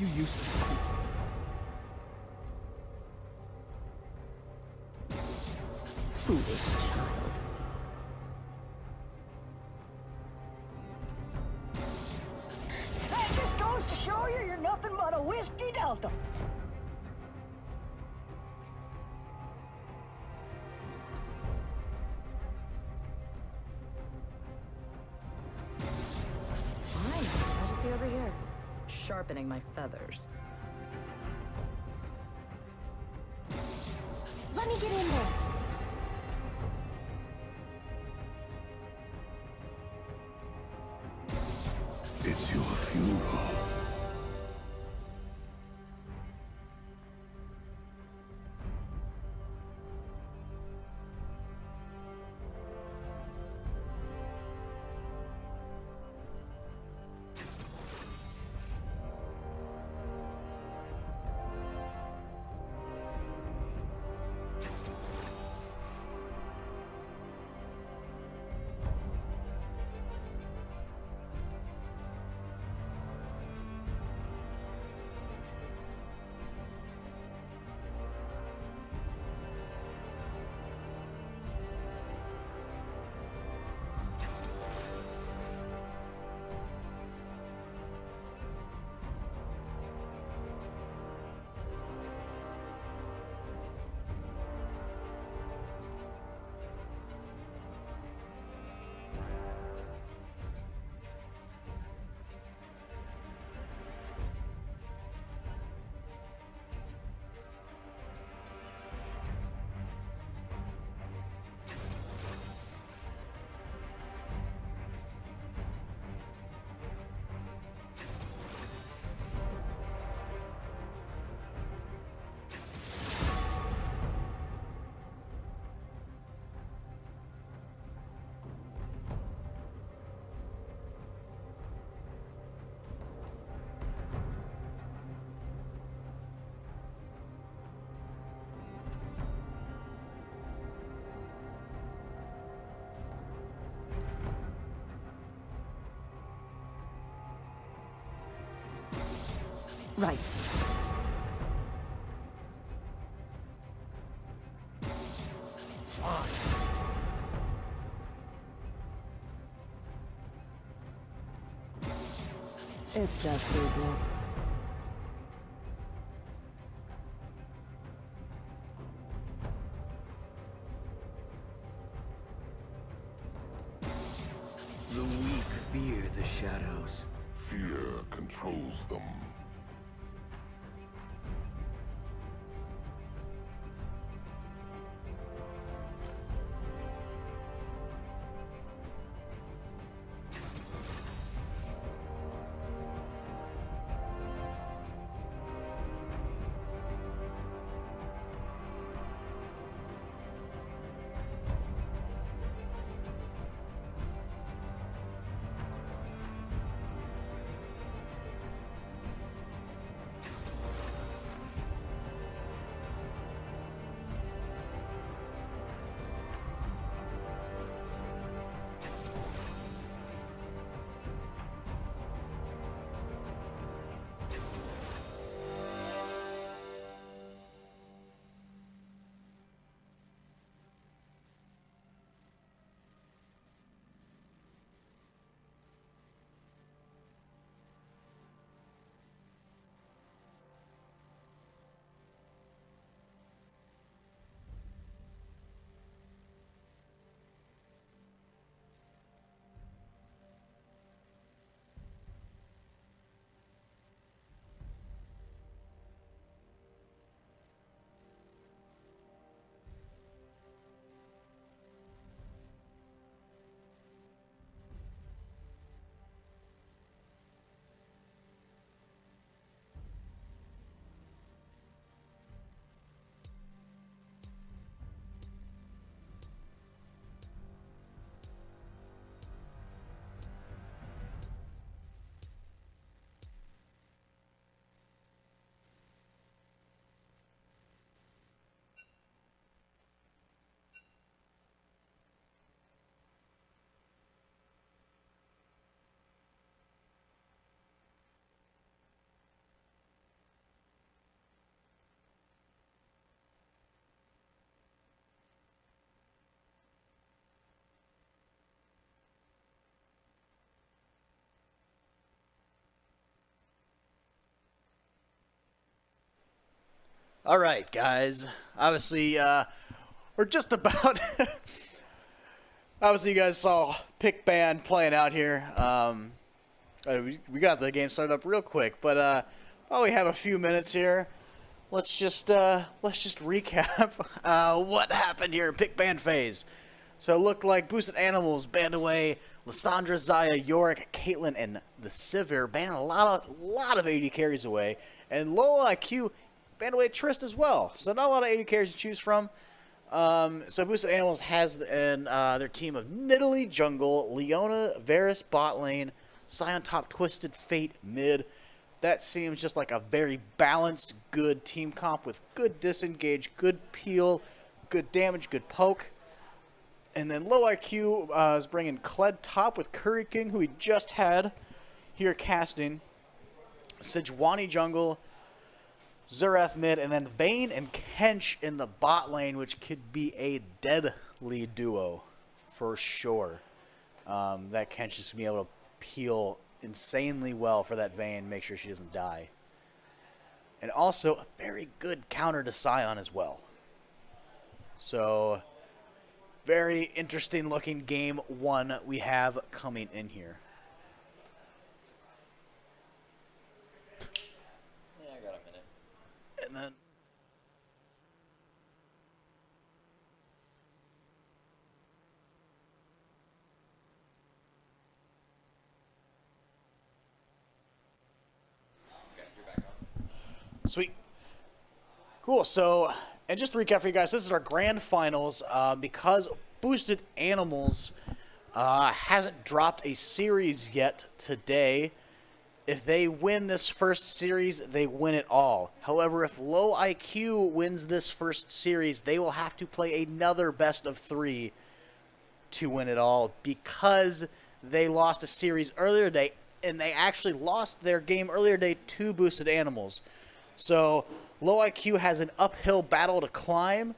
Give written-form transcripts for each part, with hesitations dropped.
You used to be cool. Foolish child. That just goes to show you you're nothing but a whiskey delta. Fine, I'll just be over here, sharpening my feathers. Let me get in there. It's your funeral. Right. It's just business. The weak fear the shadows. Fear controls them. All right, guys. Obviously, we're just about. Obviously, you guys saw Pick Band playing out here. We got the game started up real quick, but while we have a few minutes here, let's just recap what happened here in Pick Band phase. So it looked like Boosted Animals banned away Lysandra, Zaya, Yorick, Caitlyn, and the Sivir. Banned a lot of AD carries away, and low IQ banned away Trist as well. So not a lot of AD carries to choose from. So Boosted Animals has their team of Nidalee jungle, Leona, Varus bot lane, Sion top, Twisted Fate mid. That seems just like a very balanced, good team comp with good disengage, good peel, good damage, good poke. And then low IQ is bringing Kled top with Curry King, who we just had here casting. Sejuani jungle, Xerath mid, and then Vayne and Kench in the bot lane, which could be a deadly duo for sure. That Kench is going to be able to peel insanely well for that Vayne, make sure she doesn't die. And also a very good counter to Sion as well. So, very interesting looking game one we have coming in here. Yeah, I got a minute. And then Okay, you're back on. sweet. Cool. So, and just to recap for you guys, this is our grand finals. Because Boosted Animals hasn't dropped a series yet today. If they win this first series, they win it all. However, if Low IQ wins this first series, they will have to play another best of 3 to win it all, because they lost a series earlier today, and they actually lost their game earlier today to Boosted Animals. So Low IQ has an uphill battle to climb.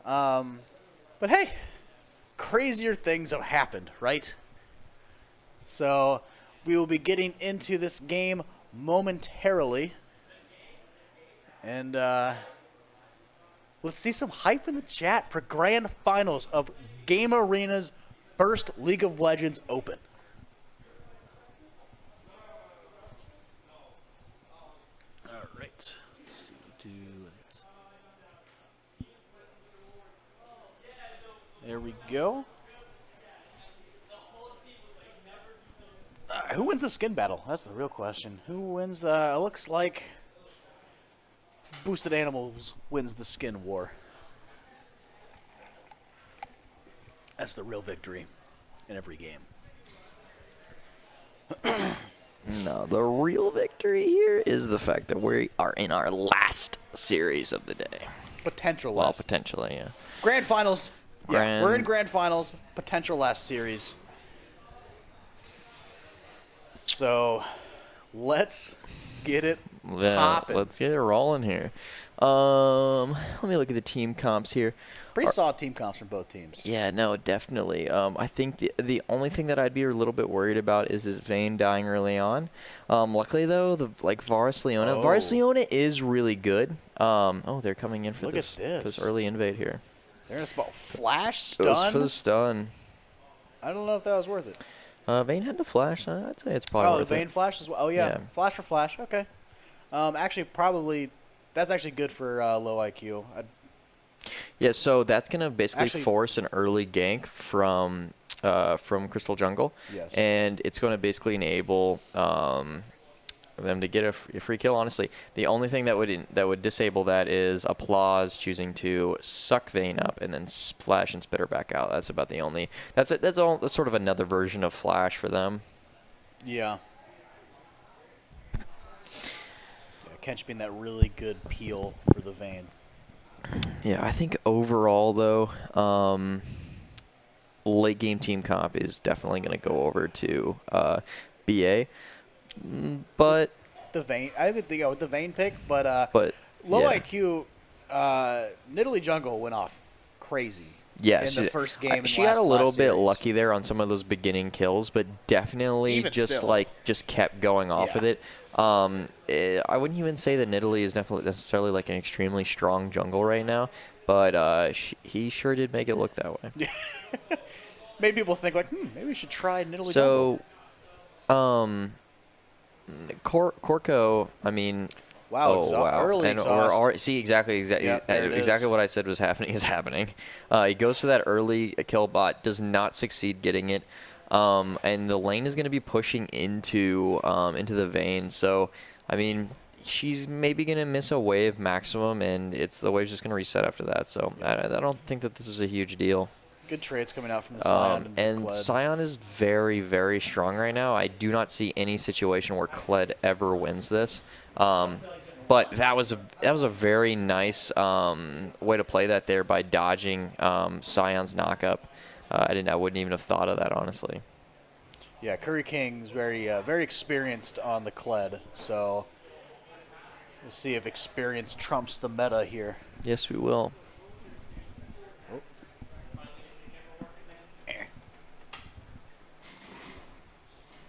But hey, crazier things have happened, right? So we will be getting into this game momentarily. And let's see some hype in the chat for grand finals of Game Arena's first League of Legends Open. All right. Let's see. There we go. Who wins the skin battle? That's the real question. Who wins the... It looks like Boosted Animals wins the skin war. That's the real victory in every game. No, the real victory here is the fact that we are in our last series of the day. Potential Well, last. potentially, yeah. Grand finals. Yeah, we're in grand finals. Potential last series. So, let's get it popping. Let's get it rolling here. Let me look at the team comps here. Pretty solid team comps from both teams. Yeah, no, definitely. I think the only thing that I'd be a little bit worried about is Vayne dying early on. Luckily, though, Varus Leona. Oh. Varus Leona is really good. They're coming in for Look this, at this. this early invade here. They're going to spell flash It was stun. for the stun. I don't know if that was worth it. Vayne had to flash. I'd say it's probably Oh, the worth Vayne it. flash as well. Oh, yeah. Yeah. Flash for flash. Okay. Actually, probably, that's actually good for low IQ. Yeah, so that's going to basically Actually- force an early gank from Crystal Jungle. Yes. And it's going to basically enable them to get a free kill. Honestly, the only thing that would disable that is Applause choosing to suck Vayne up and then splash and spit her back out. That's about the only. That's it. That's sort of another version of Flash for them. Yeah. Kench being that really good peel for the Vayne. Yeah, I think overall though, late game team comp is definitely going to go over to BA. But The Vayne, I would think with the Vayne pick, but low yeah. IQ, Nidalee jungle went off crazy. Yeah, in the first game. She got a little bit lucky there on some of those beginning kills, but definitely Even just still. kept going off Yeah. with it. I wouldn't even say that Nidalee is necessarily like an extremely strong jungle right now, but he sure did make it look that way. Made people think like, maybe we should try Nidalee jungle. So, Corco, I mean, Wow, early exhaust. See, exactly Yep, what I said was happening is happening. He goes for that early kill bot, does not succeed getting it, and the lane is going to be pushing into the Vayne. So, I mean, she's maybe going to miss a wave maximum, and the wave's just going to reset after that. So, I don't think that this is a huge deal. Good trades coming out from the Scion and Kled. Scion is very, very strong right now. I do not see any situation where Kled ever wins this. But that was a very nice way to play that there by dodging Scion's knockup. I wouldn't even have thought of that, honestly. Yeah, Curry King's very experienced on the Kled, so we'll see if experience trumps the meta here. Yes, we will.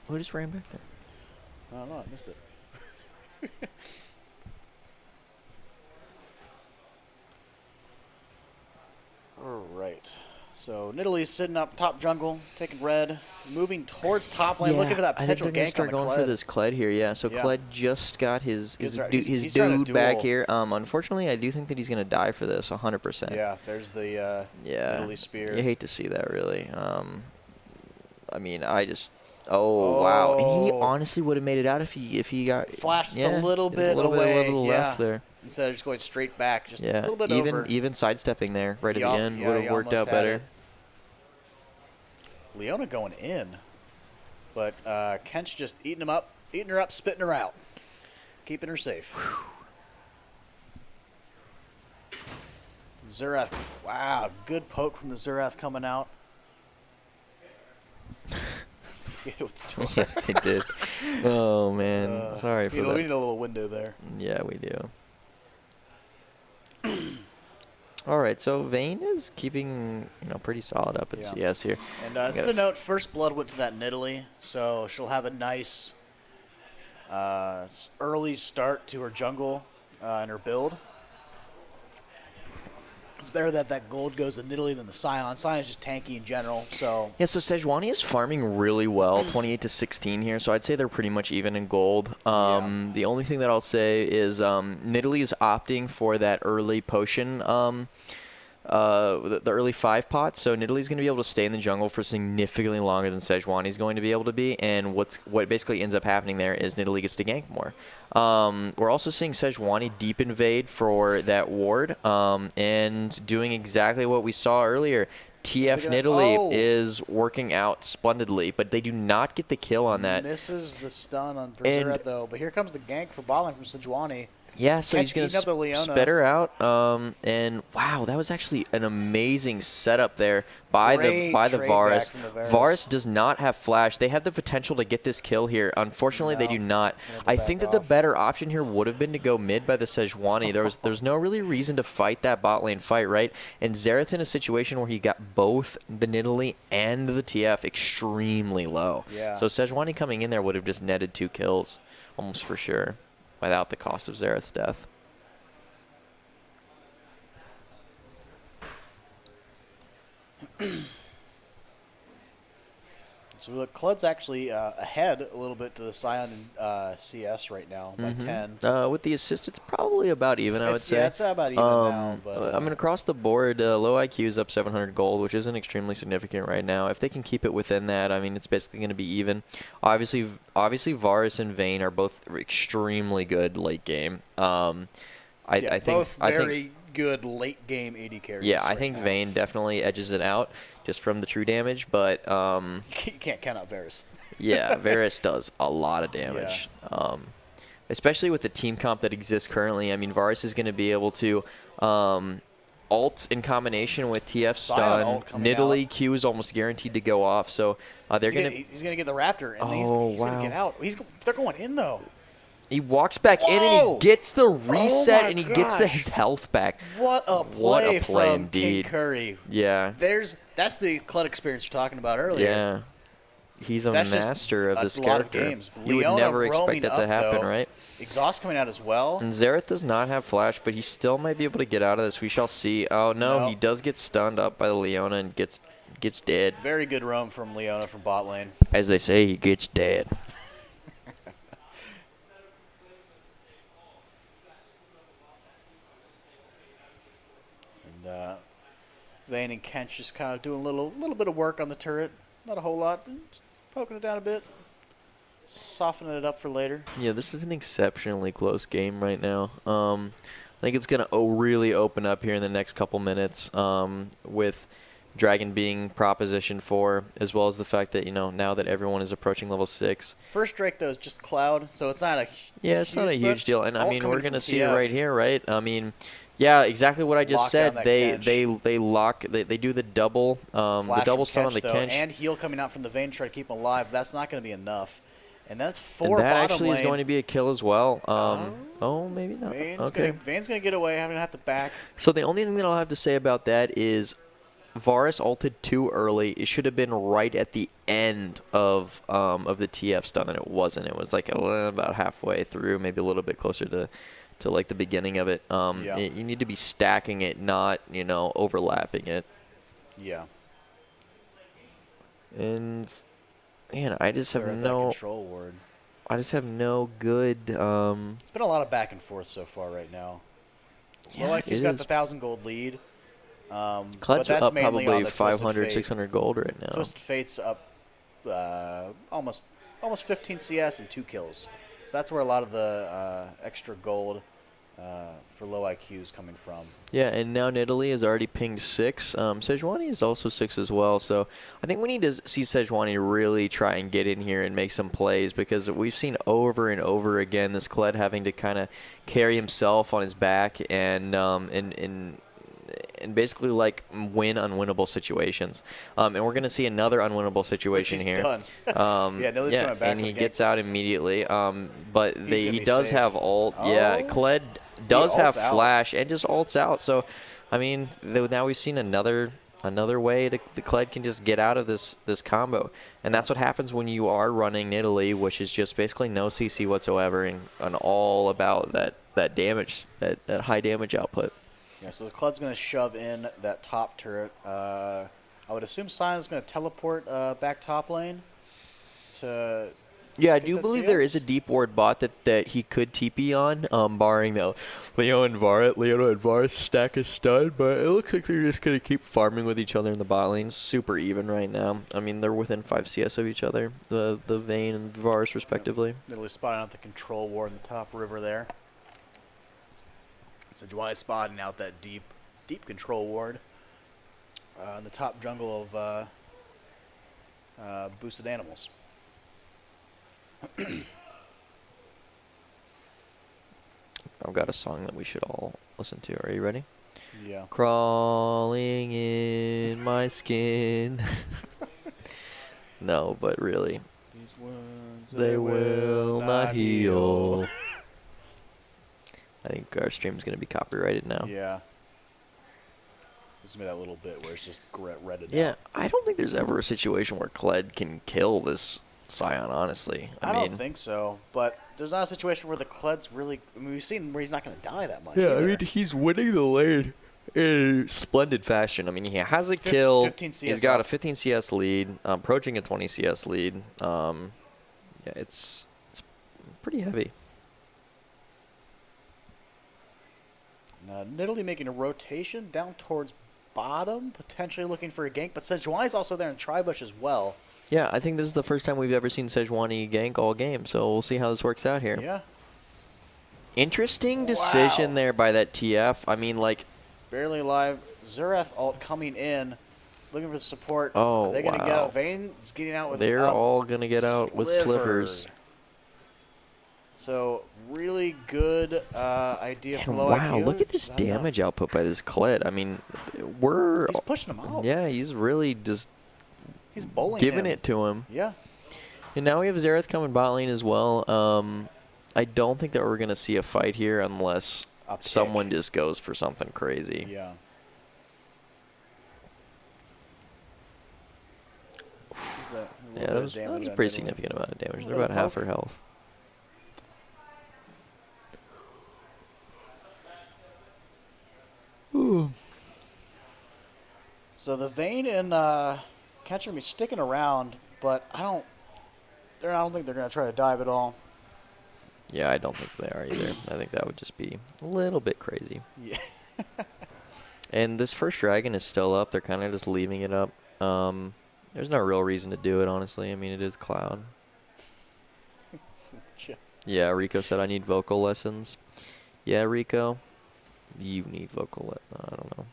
Who just ran back there? I don't know, I missed it. Alright. So Nidalee's sitting up top jungle, taking red, moving towards top lane, looking for that potential I think they're gank on the going Kled. for this Kled here, yeah. So Yeah. Kled just got his He's trying dude to back duel. here. Unfortunately, I do think that he's going to die for this, 100%. Yeah, there's the Nidalee spear. You hate to see that, really. I mean, wow. And he honestly would have made it out if he got Flashed a little bit away, left there. Instead of just going straight back, just Yeah, a little bit over. even sidestepping there right at the end would he have worked almost out had better. it. Leona going in, but Kent's just eating her up, spitting her out, keeping her safe. Xerath, wow, good poke from the Xerath coming out. Yes, they did. Oh man, sorry for that. We need a little window there. Yeah, we do. All right, so Vayne is keeping pretty solid up at CS here. And just a note, first blood went to that Nidalee, so she'll have a nice early start to her jungle and her build. It's better that gold goes to Nidalee than the Scion. Scion's just tanky in general, so... Yeah, so Sejuani is farming really well, 28 to 16 here, so I'd say they're pretty much even in gold. The only thing that I'll say is Nidalee is opting for that early potion, the early 5-pot, so Nidalee's going to be able to stay in the jungle for significantly longer than Sejuani's going to be able to be, and what basically ends up happening there is Nidalee gets to gank more. We're also seeing Sejuani deep invade for that ward, and doing exactly what we saw earlier. TF Nidalee is working out splendidly, but they do not get the kill on that. Misses the stun on Xerath, though, but here comes the gank for bottom from Sejuani. Yeah, so he's going to spit her out, and wow, that was actually an amazing setup there by the Varus. Varus does not have flash. They had the potential to get this kill here. Unfortunately, they do not. I think that the better option here would have been to go mid by the Sejuani. There's no really reason to fight that bot lane fight, right? And Xerath in a situation where he got both the Nidalee and the TF extremely low. Yeah. So Sejuani coming in there would have just netted 2 kills, almost for sure, without the cost of Xerath's death. So look, Klud's actually ahead a little bit to the Scion CS right now by 10. With the assist, it's probably about even, I would say. Yeah, it's about even now. But, I mean, across the board, low IQ is up 700 gold, which isn't extremely significant right now. If they can keep it within that, I mean, it's basically going to be even. Obviously, Varus and Vayne are both extremely good late game. I think both very good late game AD carries. Yeah, I think Vayne definitely edges it out just from the true damage, but you can't count out Varus. Yeah, Varus does a lot of damage. Yeah. Especially with the team comp that exists currently. I mean, Varus is going to be able to ult in combination with TF stun. Nidalee Q is almost guaranteed to go off, so he's going to get the Raptor, and he's going to get out. They're going in though. He walks back in and he gets the reset and he gets his health back. What a play from indeed. King Curry. Yeah. That's the Kled experience we're talking about earlier. Yeah. he's a That's just master of a this lot of character. games. You would Leona never expect roaming that to up, happen, though. right? Exhaust coming out as well. And Xerath does not have flash, but he still might be able to get out of this. We shall see. Oh no, he does get stunned up by the Leona and gets dead. Very good roam from Leona from bot lane. As they say, he gets dead. And Vayne and Kench just kind of doing a little bit of work on the turret. Not a whole lot, just poking it down a bit. Softening it up for later. Yeah, this is an exceptionally close game right now. I think it's going to really open up here in the next couple minutes with Dragon being Proposition 4, as well as the fact that, now that everyone is approaching level 6. First Drake, though, is just Cloud, so it's not a it's not a huge deal. And, I mean, we're going to see it TF. right here, right? I mean, yeah, exactly what I just Lock down said. that They do the double Flash stun from on the though, Kench. and heal coming out from the Vayne to try to keep him alive. That's not going to be enough. And that's And four that bottom actually lane. is going to be a kill as well. Oh, maybe not. Vayne's Okay. Vayne's going to get away, having to have to back. So the only thing that I'll have to say about that is Varus ulted too early. It should have been right at the end of the TF stun, and it wasn't. It was like about halfway through, maybe a little bit closer to like the beginning of it. You need to be stacking it, not overlapping it. Yeah. And man, I just have Clear out that no control ward. I just have no good. It's been a lot of back and forth so far right now. Yeah, Well, he's it got is. the 1,000 gold lead. But Clutch that's up mainly on probably the Twisted 500, Fate. 600 gold right now. Twisted Fate's up almost 15 CS and 2 kills. So that's where a lot of the extra gold for low IQ is coming from. Yeah, and now Nidalee has already pinged 6. Sejuani is also 6 as well. So I think we need to see Sejuani really try and get in here and make some plays, because we've seen over and over again this Kled having to kind of carry himself on his back and basically like win unwinnable situations. And we're going to see another unwinnable situation Which here. done. Nidalee's coming back and for he the gets out immediately. But gonna he be does safe. have ult. Yeah, Oh. Kled does have ults out. flash and just ults out. So, I mean, now we've seen another way the Kled can just get out of this combo. And that's what happens when you are running Nidalee, which is just basically no CC whatsoever and all about that damage, that high damage output. Yeah, so the Kled's going to shove in that top turret. I would assume Sion's going to teleport back top lane to... Yeah, I get do that believe CS? there is a deep ward bot that he could TP on, barring the Leona and Varus stack is stunned, but it looks like they're just going to keep farming with each other in the bot lane. Super even right now. I mean, they're within 5 CS of each other, the Vayne and Varus respectively. Literally spotting out the control ward in the top river there. So Dwight spotting out that deep control ward in the top jungle of boosted animals. I've got a song that we should all listen to. Are you ready? Yeah. Crawling in my skin. No, but really. These wounds They will not heal. I think our stream's going to be copyrighted now. Yeah. This is that little bit where it's just redded Yeah, out. I don't think there's ever a situation where Kled can kill this Scion, honestly. I don't think so, but there's not a situation where the Kled's really... I mean, we've seen where he's not going to die that much either. he's winning the lane in splendid fashion. I mean, he has a kill. 15 CS He's got up. a 15 CS lead, approaching a 20 CS lead. Yeah, it's pretty heavy. Nidalee making a rotation down towards bottom, potentially looking for a gank, but Sejuani's also there in Tribush as well. Yeah, I think this is the first time we've ever seen Sejuani gank all game, so we'll see how this works out here. Yeah. Interesting decision there by that TF. I mean, like... Barely alive. Xerath ult coming in, looking for support. Oh, Are they going to wow. get out? Vayne's getting out with They're up all going to get out with slivers. slivered. So, really good idea for And low wow, IQ. look at this Not enough. damage output by this Kled. I mean, He's pushing him out. Yeah, he's really just He's bowling giving him. it to him. Yeah. And now we have Xerath coming bot lane as well. I don't think that we're going to see a fight here unless A pick. someone just goes for something crazy. Yeah. Yeah, that was a pretty significant amount of damage. They're about half her health. Ooh. So the Vayne and Catcher me sticking around, but I don't think they're gonna try to dive at all. Yeah, I don't think they are either. I think that would just be a little bit crazy. Yeah. And this first dragon is still up. They're kind of just leaving it up. There's no real reason to do it, honestly. I mean, it is Cloud. Yeah, Rico said I need vocal lessons. Yeah, Rico, you need vocal I don't know.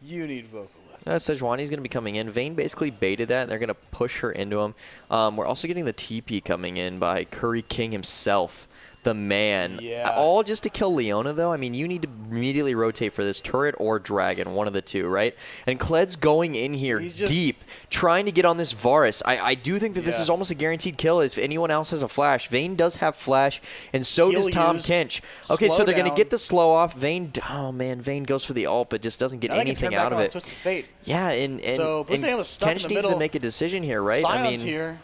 You need vocal lessons. Sejuani's going to be coming in. Vayne basically baited that, and they're going to push her into him. We're also getting the TP coming in by Curry King himself, the man. Yeah. All just to kill Leona, though. I mean, you need to immediately rotate for this turret or dragon, one of the two, right? And Kled's going in here deep, trying to get on this Varus. I do think that this is almost a guaranteed kill if anyone else has a flash. Vayne does have flash, and so does Tom Kench. Okay, so they're going to get the slow off. Vayne, oh man, Vayne goes for the ult, but just doesn't get anything out of it. Yeah, and Kench needs to make a decision here, right? Sion's here.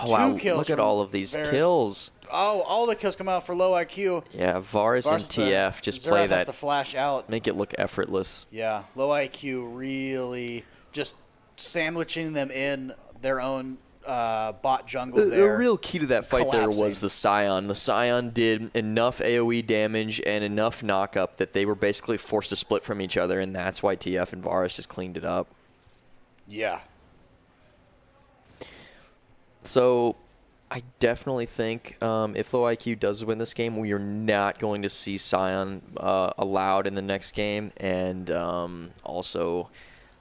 Oh, wow, look at all of these kills. Oh, all the kills come out for low IQ. Yeah, Varus and TF just play that. Has to flash out. Make it look effortless. Yeah, low IQ really just sandwiching them in their own bot jungle there. The real key to that fight there was the Sion. The Sion did enough AoE damage and enough knock-up that they were basically forced to split from each other, and that's why TF and Varus just cleaned it up. Yeah. So I definitely think if low IQ does win this game, we are not going to see Sion allowed in the next game. And also,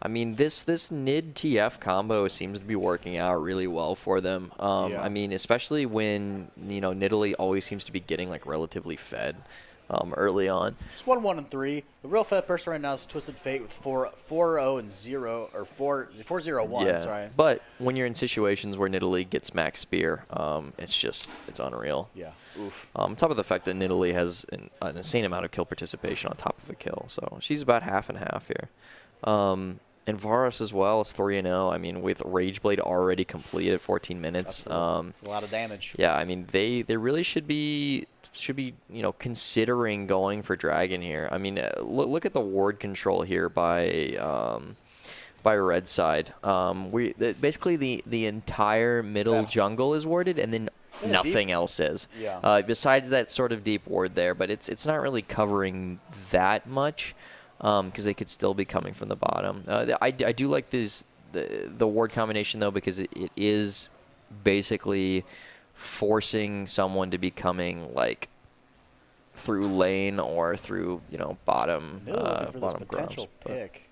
I mean, this Nid TF combo seems to be working out really well for them. I mean, especially when, you know, Nidalee always seems to be getting like relatively fed early on. Just 1-1-3. The real fed person right now is Twisted Fate with 4-0 and 0 or 4-0-1. Yeah. Sorry. But when you're in situations where Nidalee gets max spear, it's unreal. Yeah. Oof. On top of the fact that Nidalee has an insane amount of kill participation on top of a kill, so she's about half and half here. And Varus as well is 3-0. I mean, with Rageblade already complete at 14 minutes. That's a lot of damage. Yeah, I mean, they really should be you know, considering going for Dragon here. I mean, look at the ward control here by Red side. Basically the entire middle jungle is warded, and then nothing else is. Yeah. Besides that sort of deep ward there, but it's not really covering that much. Because they could still be coming from the bottom. I do like the ward combination, though, because it is basically forcing someone to be coming, like, through lane or through, you know, bottom bottom potential pick.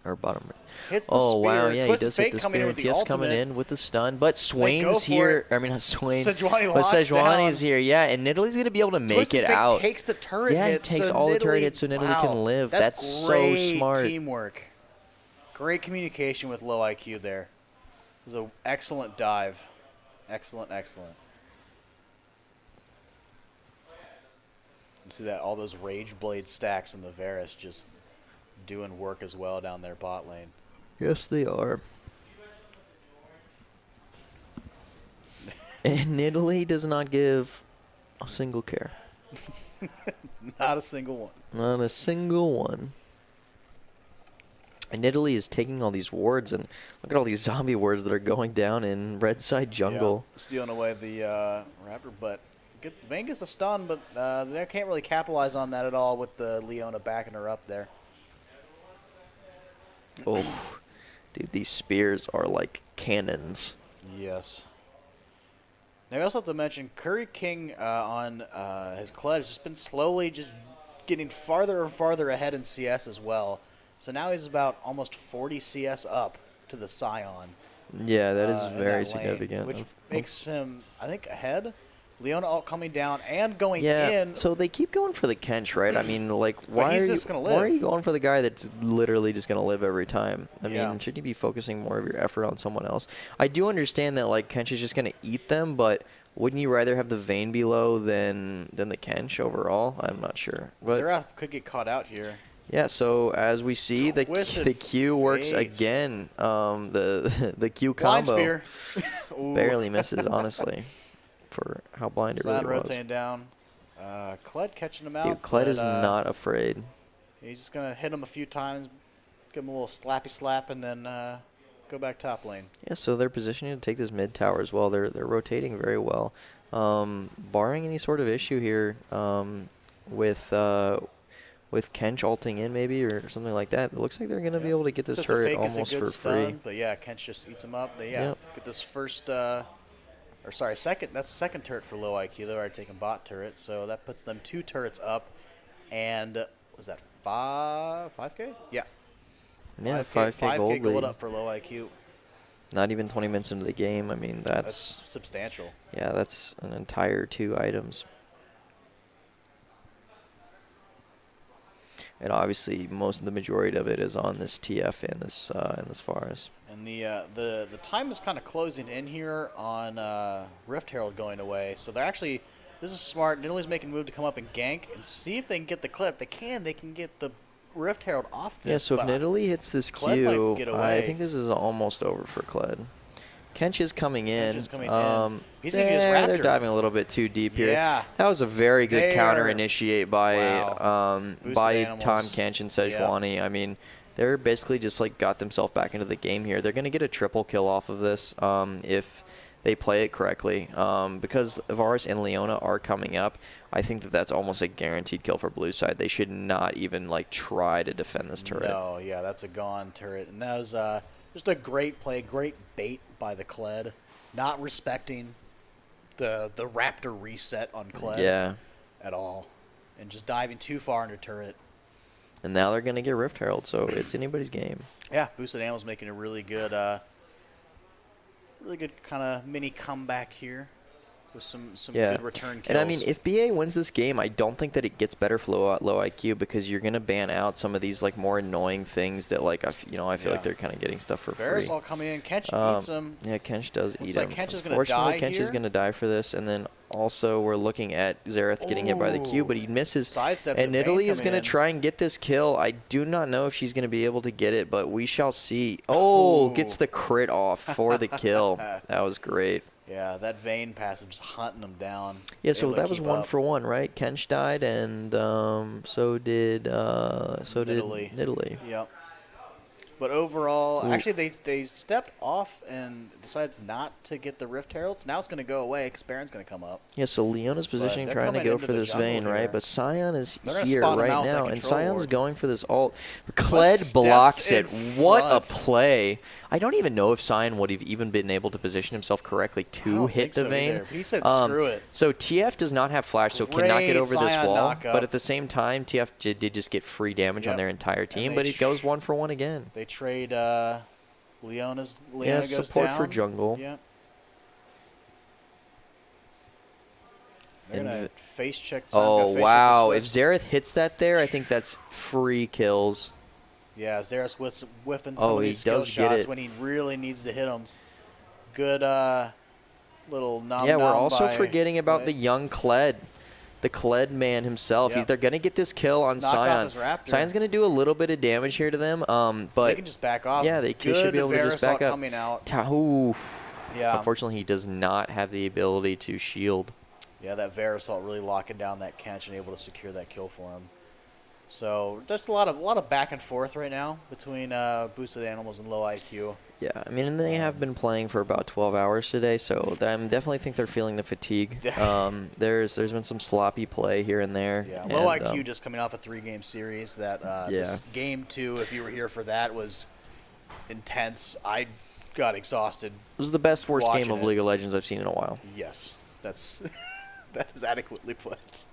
Or bottom. Hits the oh, spear. wow, yeah, Twisted he does Fate hit the coming spear. in with the TF's ultimate. coming in with the stun, but Swain's here. I mean, not Swain. Sejuani but locks Sejuani's down. here, yeah, and Nidalee's going to be able to make Twisted it Fate out. Takes the turret yeah, hits, he takes so all the turret Nidalee- hits so Nidalee wow. can live. That's so great smart. Teamwork. Great communication with low IQ there. It was an excellent dive. Excellent. You see that all those Rageblade stacks in the Varus just doing work as well down their bot lane. Yes, they are. And Nidalee does not give a single care. Not a single one. Not a single one. And Nidalee is taking all these wards, and look at all these zombie wards that are going down in red side jungle. Yeah, stealing away the Raptor, but Vayne gets a stun, but they can't really capitalize on that at all with the Leona backing her up there. Oh, dude, these spears are like cannons. Yes. Now, we also have to mention Curry King on his Kled has just been slowly just getting farther and farther ahead in CS as well. So now he's about almost 40 CS up to the Sion. Yeah, that is very lane, significant. which makes him, I think, ahead. Leona ult coming down and going yeah, in. so they keep going for the Kench, right? I mean, like, why he's are just gonna live. why are you going for the guy that's literally just going to live every time? I Yeah. mean, shouldn't you be focusing more of your effort on someone else? I do understand that, like, Kench is just going to eat them, but wouldn't you rather have the Vayne be low than the Kench overall? I'm not sure. But Xerath could get caught out here. Yeah, so as we see, the Twisted Q works fades. again. The Q Blind combo spear. Ooh. barely misses, honestly, for how blind it Side really was. rotating down. Kled catching him out. Dude, Kled but, is not afraid. He's just going to hit him a few times, give him a little slappy slap, and then go back top lane. Yeah, so they're positioning to take this mid tower as well. They're rotating very well. Barring any sort of issue here with Kench ulting in maybe or something like that, it looks like they're going to be able to get this Just turret a fake is a almost good for stun, free. But yeah, Kench just eats him up. They, Yep. get this first, or sorry, second. That's the second turret for low IQ. They're already taking bot turret, so that puts them 2 turrets up. And was that 5K? Yeah. Yeah, 5K gold gold lead. up for low IQ. Not even 20 minutes into the game. I mean, That's substantial. yeah, that's an entire 2 items. And obviously, most of the majority of it is on this TF and this Forest. And the time is kind of closing in here on Rift Herald going away. So they're actually, this is smart. Nidalee's making a move to come up and gank and see if they can get the clip. They can get the Rift Herald off this. Yeah, so if but Nidalee hits this Kled might Q, get I away. think this is almost over for Kled. Kench is coming in. Kench is coming in. He's gonna use They're Raptor. diving a little bit too deep here. Yeah. That was a very good They counter are- initiate by Boosted by animals. Tom Kench and Sejuani. I mean, they're basically just like got themselves back into the game here. They're gonna get a triple kill off of this if they play it correctly. Because Varus and Leona are coming up, I think that that's almost a guaranteed kill for blue side. They should not even like try to defend this turret. No, yeah, that's a gone turret. And that was just a great play, great bait by the Kled. Not respecting the Raptor reset on Kled Yeah. at all. And just diving too far into turret. And now they're gonna get Rift Herald, so it's anybody's game. Yeah, Boosted Animal's making a really good kind of mini comeback here with some Yeah. good return kills. And I mean, if BA wins this game, I don't think that it gets better for low IQ because you're gonna ban out some of these like more annoying things that like I feel like they're kind of getting stuff for Varus free. all coming in, Kench eats him. Yeah, Kench does eat like him. Kench is gonna Unfortunately, die Kench is here. gonna die for this, and then also we're looking at Xerath getting hit by the Q, but he misses. Sidesteps And with Vayne Nidalee is coming gonna in. try and get this kill. I do not know if she's gonna be able to get it, but we shall see. Oh, gets the crit off for the kill. That was great. Yeah, that Vayne passive just hunting them down. Yeah, so Able to that was keep 1 up. for 1, right? Kench died, and so did Nidalee. Yep. But overall, actually, they stepped off and decided not to get the Rift Heralds. Now it's going to go away because Baron's going to come up. Yeah, so Leona's positioning, they're trying to coming go into for the this jungle Vayne, here. right? But Sion is They're gonna here spot him right out with that now, and control Sion's ward. going for this ult. Kled steps blocks in it. What a front. play! I don't even know if Sion would have even been able to position himself correctly to don't hit think the so Vayne. either. He said, "Screw it." So TF does not have flash, so cannot get Great over this Sion wall. knockup. But at the same time, TF did just get free damage on Yep. their entire team. they But it goes 1 for 1 again. They trade Leona Yeah, goes support down. for jungle. Yeah. They're And going to face check. Sion's Oh, gonna face check wow. the If Swift. Xerath hits that there, I think that's free kills. Yeah, Xerath whiffing some Oh, of he these skill does get shots it. when he really needs to hit them. Good little nom Yeah, we're nom also by forgetting about Kled. the young Kled. The Kled man himself. Yep. They're going to get this kill on Just knock off Sion. his Raptor. Sion's going to do a little bit of damage here to them, They but can just back off. yeah, they Good should be able to just back Verisol up. coming out. Ooh. Yeah. Unfortunately, he does not have the ability to shield. Yeah, that Verisol really locking down that Kench and able to secure that kill for him. So just a lot of back and forth right now between boosted animals and low IQ. Yeah, I mean, and they have been playing for about 12 hours today, so I definitely think they're feeling the fatigue. There's been some sloppy play here and there. Yeah, and, low IQ just coming off a 3-game series. That Yeah. this game 2, if you were here for that, was intense. I got exhausted. It was the best worst game watching of it. League of Legends I've seen in a while. Yes, that's that is adequately put.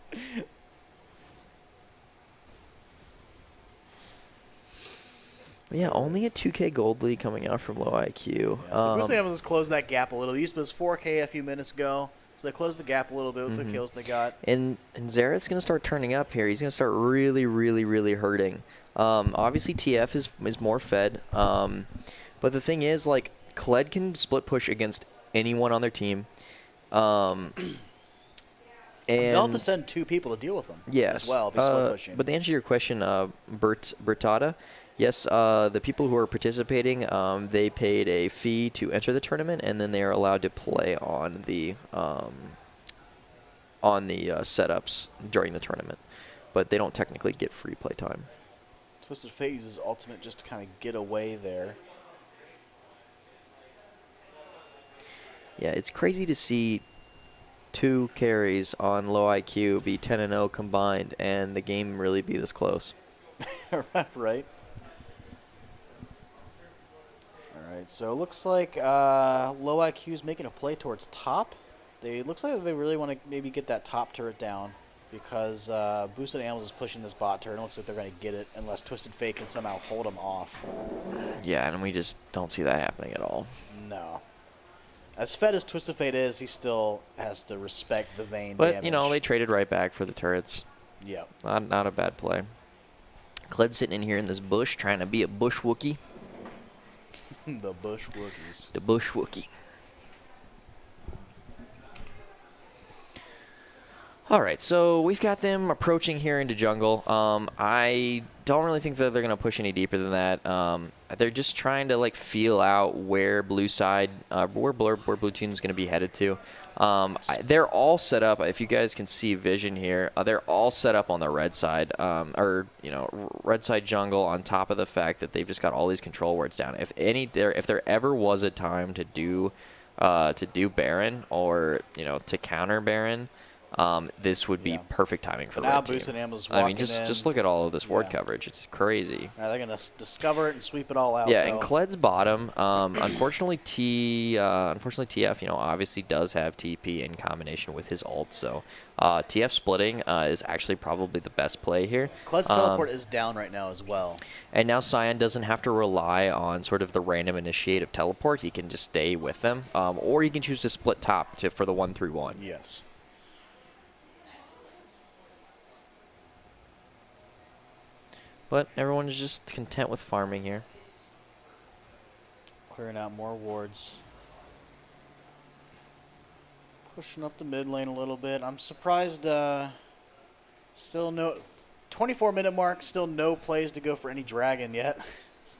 But yeah, only a 2K gold lead coming out from low IQ. Yeah, so boosted animals has closed that gap a little. It used to be 4K a few minutes ago, so they closed the gap a little bit with the kills they got. And Xerath's going to start turning up here. He's going to start really, really, really hurting. Obviously, TF is more fed. But the thing is, like, Kled can split push against anyone on their team. And they'll have to send 2 people to deal with them. Yes. As well, if he's split pushing. But to answer your question, Bertada, yes, the people who are participating, they paid a fee to enter the tournament, and then they are allowed to play on the setups during the tournament. But they don't technically get free play time. Twisted Fate uses ultimate just to kind of get away there. Yeah, it's crazy to see 2 carries on low IQ be 10-0 combined, and the game really be this close. Right. Alright, so it looks like low IQ is making a play towards top. It looks like they really want to maybe get that top turret down because Boosted Animals is pushing this bot turret. It looks like they're going to get it unless Twisted Fate can somehow hold them off. Yeah, and we just don't see that happening at all. No. As fed as Twisted Fate is, he still has to respect the Vayne But, damage. you know, they traded right back for the turrets. Yep. Not a bad play. Cled's sitting in here in this bush trying to be a bush Wookie. The Bush Wookiees. The bush Wookie. All right, so we've got them approaching here into jungle. I don't really think that they're going to push any deeper than that. They're just trying to like feel out where blue side, where blue team is going to be headed to. They're all set up. If you guys can see vision here, they're all set up on the red side, or you know, red side jungle. On top of the fact that they've just got all these control wards down. If there ever was a time to do Baron or you know to counter Baron. This would be perfect timing for the red team. Boosted Animals I mean, walking just in. look at all of this ward coverage. It's crazy. Now they're going to discover it and sweep it all out. Yeah, though. and Cled's bottom. Unfortunately, TF, you know, obviously does have TP in combination with his ult. So TF splitting is actually probably the best play here. Cled's teleport is down right now as well. And now Cyan doesn't have to rely on sort of the random initiative teleport. He can just stay with them, or he can choose to split top for the 1-3-1. Yes. But everyone is just content with farming here. Clearing out more wards. Pushing up the mid lane a little bit. I'm surprised still no 24-minute mark, still no plays to go for any dragon yet.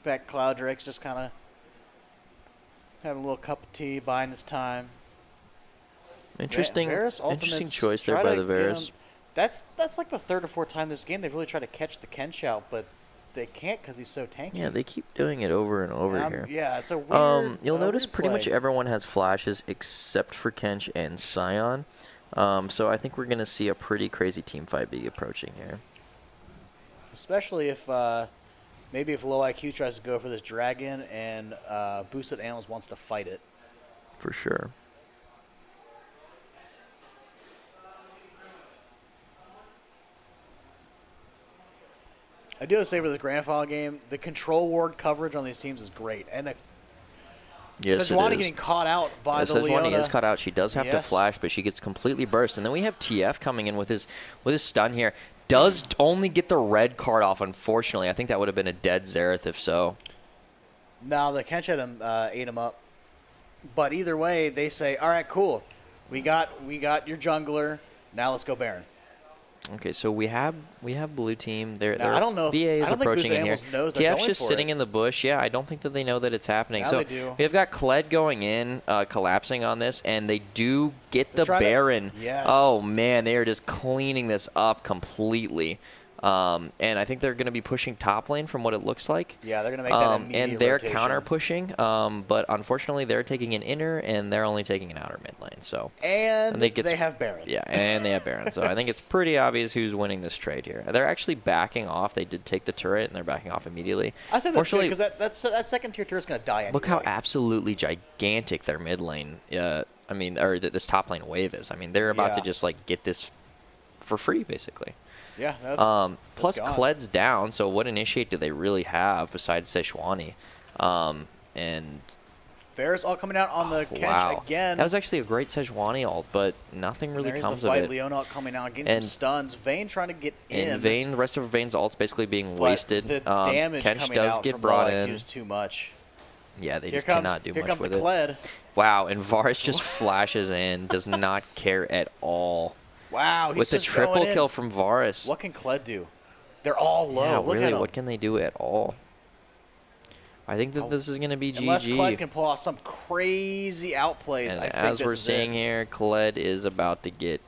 That Cloud Drake's just kind of having a little cup of tea, buying his time. Interesting Varus choice there by the Varus. That's like the 3rd or 4th time this game they've really tried to catch the Kench out, but they can't because he's so tanky. Yeah, they keep doing it over and over here. Yeah, it's a weird. You'll notice weird pretty much play. everyone has flashes except for Kench and Scion. So I think we're going to see a pretty crazy team fight be approaching here. Especially if maybe if low IQ tries to go for this dragon and Boosted Animals wants to fight it. For sure. I do have to say for the grand final game, the control ward coverage on these teams is great. And Yes, Sejuani it is. getting caught out by the Sejuani Leona. is caught out. She does have to flash, but she gets completely burst. And then we have TF coming in with his stun here. Does only get the red card off, unfortunately. I think that would have been a dead Xerath if so. No, the Kench had him, ate him up. But either way, they say, all right, cool. We got your jungler. Now let's go Baron. Okay, so we have blue team. Now, I don't know. VA is I don't approaching think in here. Boosted Animals knows they're TF's going just for sitting it. in the bush. Yeah, I don't think that they know that it's happening. Now so they do. we've got Kled going in, collapsing on this, and they do get They're the trying to- Baron. Yes. Oh man, they are just cleaning this up completely. And I think they're going to be pushing top lane from what it looks like. Yeah, they're going to make that immediate and they're rotation. counter pushing, but unfortunately they're taking an inner and they're only taking an outer mid lane. So And they have Baron. Yeah, and they have Baron. So I think it's pretty obvious who's winning this trade here. They're actually backing off. They did take the turret and they're backing off immediately. I said that's good because that second tier turret's going to die anyway. Look how absolutely gigantic their mid lane, this top lane wave is. I mean, they're about to just like get this for free basically. Yeah. That's Plus, gone. Kled's down, so what initiate do they really have besides Sejuani? And Varus all coming out on the Kench again. That was actually a great Sejuani ult, but nothing really There's comes the fight. of it. Leona coming out, getting some stuns. Vayne trying to get in. And Vayne, the rest of Vayne's ult's basically being but wasted. the damage Kench coming does out get from brought low IQ in. is too much. Yeah, they Here just comes, cannot do here much comes with the it. Kled. Wow, and Varus just flashes in, does not care at all. Wow, he's with the just triple going in. kill from Varus. What can Kled do? They're all low. Yeah, Look really, at him. what can they do at all? I think that this is going to be Unless Kled GG. can pull off some crazy outplays, And I think as this we're is seeing it. here, Kled is about to get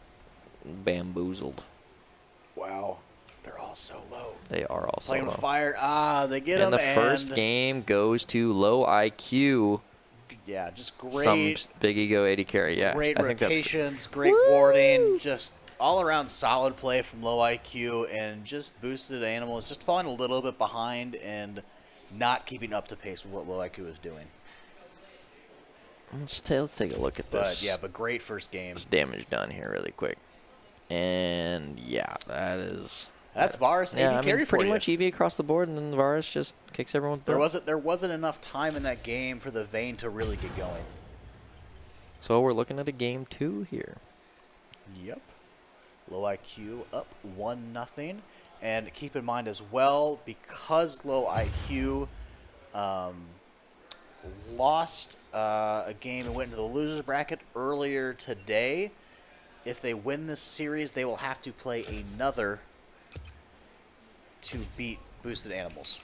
bamboozled. Wow, they're all so low. They are also Playing low. with fire. Ah, they get him. And the first game goes to low IQ. Yeah, just Some great. big ego AD carry. Yeah, Great I think that's rotations, great warding, just all around solid play from low IQ and just boosted animals, just falling a little bit behind and not keeping up to pace with what low IQ is doing. Let's take a look at this. But yeah, but great first game. This damage done here really quick. And yeah, that's Varus AD yeah, I carry mean, for pretty you. much EV across the board, and then Varus just kicks everyone. There wasn't enough time in that game for the Vayne to really get going. So we're looking at a game 2 here. Yep. Low IQ up 1-0. And keep in mind as well, because low IQ lost a game and went into the losers bracket earlier today, if they win this series, they will have to play another to beat boosted animals.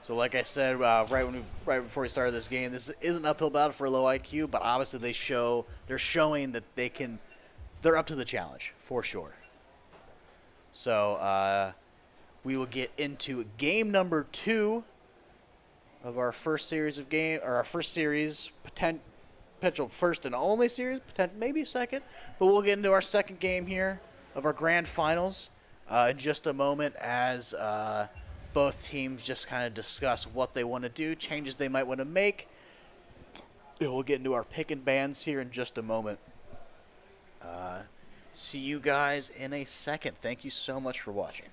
So like I said, right before we started this game, this is an uphill battle for low IQ, but obviously they're showing that they're up to the challenge for sure. So we will get into game number 2 of our first series of potential first and only series, maybe second, but we'll get into our second game here of our grand finals in just a moment as both teams just kind of discuss what they want to do, changes they might want to make. And we'll get into our pick and bans here in just a moment. See you guys in a second. Thank you so much for watching.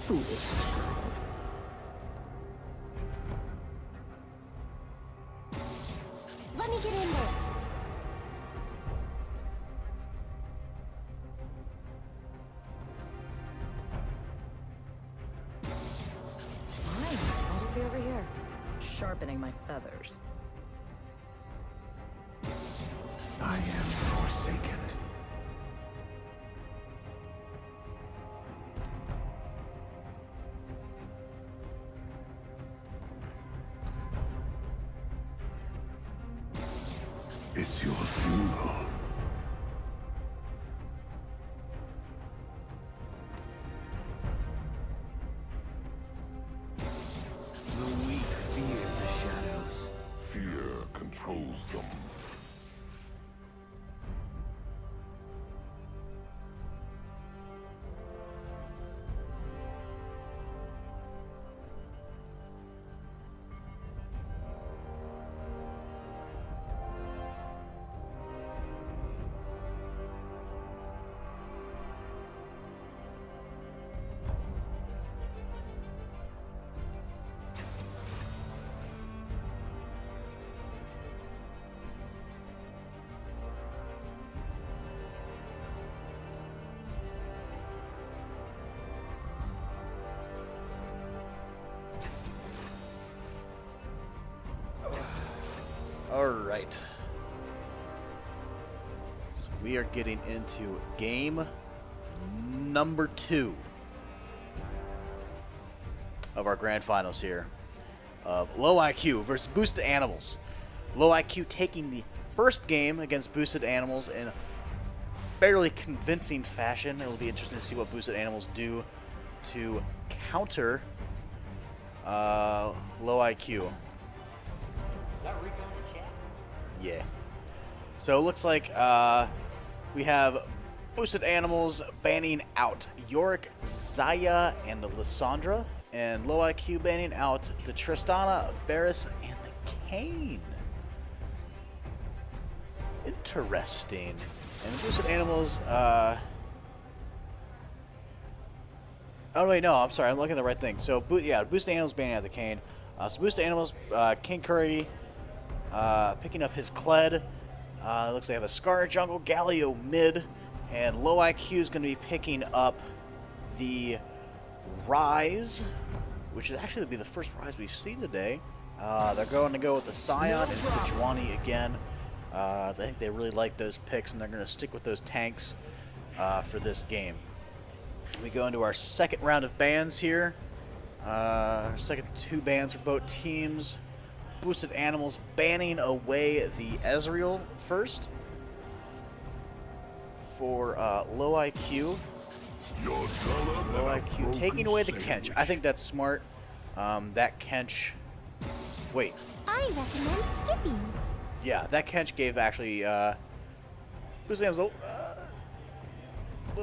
Foolish child. Let me get in there. Fine, I'll just be over here, sharpening my feathers. I am forsaken. It's your funeral. The weak fear the shadows. Fear controls them. All right. So we are getting into game number 2 of our grand finals here of Low IQ versus Boosted Animals. Low IQ taking the first game against Boosted Animals in fairly convincing fashion. It will be interesting to see what Boosted Animals do to counter Low IQ. Is that Rico in the chat? Yeah. So it looks like we have Boosted Animals banning out Yorick, Zaya, and Lysandra, and Low IQ banning out the Tristana, Varus, and the Kayn. Interesting. And Boosted Animals, oh wait, no, I'm sorry, I'm looking at the right thing. So, yeah, Boosted Animals banning out the Kayn. So Boosted Animals, King Curry picking up his Kled. Looks like they have a Scar jungle, Galio mid, and Low IQ is going to be picking up the Rise, which is actually going to be the first Rise we've seen today. They're going to go with the Scion and Sejuani again. I think they really like those picks, and they're going to stick with those tanks for this game. We go into our second round of bans here. Our second 2 bans for both teams. Boosted Animals banning away the Ezreal first for Low IQ. Low IQ taking away the Kench. I think that's smart. That Kench... Wait. I recommend skipping. Yeah, that Kench gave actually Boosted Animals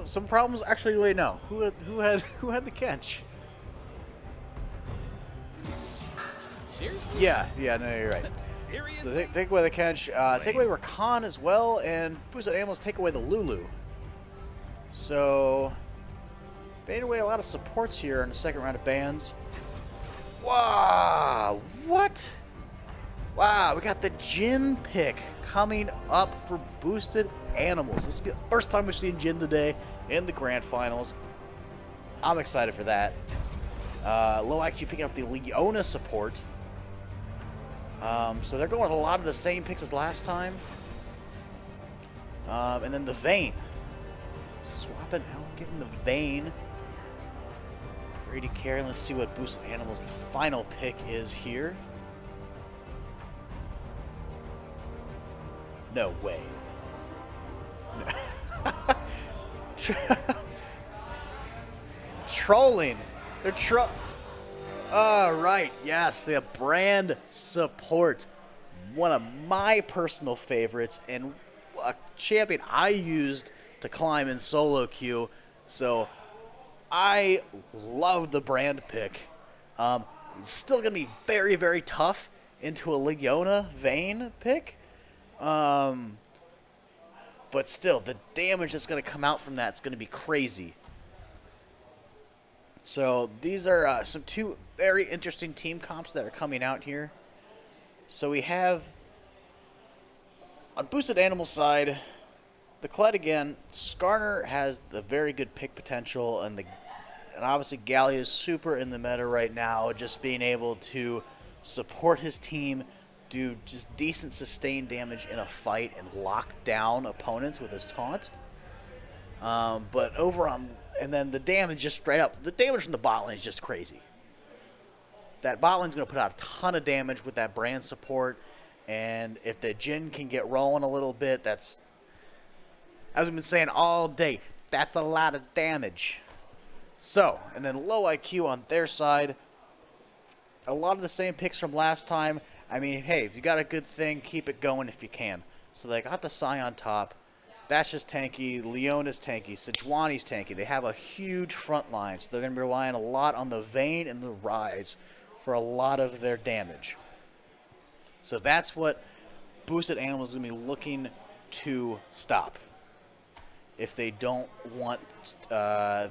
some problems. Actually, wait, no. Who had the Kench? Seriously? Yeah, no, you're right. Seriously? So take away the Kench, take away Rakan as well, and Boosted Animals take away the Lulu. So, banned away a lot of supports here in the second round of bans. Wow, what? Wow, we got the Jhin pick coming up for Boosted Animals. This will be the first time we've seen Jhin today in the grand finals. I'm excited for that. Low IQ picking up the Leona support. So they're going with a lot of the same picks as last time. And then the Vayne. Swapping out, getting the Vayne for AD carry. Let's see what Boosted Animals' final pick is here. No way. No. Trolling. They're right, yes, the brand support. One of my personal favorites and a champion I used to climb in solo queue. So I love the brand pick. It's still going to be very, very tough into a Leona Vayne pick. But still, the damage that's going to come out from that is going to be crazy. So these are some 2 very interesting team comps that are coming out here. So we have, on Boosted Animal side, the Kled again. Skarner has the very good pick potential, and obviously Gallia is super in the meta right now, just being able to support his team, do just decent sustained damage in a fight, and lock down opponents with his taunt. But over on, and then the damage just straight up, the damage from the bot lane is just crazy. That bot lane's going to put out a ton of damage with that brand support, and if the Jhin can get rolling a little bit, that's, as we've been saying all day, that's a lot of damage. So, and then Low IQ on their side, a lot of the same picks from last time. I mean, hey, if you got a good thing, keep it going if you can. So they got the Scion top. That's just tanky. Leona's tanky. Sejuani's tanky. They have a huge front line, so they're going to be relying a lot on the Vayne and the Rise for a lot of their damage. So that's what Boosted Animals is going to be looking to stop if they don't want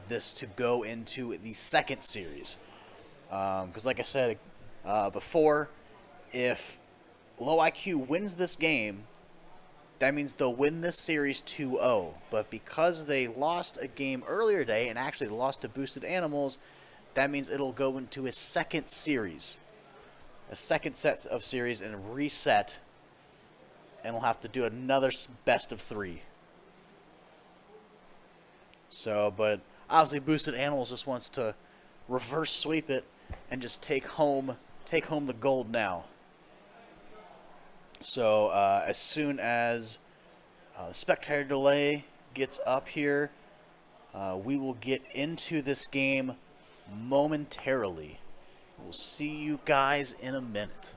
this to go into the second series. Because like I said before, if Low IQ wins this game, that means they'll win this series 2-0. But because they lost a game earlier today and actually lost to Boosted Animals, that means it'll go into a second series. A second set of series and reset. And we'll have to do another best of 3. So, but Obviously, Boosted Animals just wants to reverse sweep it and just take home the gold now. So as soon as spectator delay gets up here, we will get into this game momentarily. We'll see you guys in a minute.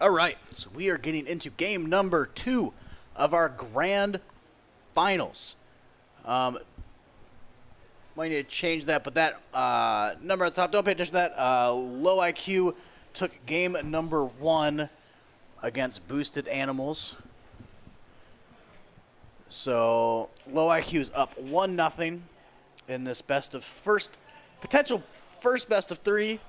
All right, so we are getting into game number 2 of our grand finals. Might need to change that, but that number at the top, don't pay attention to that. Low IQ took game number 1 against Boosted Animals. So Low IQ is up 1-0 in this potential first best of 3.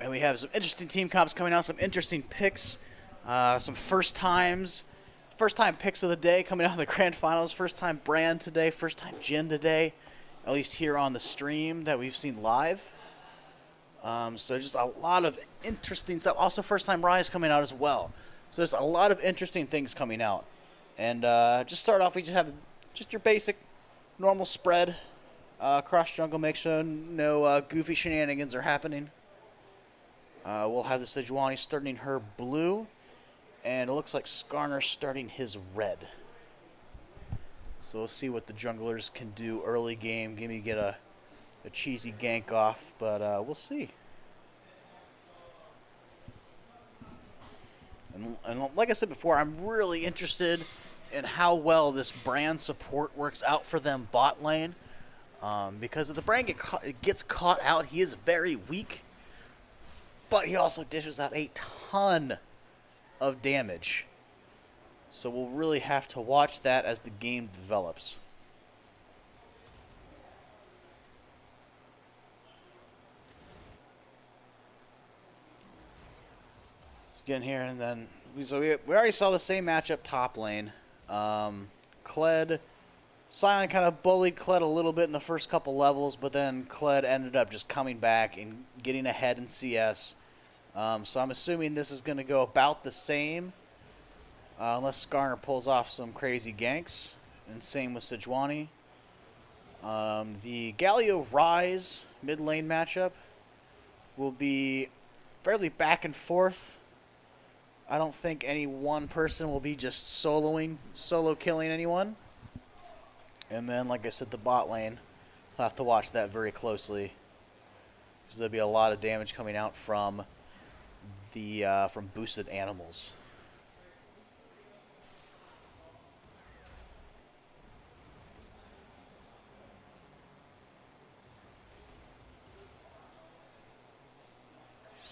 And we have some interesting team comps coming out, some interesting picks, some first time picks of the day coming out of the grand finals. First time Brand today, first time Jin today, at least here on the stream that we've seen live. So just a lot of interesting stuff. Also first time Rise coming out as well. So there's a lot of interesting things coming out. And just start off, we just have just your basic normal spread across jungle. Make sure no goofy shenanigans are happening. We'll have the Sejuani starting her blue, and it looks like Skarner starting his red. So we'll see what the junglers can do early game. Maybe get a cheesy gank off, but we'll see. And like I said before, I'm really interested in how well this Brand support works out for them bot lane. Because if the Brand gets caught out, he is very weak. But he also dishes out a ton of damage. So we'll really have to watch that as the game develops. Getting here, and then so we already saw the same matchup top lane. Kled, Sion kind of bullied Kled a little bit in the first couple levels, but then Kled ended up just coming back and getting ahead in CS. So I'm assuming this is going to go about the same, unless Skarner pulls off some crazy ganks, and same with Sejuani. The Galio Rise mid lane matchup will be fairly back and forth. I don't think any one person will be just solo killing anyone. And then, like I said, the bot lane, we'll have to watch that very closely, because there'll be a lot of damage coming out from the from boosted animals.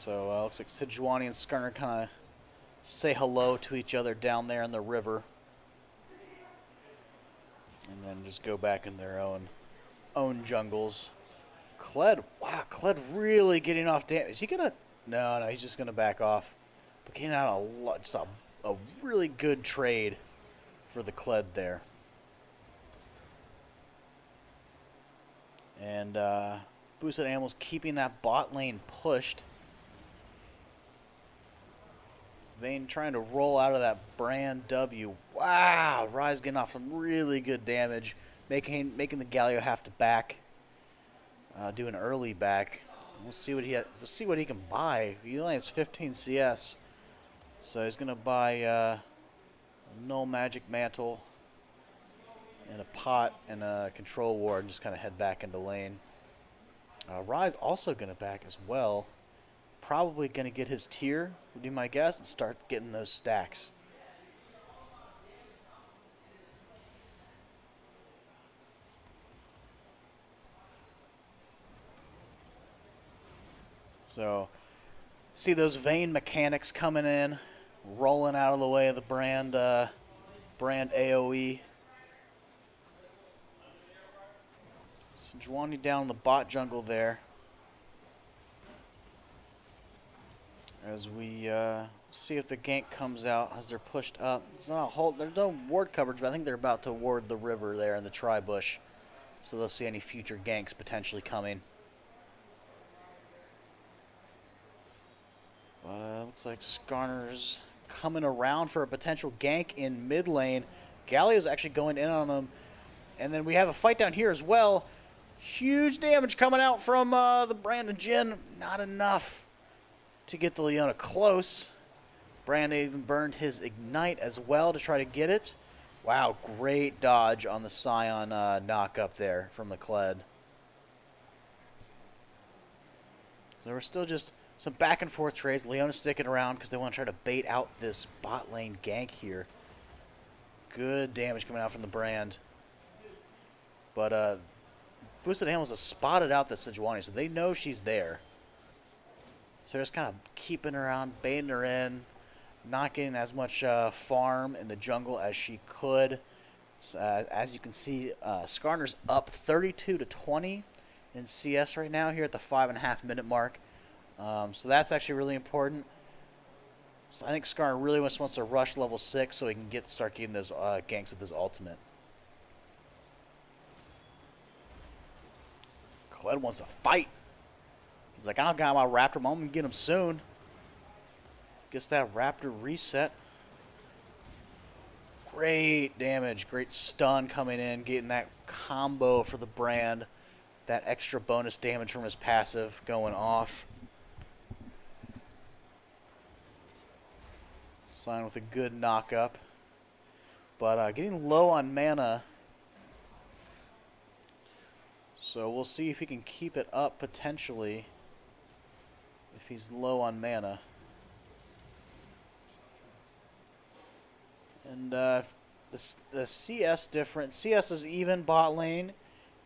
So looks like Sejuani and Skarner kind of say hello to each other down there in the river, and then just go back in their own jungles. Kled, wow, Kled really getting off damage. Is he gonna? No, he's just gonna back off. But getting out a lot, just a really good trade for the Kled there. And boosted animals keeping that bot lane pushed. Vayne trying to roll out of that brand W. Wow, Ryze getting off some really good damage, making the Galio have to back, do an early back. We'll see what he can buy. He only has 15 CS, so he's gonna buy a null magic mantle and a pot and a control ward, and just kind of head back into lane. Ryze also gonna back as well. Probably going to get his tier, would be my guess, and start getting those stacks. So, see those Vayne mechanics coming in, rolling out of the way of the brand AoE. Sejuani down in the bot jungle there. As we see if the gank comes out as they're pushed up. It's not a whole, there's no ward coverage, but I think they're about to ward the river there in the tri-bush. So they'll see any future ganks potentially coming. But looks like Skarner's coming around for a potential gank in mid lane. Galio's actually going in on them. And then we have a fight down here as well. Huge damage coming out from the Brand and Jhin. Not enough to get the Leona close. Brand even burned his Ignite as well to try to get it. Wow, great dodge on the Scion knock up there from the Kled. So we're still just some back and forth trades. Leona sticking around because they want to try to bait out this bot lane gank here. Good damage coming out from the Brand. But boosted animals have spotted out the Sejuani, so they know she's there. So they're just kind of keeping her around, baiting her in, not getting as much farm in the jungle as she could. So, as you can see, Skarner's up 32-20 in CS right now here at the 5.5 minute mark. So that's actually really important. So I think Skarner really wants to rush level 6 so he can start getting those ganks with his ultimate. Kled wants to fight. He's like, I don't got my Raptor, I'm going to get him soon. Gets that Raptor reset. Great damage, great stun coming in, getting that combo for the Brand. That extra bonus damage from his passive going off. Sign with a good knock up. But getting low on mana. So we'll see if he can keep it up potentially. If he's low on mana. And the CS difference. CS is even bot lane.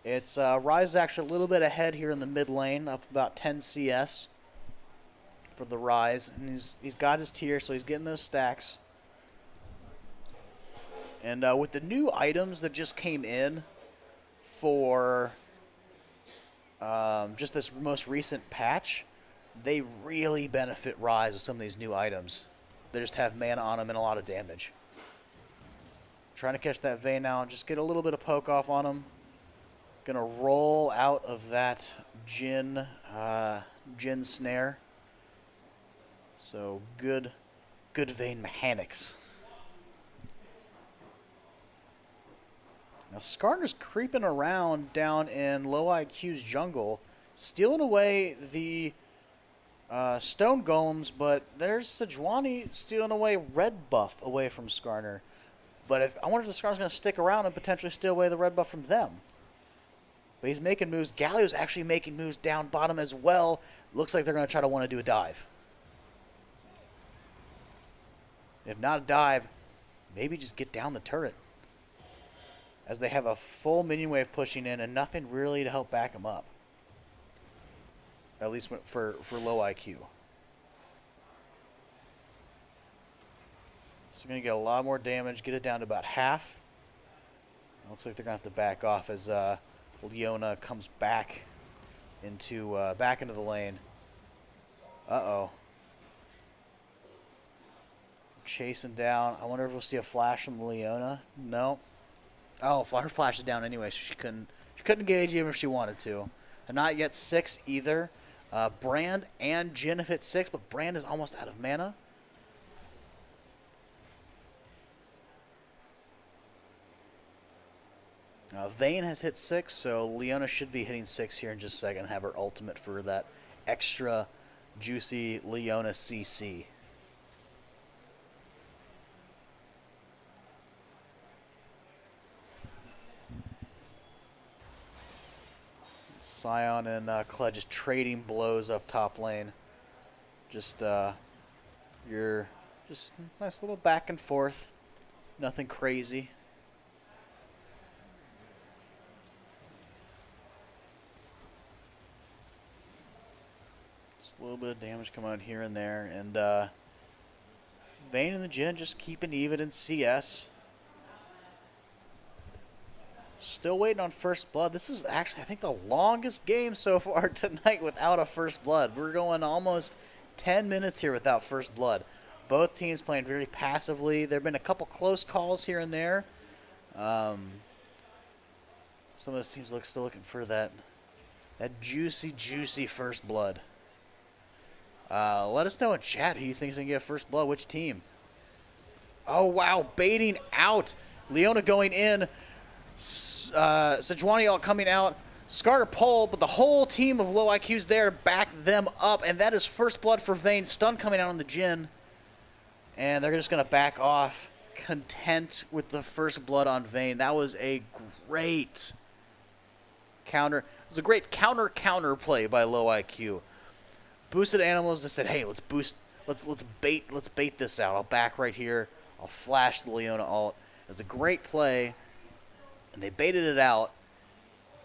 It's Ryze is actually a little bit ahead here in the mid lane, up about 10 CS for the Ryze. And he's got his tier, so he's getting those stacks. And with the new items that just came in for just this most recent patch, they really benefit Ryze with some of these new items. They just have mana on them and a lot of damage. Trying to catch that Vayne now, just get a little bit of poke off on him. Gonna roll out of that Jhin snare. So good Vayne mechanics. Now Skarner's creeping around down in low IQ's jungle, stealing away the stone golems, but there's Sejuani stealing away red buff away from Skarner. But I wonder if the Skarner's going to stick around and potentially steal away the red buff from them. But he's making moves. Galio's actually making moves down bottom as well. Looks like they're going to try to want to do a dive. If not a dive, maybe just get down the turret. As they have a full minion wave pushing in and nothing really to help back them up. At least for low IQ. So we're going to get a lot more damage, get it down to about half. Looks like they're going to have to back off as Leona comes back into the lane. Uh-oh. Chasing down. I wonder if we'll see a flash from Leona. No. Oh, her flash is down anyway, so she couldn't engage even if she wanted to. And not yet 6 either. Brand and Jhin have hit 6, but Brand is almost out of mana. Vayne has hit 6, so Leona should be hitting 6 here in just a second. Have her ultimate for that extra juicy Leona CC. Sion and Kled just trading blows up top lane. Just you're just nice little back and forth. Nothing crazy. Just a little bit of damage coming out here and there, and Vayne and the Jhin just keeping even in CS. Still waiting on first blood. This is actually, I think, the longest game so far tonight without a first blood. We're going almost 10 minutes here without first blood. Both teams playing very passively. There have been a couple close calls here and there. Some of those teams still looking for that juicy first blood. Let us know in chat who you think is going to get first blood. Which team? Oh, wow. Baiting out. Leona going in. Sejuani all coming out. Scar pull, but the whole team of low IQs there to back them up. And that is first blood for Vayne. Stun coming out on the Jhin. And they're just going to back off. Content with the first blood on Vayne. That was a great counter. It was a great counter play by low IQ. Boosted animals that said, hey, let's bait this out. I'll back right here. I'll flash the Leona ult. It was a great play. And they baited it out.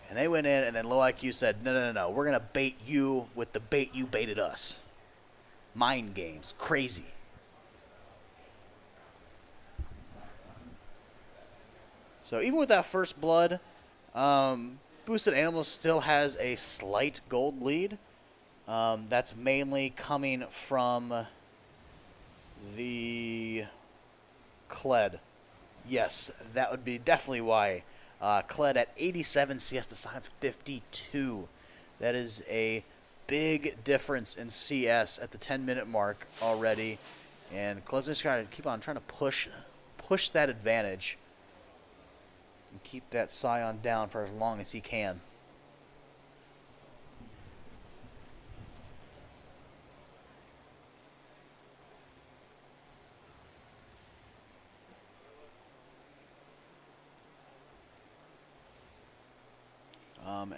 And they went in, and then low IQ said, no. We're going to bait you with the bait you baited us. Mind games. Crazy. So even with that first blood, Boosted Animals still has a slight gold lead. That's mainly coming from the Kled. Yes, that would be definitely why. Kled at 87, CS to Science 52. That is a big difference in CS at the 10-minute mark already. And Kled's just trying to keep on trying to push that advantage. And keep that Sion down for as long as he can.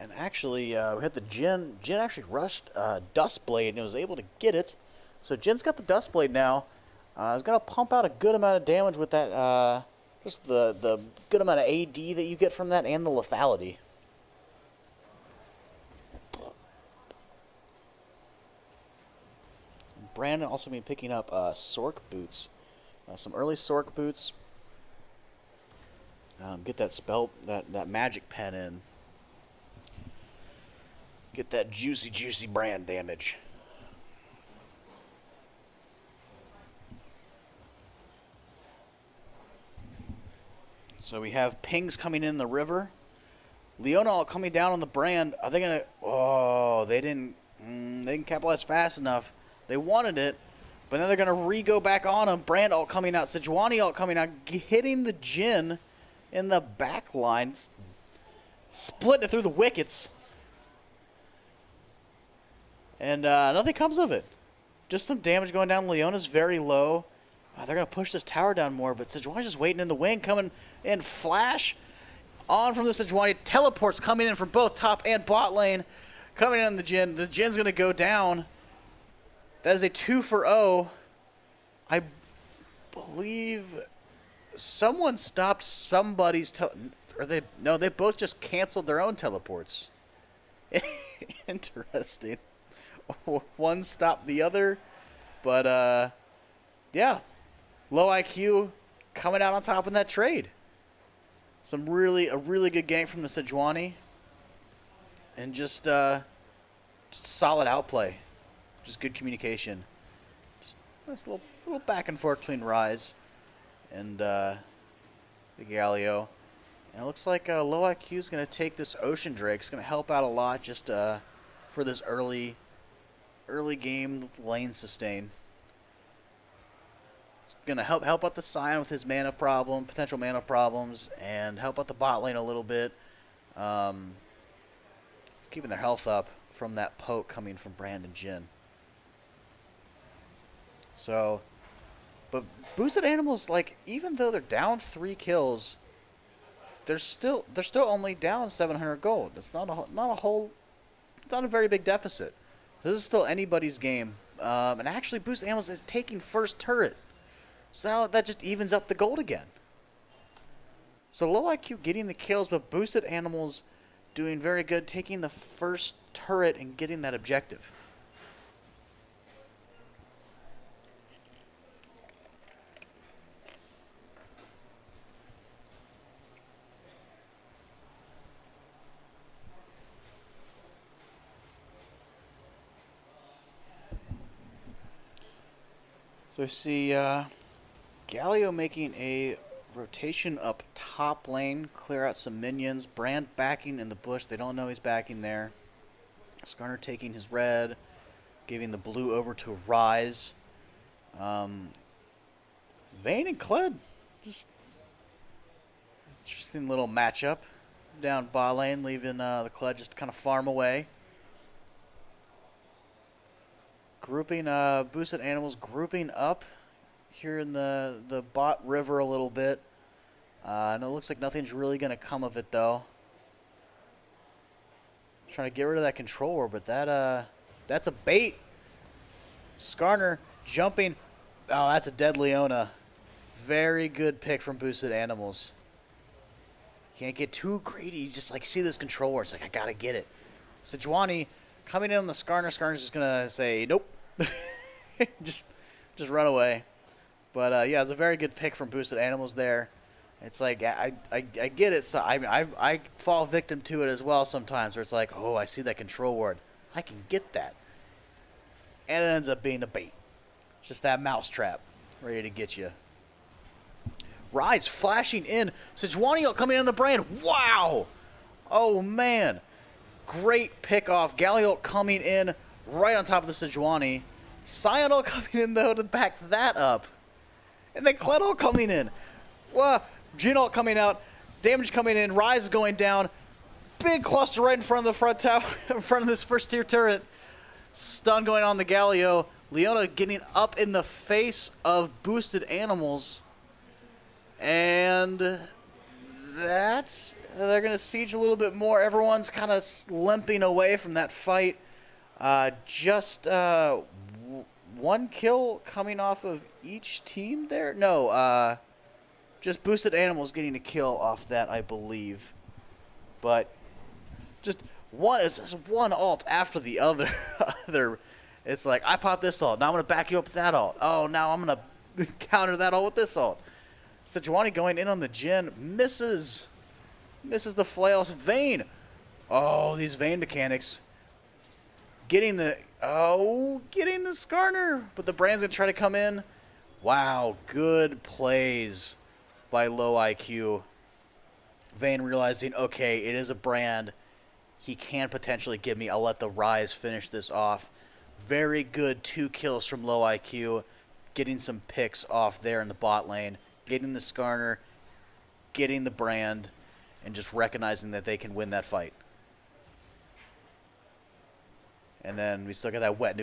And actually, we had the Jhin. Jhin actually rushed Dustblade and was able to get it. So Jin's got the Dustblade now. He's going to pump out a good amount of damage with that. Just the good amount of AD that you get from that and the lethality. Brandon also been picking up Sork boots. Some early Sork boots. Get that spell, that magic pen in. Get that juicy brand damage. So we have pings coming in the river. Leona all coming down on the brand. Are they gonna? Oh, they didn't capitalize fast enough. They wanted it, but then they're gonna go back on them. Brand all coming out. Sejuani all coming out, hitting the Jhin in the back line, splitting it through the wickets. And nothing comes of it. Just some damage going down. Leona's very low. They're going to push this tower down more, but Sejuani's just waiting in the wing, coming in flash on from the Sejuani. Teleports coming in from both top and bot lane. Coming in on the Jhin. The Jin's going to go down. That is a 2 for 0. I believe someone stopped somebody's no, they both just canceled their own teleports. Interesting. One stopped the other, but yeah, low IQ coming out on top in that trade. A really good gank from the Sejuani, and just solid outplay, just good communication, just nice little back and forth between Ryze and the Galio. And it looks like low IQ is going to take this Ocean Drake. It's going to help out a lot just for this early game lane sustain. It's going to help out the Sion with his potential mana problems, and help out the bot lane a little bit. Keeping their health up from that poke coming from Brandon Jin. So, but boosted animals, like, even though they're down 3 kills, they're still only down 700 gold. It's not a very big deficit. This is still anybody's game. And actually, boosted animals is taking first turret, so now that just evens up the gold again. So low IQ getting the kills, but boosted animals doing very good, taking the first turret and getting that objective. So we see Galio making a rotation up top lane, clear out some minions. Brand backing in the bush. They don't know he's backing there. Skarner taking his red, giving the blue over to Ryze. Vayne and Kled. Just interesting little matchup down bot lane, leaving the Kled just kind of farm away. Grouping boosted animals grouping up here in the bot river a little bit. And it looks like nothing's really going to come of it, though. Trying to get rid of that control ward, but that's a bait. Skarner jumping. Oh, that's a dead Leona. Very good pick from boosted animals. Can't get too greedy. You just like see those control wards. Like, I got to get it. Sejuani coming in on the Skarner. Skarner's just going to say, nope. just run away. But, yeah, it was a very good pick from boosted animals there. It's like, I get it. So I fall victim to it as well sometimes, where it's like, oh, I see that control ward. I can get that. And it ends up being a bait. It's just that mousetrap ready to get you. Ryze flashing in. Sejuani coming in on the brand. Wow! Oh, man. Great pick off. Galio coming in right on top of the Sejuani. Sion coming in, though, to back that up. And then Kled coming in. Well, Jin coming out. Damage coming in. Ryze is going down. Big cluster right in front of the front tower, in front of this first tier turret. Stun going on the Galio. Leona getting up in the face of boosted animals. And that's... They're going to siege a little bit more. Everyone's kind of limping away from that fight. Just one kill coming off of each team there? No, just boosted animals getting a kill off that, I believe. But just one ult after the other. It's like, I popped this ult. Now I'm going to back you up with that ult. Oh, now I'm going to counter that ult with this ult. Sejuani going in on the Jhin. Misses the flails. Vayne. Oh, these Vayne mechanics. Getting the Skarner. But the Brand's going to try to come in. Wow, good plays by low IQ. Vayne realizing, okay, it is a Brand. He can potentially give me. I'll let the Ryze finish this off. Very good 2 kills from low IQ. Getting some picks off there in the bot lane. Getting the Skarner. Getting the Brand. And just recognizing that they can win that fight. And then we still got that wet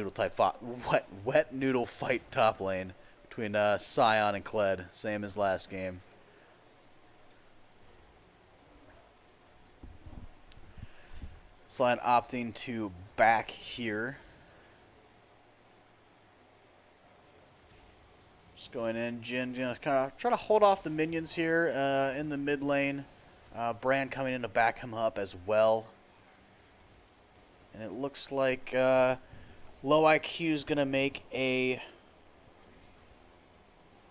noodle fight top lane between Sion and Kled, same as last game. Sion opting to back here. Just going in. Jin kind of try to hold off the minions here in the mid lane. Brand coming in to back him up as well. And it looks like Low IQ is going to make a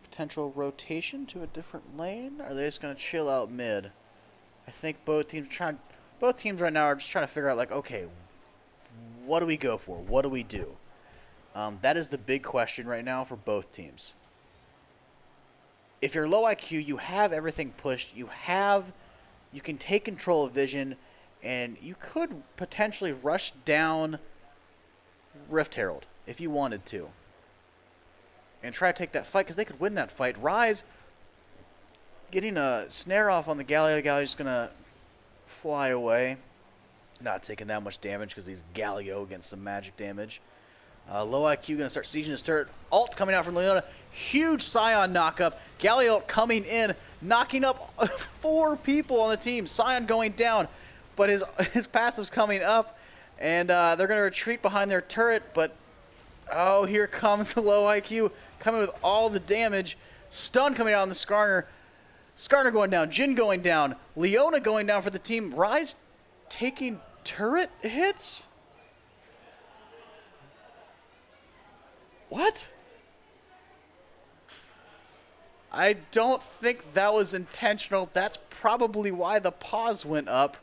potential rotation to a different lane. Or are they just going to chill out mid? I think both teams right now are just trying to figure out, like, okay, what do we go for? What do we do? That is the big question right now for both teams. If you're low IQ, you have everything pushed. You can take control of vision, and you could potentially rush down Rift Herald if you wanted to, and try to take that fight, because they could win that fight. Ryze getting a snare off on the Galio. Galio's just gonna fly away, not taking that much damage because he's Galio against some magic damage. Low IQ going to start sieging his turret. Ult coming out from Leona. Huge Scion knockup. Galio coming in, knocking up 4 people on the team. Scion going down, but his passive's coming up, and they're going to retreat behind their turret, but oh, here comes the Low IQ coming with all the damage. Stun coming out on the Skarner. Skarner going down. Jin going down. Leona going down for the team. Ryze taking turret hits? What? I don't think that was intentional. That's probably why the pause went up.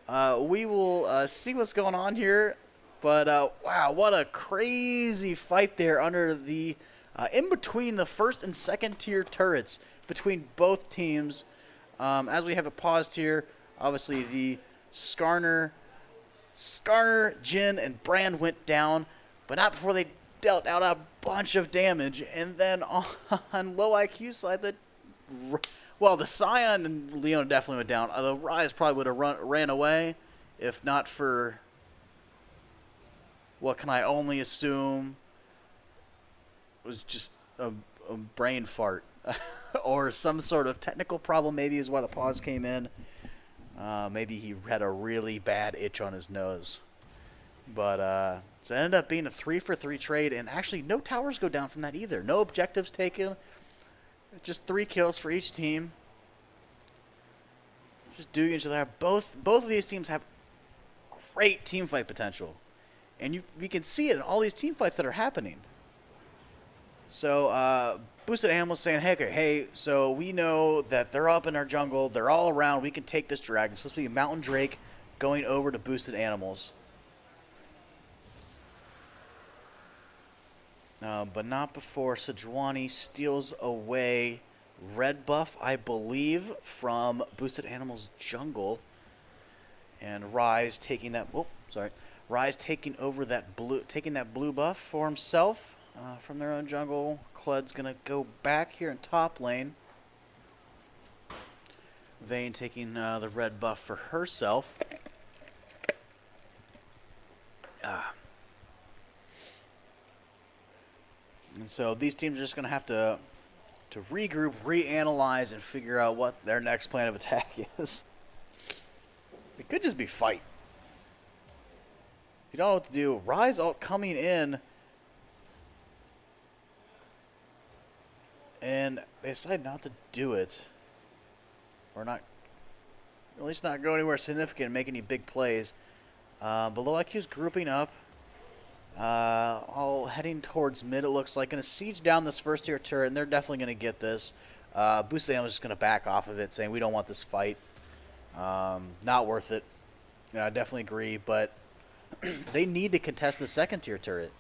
We will see what's going on here. But, wow, what a crazy fight there under the... in between the first and second tier turrets between both teams. As we have it paused here, obviously the Skarner, Jin, and Brand went down, but not before they dealt out a bunch of damage. And then on low IQ side, the Scion and Leona definitely went down. The Ryze probably would have ran away if not for, what can I only assume was just a brain fart or some sort of technical problem. Maybe is why the pause came in. Maybe he had a really bad itch on his nose. But so it ended up being a 3-for-3 trade, and actually no towers go down from that either. No objectives taken. Just 3 kills for each team. Just doing each other. Both of these teams have great team fight potential, and we can see it in all these team fights that are happening. So Boosted Animals saying, hey, so we know that they're up in our jungle. They're all around. We can take this dragon. So this will be Mountain Drake going over to Boosted Animals. But not before Sejuani steals away red buff, I believe, from Boosted Animals jungle, and Ryze taking that. Oh, sorry, Ryze taking over that blue buff for himself from their own jungle. Klud's gonna go back here in top lane. Vayne taking the red buff for herself. And so these teams are just going to have to regroup, reanalyze, and figure out what their next plan of attack is. It could just be fight. If you don't know what to do, Ryze ult coming in, and they decide not to do it, or not, at least not go anywhere significant and make any big plays. But Low IQ's grouping up. All heading towards mid, it looks like. Going to siege down this first tier turret, and they're definitely going to get this. Boosted Animals just going to back off of it, saying we don't want this fight. Not worth it. I definitely agree, but they need to contest the second tier turret.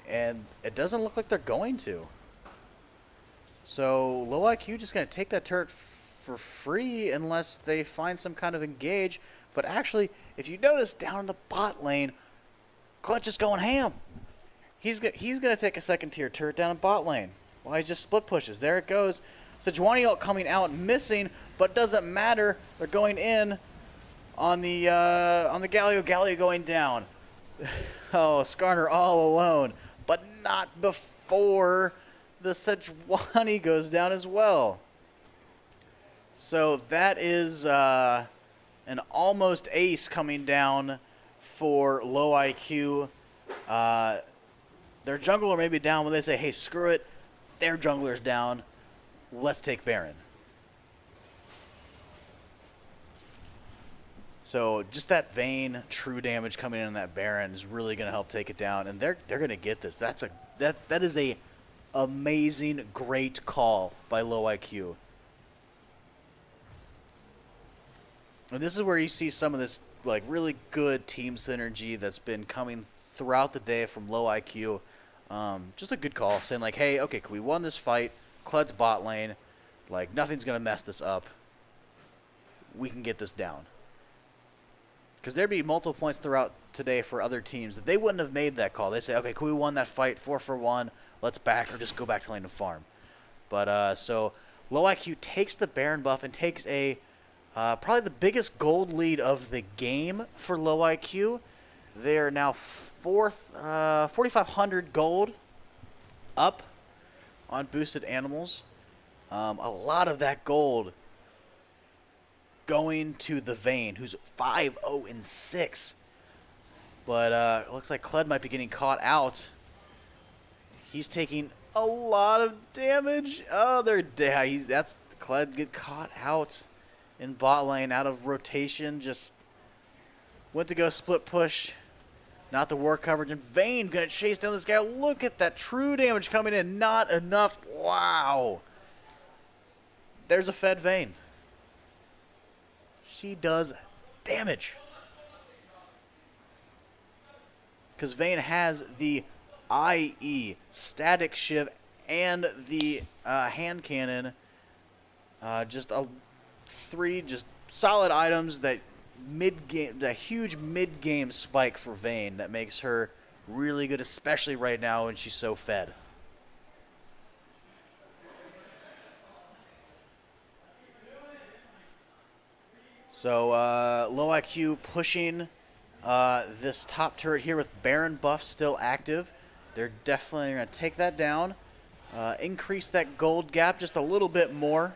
And it doesn't look like they're going to. So Low IQ just going to take that turret for free unless they find some kind of engage. But actually, if you notice down in the bot lane, Clutch is going ham. He's going to take a second tier turret down in bot lane. Well, he just split pushes. There it goes. Sejuani ult coming out missing, but doesn't matter. They're going in on the Galio. Galio going down. Oh, Skarner all alone, but not before the Sejuani goes down as well. So that is an almost ace coming down for Low IQ. They're Their jungler may be down when they say, hey, screw it. Their jungler's down. Let's take Baron. So just that Vayne true damage coming in on that Baron is really going to help take it down. And they're going to get this. That is a amazing, great call by Low IQ. And this is where you see some of this like really good team synergy that's been coming throughout the day from Low IQ. Just a good call, saying like, hey, okay, we won this fight. Cled's bot lane. Like, nothing's going to mess this up. We can get this down. Because there'd be multiple points throughout today for other teams that they wouldn't have made that call. They say, okay, we won that fight 4-for-1. Let's back or just go back to lane to farm. But so Low IQ takes the Baron buff and takes a probably the biggest gold lead of the game for Low IQ. They are now 4,500 gold up on boosted animals. A lot of that gold going to the Vayne, who's 5-0-6. But it looks like Kled might be getting caught out. He's taking a lot of damage. Oh, that's Kled get caught out in bot lane, out of rotation. Just went to go split push. Not the war coverage. And Vayne gonna chase down this guy. Look at that true damage coming in. Not enough. Wow. There's a fed Vayne. She does damage. Because Vayne has the IE, static shiv, and the hand cannon. Just three just solid items that huge mid-game spike for Vayne that makes her really good, especially right now when she's so fed. So Low IQ pushing this top turret here with Baron buff still active. They're definitely going to take that down, increase that gold gap just a little bit more.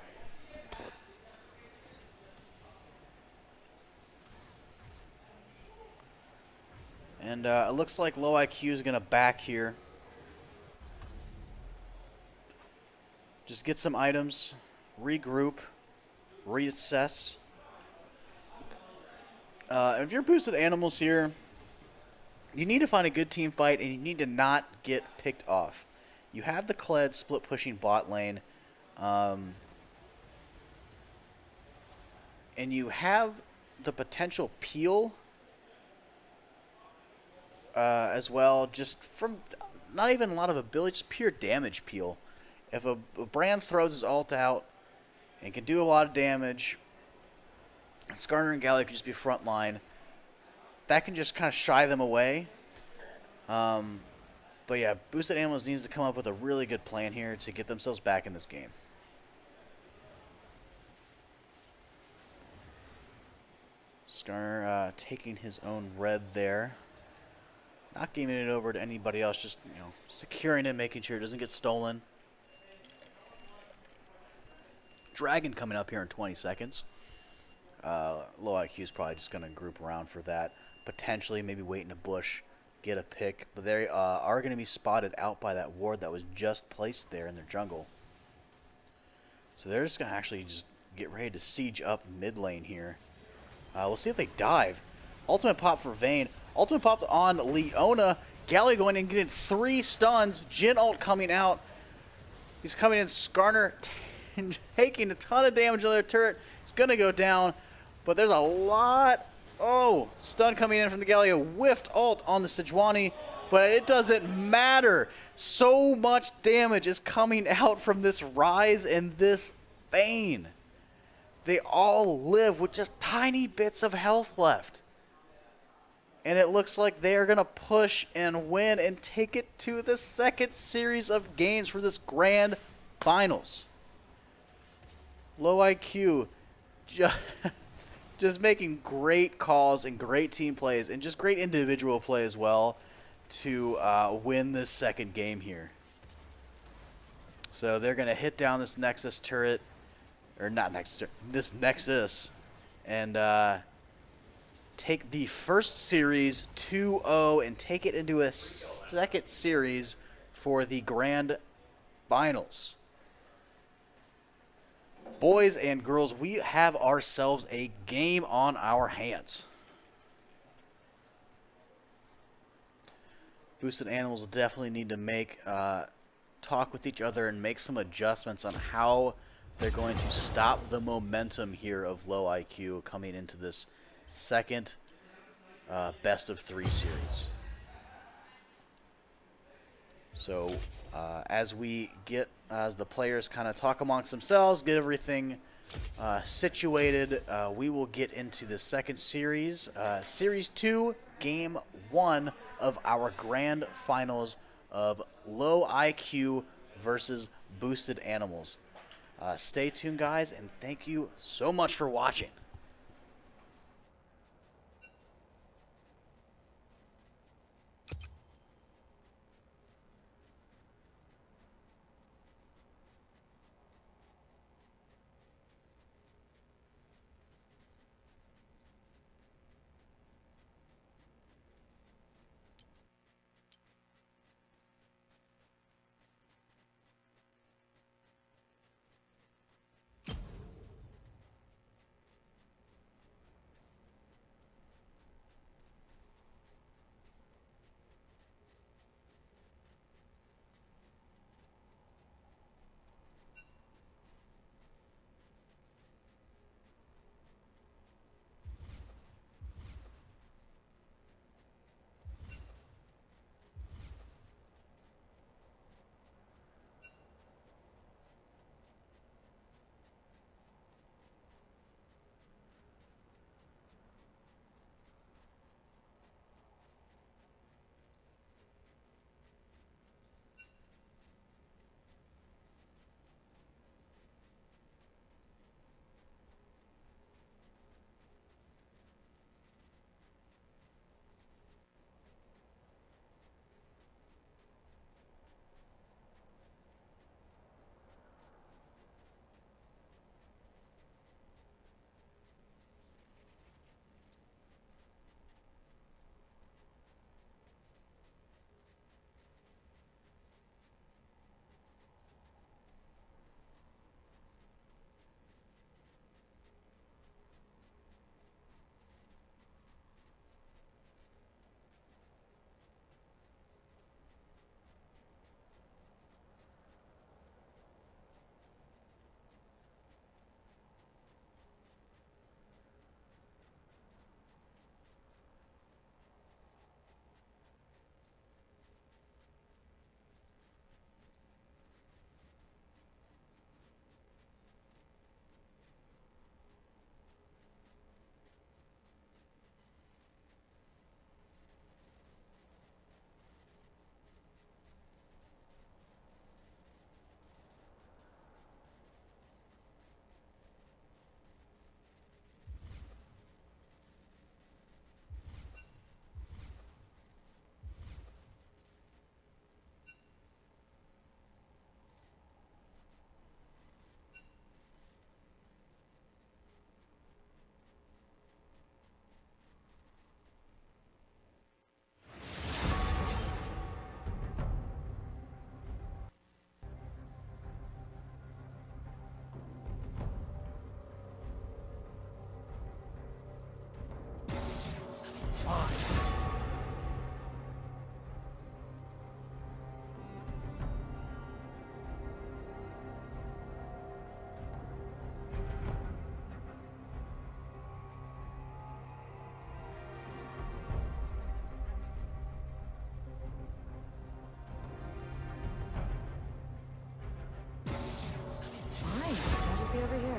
And it looks like Low IQ is going to back here. Just get some items, regroup, reassess. If you're boosted animals here, you need to find a good team fight, and you need to not get picked off. You have the Kled split pushing bot lane, and you have the potential peel as well, just from not even a lot of ability, just pure damage peel. If a brand throws his ult out and can do a lot of damage, Skarner and Galley can just be front line. That can just kind of shy them away. But yeah, boosted animals needs to come up with a really good plan here to get themselves back in this game. Skarner taking his own red there. Not giving it over to anybody else, just securing it, making sure it doesn't get stolen. Dragon coming up here in 20 seconds. Low IQ is probably just going to group around for that. Potentially maybe wait in a bush, get a pick. But they are going to be spotted out by that ward that was just placed there in their jungle. So they're just going to actually just get ready to siege up mid lane here. We'll see if they dive. Ultimate pop for Vayne. Ultimate pop on Leona. Galley going in, getting 3 stuns. Jhin ult coming out. He's coming in. Skarner taking a ton of damage on their turret. It's going to go down. But there's a lot. Oh, stun coming in from the Galley. A whiffed ult on the Sejuani. But it doesn't matter. So much damage is coming out from this Ryze and this Vayne. They all live with just tiny bits of health left. And it looks like they are going to push and win and take it to the second series of games for this grand finals. Low IQ just making great calls and great team plays and just great individual play as well to win this second game here. So they're going to hit down this Nexus turret, or not Nexus, this Nexus, and take the first series 2-0 and take it into a second series for the grand finals. Boys and girls, we have ourselves a game on our hands. Boosted Animals will definitely need to make talk with each other and make some adjustments on how they're going to stop the momentum here of low IQ coming into this second best of 3 series. So as the players kind of talk amongst themselves, get everything situated, we will get into the second series, Series 2, Game 1 of our grand finals of low IQ versus boosted animals. Stay tuned, guys, and thank you so much for watching.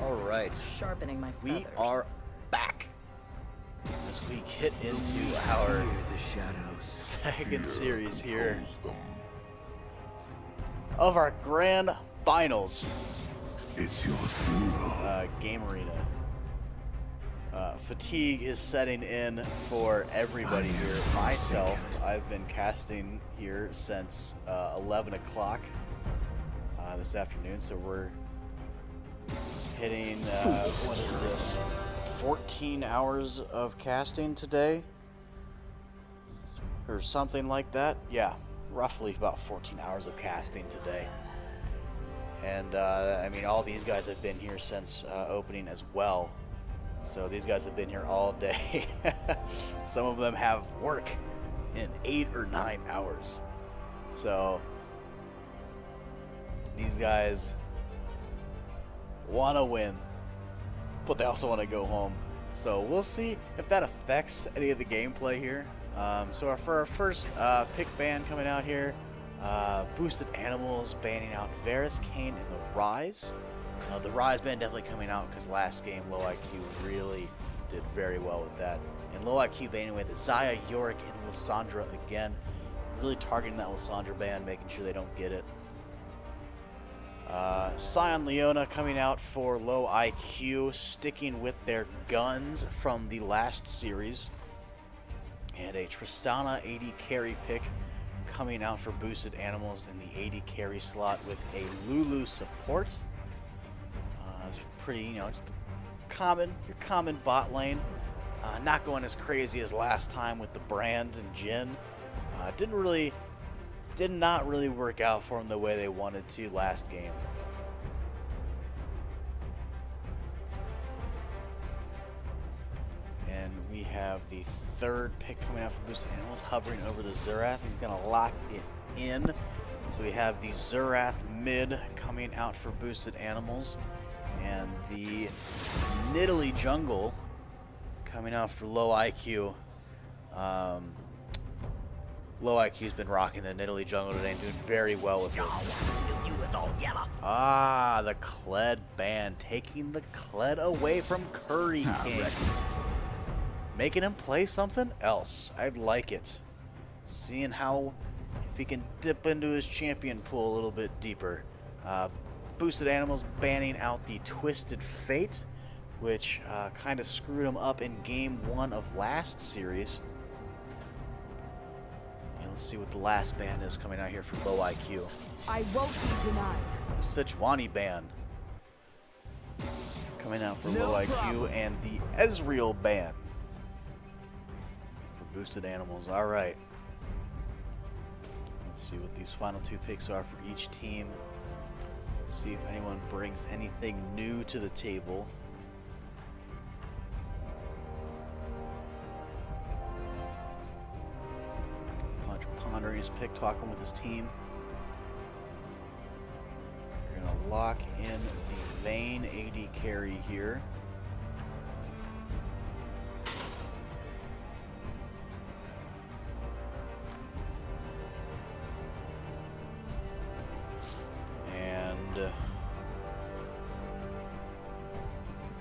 All right, Sharpening my feathers. we are back as we get into our Fear the shadows. second series here Controls them. of our grand finals It's your funeral. game arena. Fatigue is setting in for everybody here. Myself, I've been casting here since 11 o'clock this afternoon, so we're hitting, what is this, 14 hours of casting today? Or something like that. Yeah, roughly about 14 hours of casting today. And I mean, all these guys have been here since opening as well. So these guys have been here all day. Some of them have work in 8 or 9 hours. So these guys want to win, but they also want to go home. So we'll see if that affects any of the gameplay here. So for our first pick ban coming out here, Boosted Animals banning out Varus, Kane, and the Rise. The Rise ban definitely coming out because last game Low IQ really did very well with that. And Low IQ banning away the Xayah, Yorick, and Lissandra again. Really targeting that Lissandra ban, making sure they don't get it. Sion Leona coming out for Low IQ, sticking with their guns from the last series. And a Tristana AD carry pick coming out for Boosted Animals in the AD carry slot with a Lulu support. It's pretty, you know, it's common, your common bot lane. Not going as crazy as last time with the Brand and Jhin. Did not really work out for them the way they wanted to last game. And we have the third pick coming out for Boosted Animals, hovering over the Xerath. He's going to lock it in. So we have the Xerath mid coming out for Boosted Animals. And the Nidalee jungle coming out for Low IQ. Low IQ's been rocking the Nidalee jungle today and doing very well with it. Ah, the Kled ban, taking the Kled away from Curry King. Making him play something else. I'd like it. Seeing how, if he can dip into his champion pool a little bit deeper. Boosted Animals banning out the Twisted Fate, which kind of screwed him up in game 1 of last series. And let's see what the last ban is coming out here for Low IQ. I won't be denied. The Sejuani ban coming out for Low IQ, and the Ezreal ban for Boosted Animals. All right. Let's see what these final 2 picks are for each team. See if anyone brings anything new to the table. Punch pondering his pick, talking with his team. We're going to lock in the Vayne AD carry here.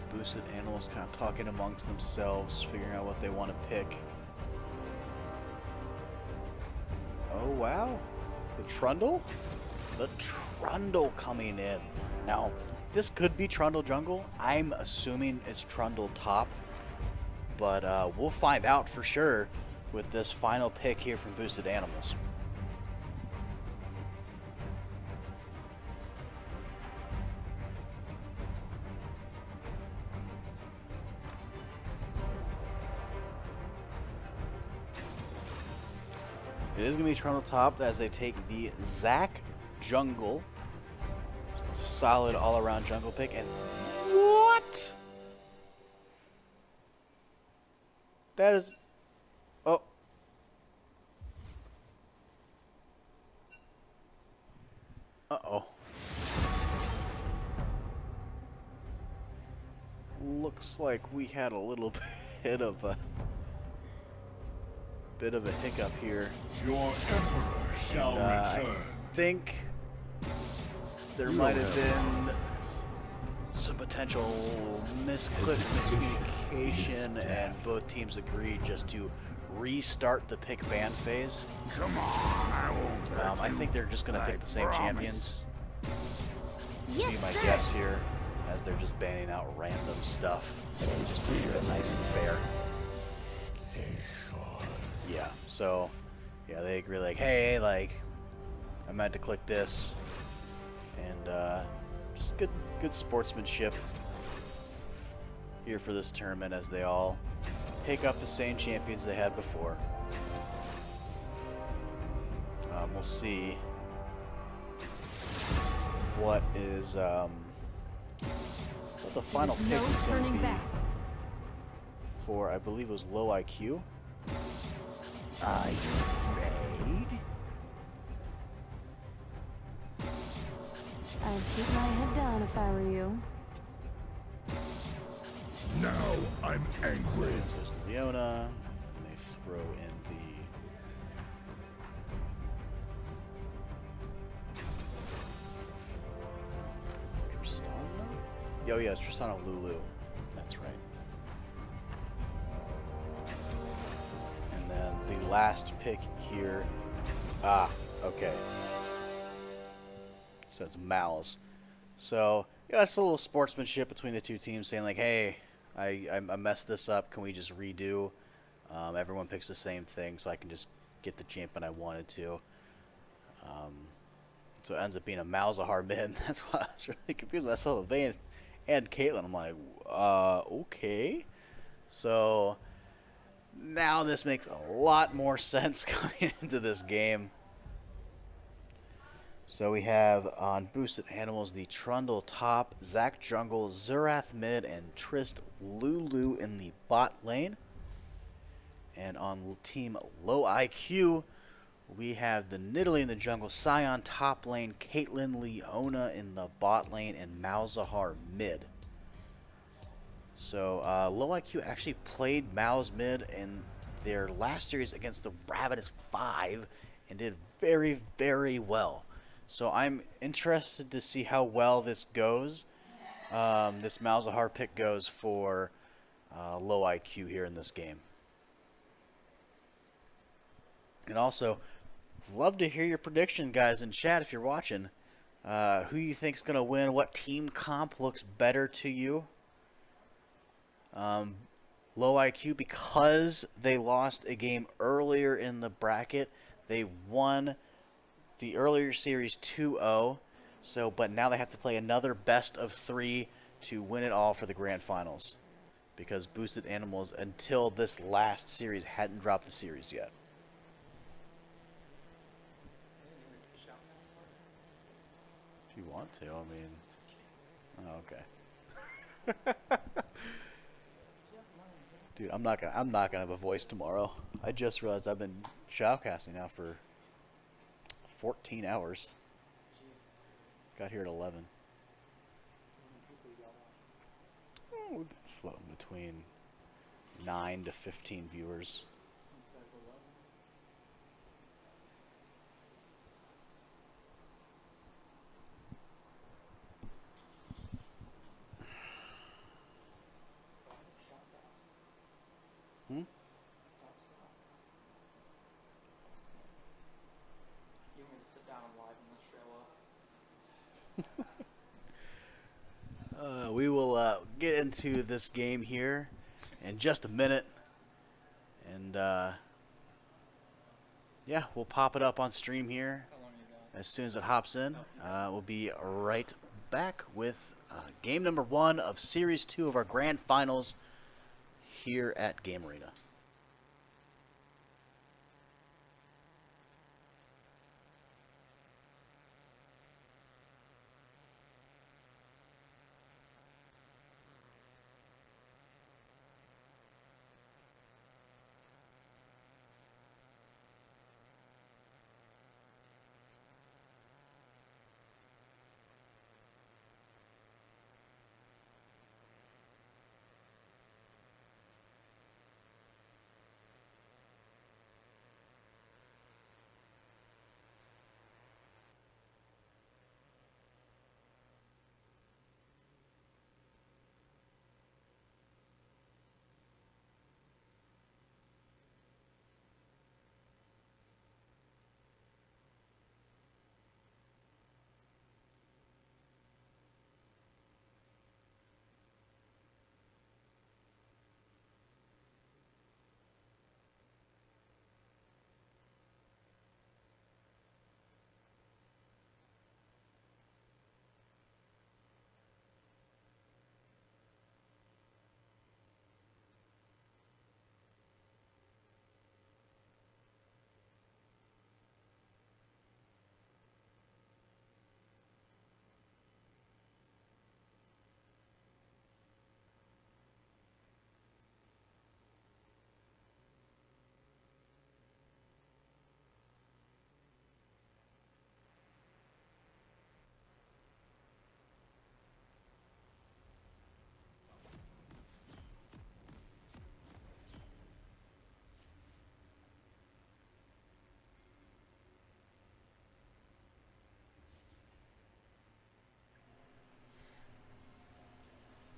Boosted Animals kind of talking amongst themselves, figuring out what they want to pick. Oh wow, the Trundle? The Trundle coming in. Now, this could be Trundle jungle. I'm assuming it's Trundle top, but we'll find out for sure with this final pick here from Boosted Animals. It is going to be Trundle top as they take the Zac jungle. Solid all-around jungle pick. And what? That is... Oh. Uh-oh. Looks like we had a little bit of a... hiccup here. Your emperor shall return. I think there might have been some potential miscommunication, and both teams agreed just to restart the pick ban phase. Come on, I won't. I think they're just going to pick the same champions. Yes, Be my sir. guess here, as they're just banning out random stuff, just to keep it nice and fair. Yeah, so, yeah, they agree, like, hey, like, I meant to click this, and, just good sportsmanship here for this tournament as they all pick up the same champions they had before. we'll see what is what the final pick No is going to turning be back. for, I believe it was low IQ. Are you afraid? I'd keep my head down if I were you. Now I'm angry. There's Leona, and they throw in the Tristana? Yo, yeah, it's Tristana Lulu. That's right. And then the last pick here. Ah, okay. So it's Mal's. So, yeah, it's a little sportsmanship between the two teams saying, like, hey, I messed this up. Can we just redo? Everyone picks the same thing, so I can just get the champion I wanted to. So it ends up being a Malzahar mid. That's why I was really confused. I saw the Vayne and Caitlyn. I'm like, okay. So now this makes a lot more sense coming into this game. So we have on Boosted Animals the Trundle top, Zac jungle, Zerath mid, and Trist Lulu in the bot lane. And on team low IQ, we have the Nidalee in the jungle, Sion top lane, Caitlyn, Leona in the bot lane, and Malzahar mid. So low IQ actually played Mal's mid in their last series against the Ravenous 5 and did very, very well. So I'm interested to see how well this goes. This Malzahar pick goes for low IQ here in this game. And also, love to hear your prediction, guys, in chat if you're watching. Who you think's gonna win? What team comp looks better to you? Low IQ, because they lost a game earlier in the bracket. They won the earlier series 2-0. So, but now they have to play another best of 3 to win it all for the grand finals. Because Boosted Animals, until this last series, hadn't dropped the series yet. If you want to, I mean, oh, okay. Dude, I'm not gonna have a voice tomorrow. I just realized I've been shoutcasting now for 14 hours. Got here at 11. Oh, we've been floating between 9 to 15 viewers. Hmm? You want me to sit down and live in this show up? We will get into this game here in just a minute. And, yeah, we'll pop it up on stream here How long you got? as soon as it hops in. We'll be right back with game number 1 of Series 2 of our grand finals here at Game Arena.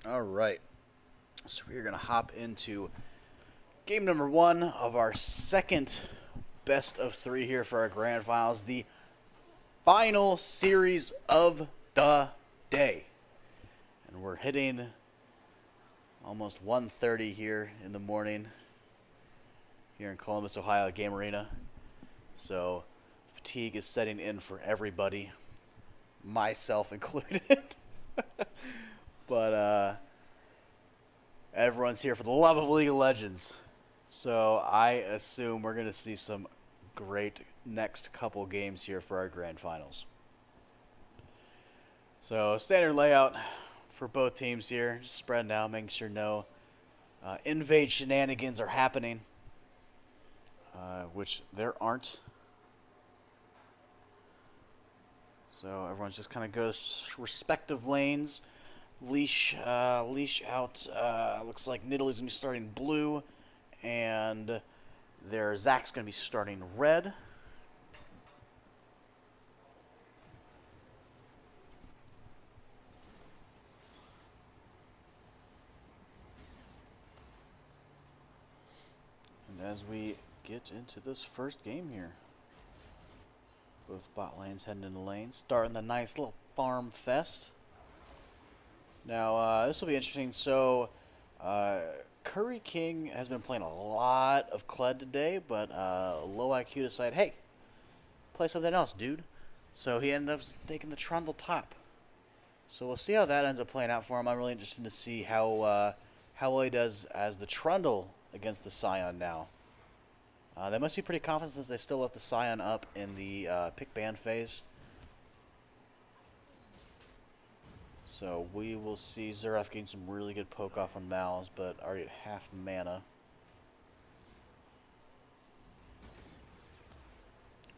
All right. So we're going to hop into game number 1 of our second best of 3 here for our grand finals. The final series of the day. And we're hitting almost 1:30 here in the morning here in Columbus, Ohio, Game Arena. So fatigue is setting in for everybody, myself included. But everyone's here for the love of League of Legends. So I assume we're going to see some great next couple games here for our grand finals. So standard layout for both teams here, just spreading out, making sure no invade shenanigans are happening, which there aren't. So everyone's just kind of goes respective lanes. Leash out. Looks like Nidalee is going to be starting blue, and their Zach's going to be starting red. And as we get into this first game here, both bot lanes heading into lanes, starting the nice little farm fest. Now, this will be interesting. So, Curry King has been playing a lot of Kled today, but Low IQ decided, hey, play something else, dude. So he ended up taking the Trundle top. So we'll see how that ends up playing out for him. I'm really interested to see how well he does as the Trundle against the Scion now. They must be pretty confident since they still left the Scion up in the pick ban phase. So we will see Xerath getting some really good poke off on Mal's, but already at half mana.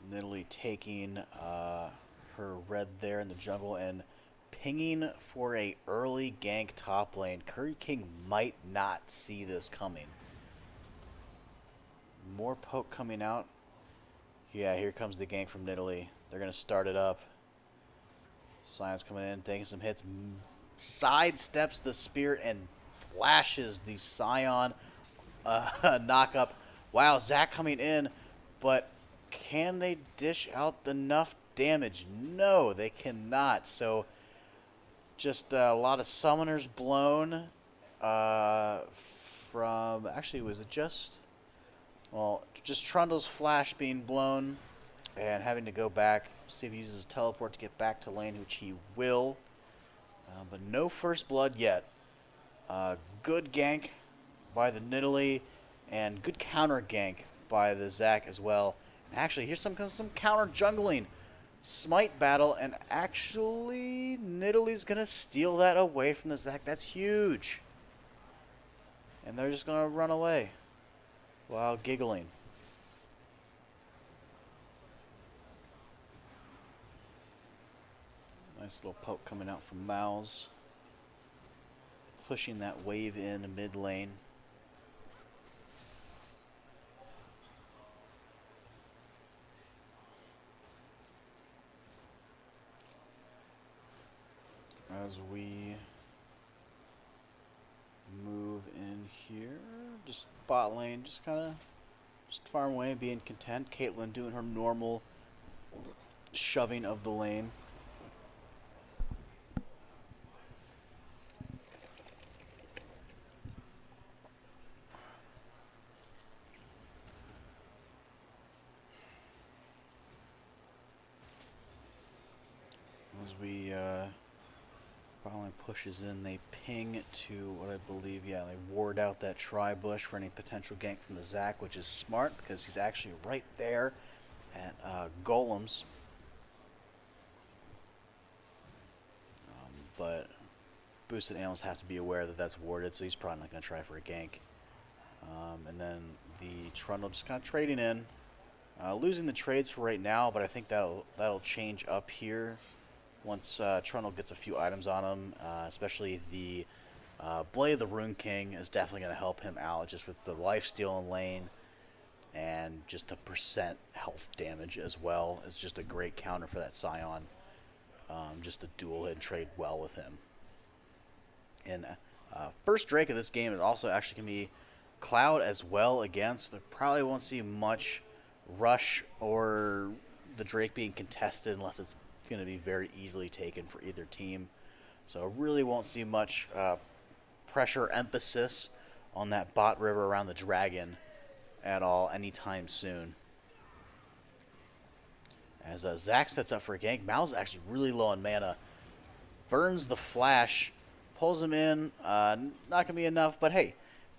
Nidalee taking her red there in the jungle and pinging for a early gank top lane. Curry King might not see this coming. More poke coming out. Yeah, here comes the gank from Nidalee. They're going to start it up. Sion's coming in, taking some hits, sidesteps the spear and flashes the Sion knock up. Wow, Zach coming in, but can they dish out enough damage? No, they cannot. So just a lot of summoners blown from, actually, was it just, well, just Trundle's flash being blown and having to go back, see if he uses his teleport to get back to lane, which he will. But no first blood yet. Good gank by the Nidalee, and good counter gank by the Zac as well. And actually, here's some counter jungling. Smite battle, and actually, Nidalee's going to steal that away from the Zac. That's huge. And they're just going to run away while giggling. Nice little poke coming out from Mouse. Pushing that wave in mid lane. As we move in here, just bot lane, just kind of just farm away and being content. Caitlyn doing her normal shoving of the lane. As we finally pushes in, they ping to what I believe, yeah, they ward out that tri-bush for any potential gank from the Zac, which is smart because he's actually right there at golems. But boosted animals have to be aware that that's warded, so he's probably not going to try for a gank. And then the Trundle just kind of trading in, losing the trades for right now, but I think that'll change up here once Trundle gets a few items on him, especially the Blade of the Rune King is definitely going to help him out just with the lifesteal in lane and just a percent health damage as well. It's just a great counter for that Scion. Just to dual hit and trade well with him. And First Drake of this game is also actually going to be Cloud as well again, so they probably won't see much rush or the Drake being contested unless it's going to be very easily taken for either team. So really won't see much pressure or emphasis on that bot river around the dragon at all anytime soon. As Zac sets up for a gank, Mal's actually really low on mana. Burns the flash, pulls him in. Not gonna be enough, but hey,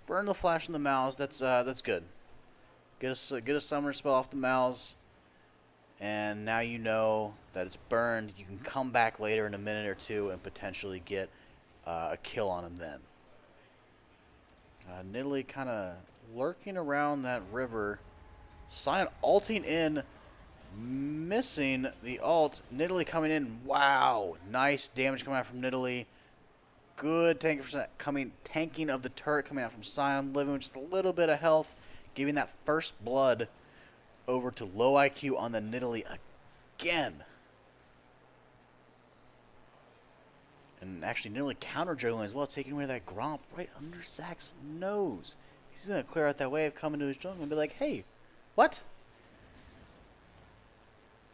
burn the flash on the Mouse. That's good. Get a summoner spell off the Mouse, and now you know that it's burned. You can come back later in a minute or two and potentially get a kill on him then. Nidalee kind of lurking around that river. Sion ulting in, missing the ult. Nidalee coming in. Wow, nice damage coming out from Nidalee. Good tanking of the turret coming out from Sion, living with just a little bit of health, giving that first blood over to low IQ on the Nidalee again. And actually Nidalee counter juggling as well, taking away that Gromp right under Zac's nose. He's going to clear out that wave, come into his jungle and be like, hey, what?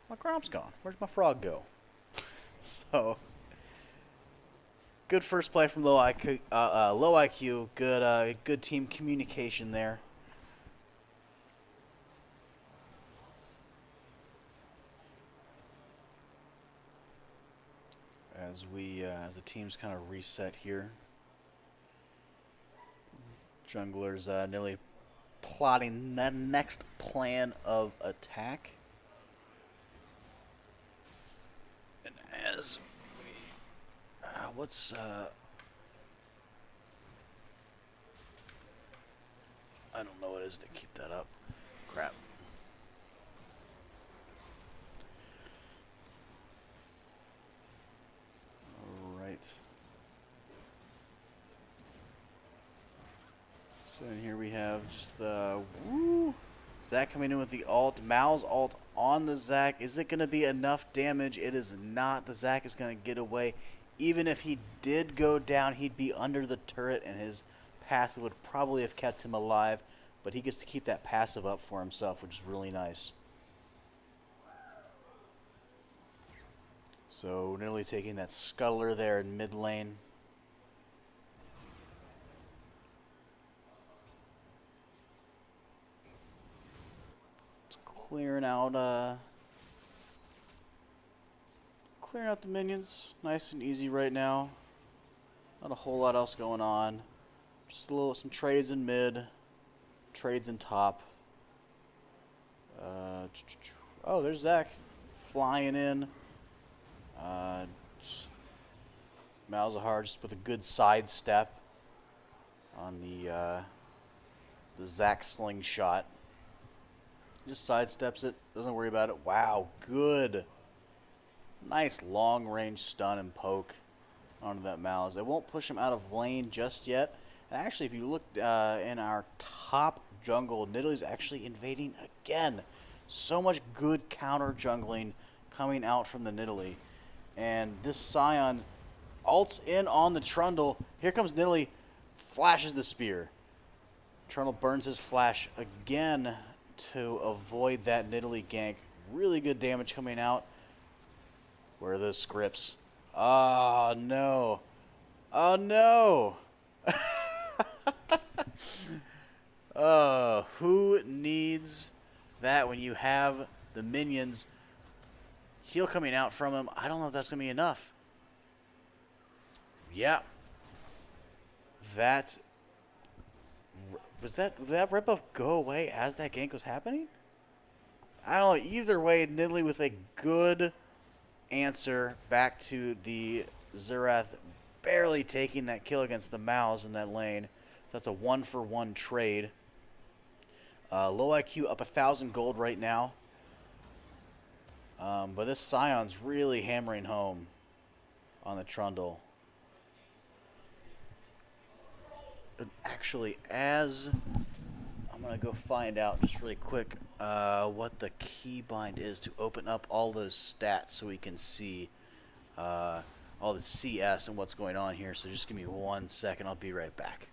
My Gromp's gone. Where's my frog go? So, good first play from low IQ. Good team communication there. As the teams kind of reset here, junglers nearly plotting the next plan of attack. And as we, what's I don't know what it is to keep that up. Crap. So in here we have just the Zac coming in with the ult. Mal's ult on the Zac. Is it going to be enough damage? It is not. The Zac is going to get away. Even if he did go down, he'd be under the turret, and his passive would probably have kept him alive. But he gets to keep that passive up for himself, which is really nice. So nearly taking that scuttler there in mid lane. Clearing out the minions, nice and easy right now. Not a whole lot else going on. Just some trades in mid, trades in top. Oh, there's Zac flying in. Malzahar just with a good side step on the Zac slingshot. Just sidesteps it, doesn't worry about it. Wow, good. Nice long-range stun and poke onto that Malz. It won't push him out of lane just yet. And actually, if you look in our top jungle, Nidalee's actually invading again. So much good counter jungling coming out from the Nidalee. And this Sion ults in on the Trundle. Here comes Nidalee, flashes the spear. Trundle burns his flash again to avoid that Nidalee gank. Really good damage coming out. Where are those scripts? Oh, no. Oh, no. Who needs that when you have the minions heal coming out from him? I don't know if that's going to be enough. Yeah. Did that rip buff go away as that gank was happening? I don't know. Either way, Nidalee with a good answer back to the Xerath, barely taking that kill against the Malz in that lane. So that's a 1-for-1 trade. Low IQ up 1,000 gold right now. But this Sion's really hammering home on the Trundle. And actually, as I'm going to go find out just really quick what the keybind is to open up all those stats so we can see all the CS and what's going on here. So just give me 1 second. I'll be right back.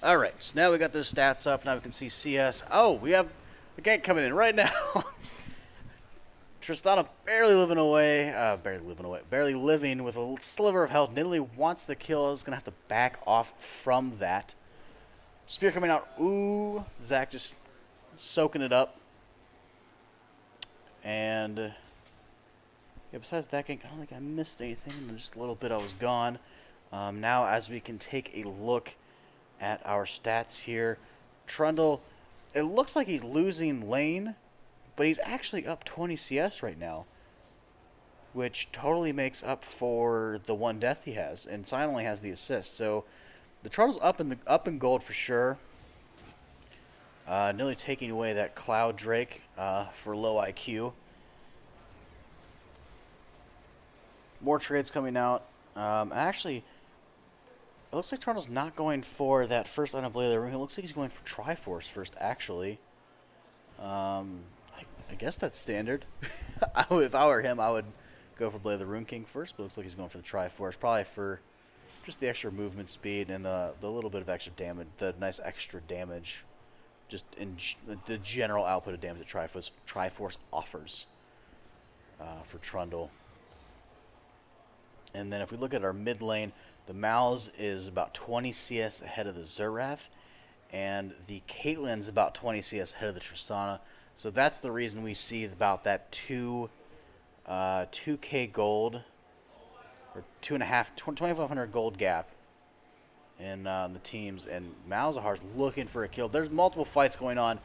Alright, so now we got those stats up. Now we can see CS. Oh, we have a gank coming in right now. Tristana barely living with a sliver of health. Nidalee wants the kill. Is going to have to back off from that. Spear coming out. Ooh, Zach just soaking it up. And yeah, besides that gank, I don't think I missed anything. Just a little bit I was gone. Now as we can take a look at our stats here, Trundle, it looks like he's losing lane, but he's actually up 20 CS right now, which totally makes up for the 1 death he has, and Sion only has the assist. So the Trundle's up in gold for sure. Nearly taking away that Cloud Drake for low IQ. More trades coming out. Actually, it looks like Toronto's not going for that first item Blade of the Room. It looks like he's going for Triforce first, actually. I guess that's standard. If I were him, I would go for Blade of the Rune King first, but it looks like he's going for the Triforce, probably for just the extra movement speed and the little bit of extra damage, the nice extra damage, just in the general output of damage that Triforce offers for Trundle. And then if we look at our mid lane, the Mal's is about 20 CS ahead of the Xerath, and the Caitlyn's about 20 CS ahead of the Tristana. So that's the reason we see about that 2k gold, or 2,500 gold gap in the teams. And Malzahar's looking for a kill. There's multiple fights going on.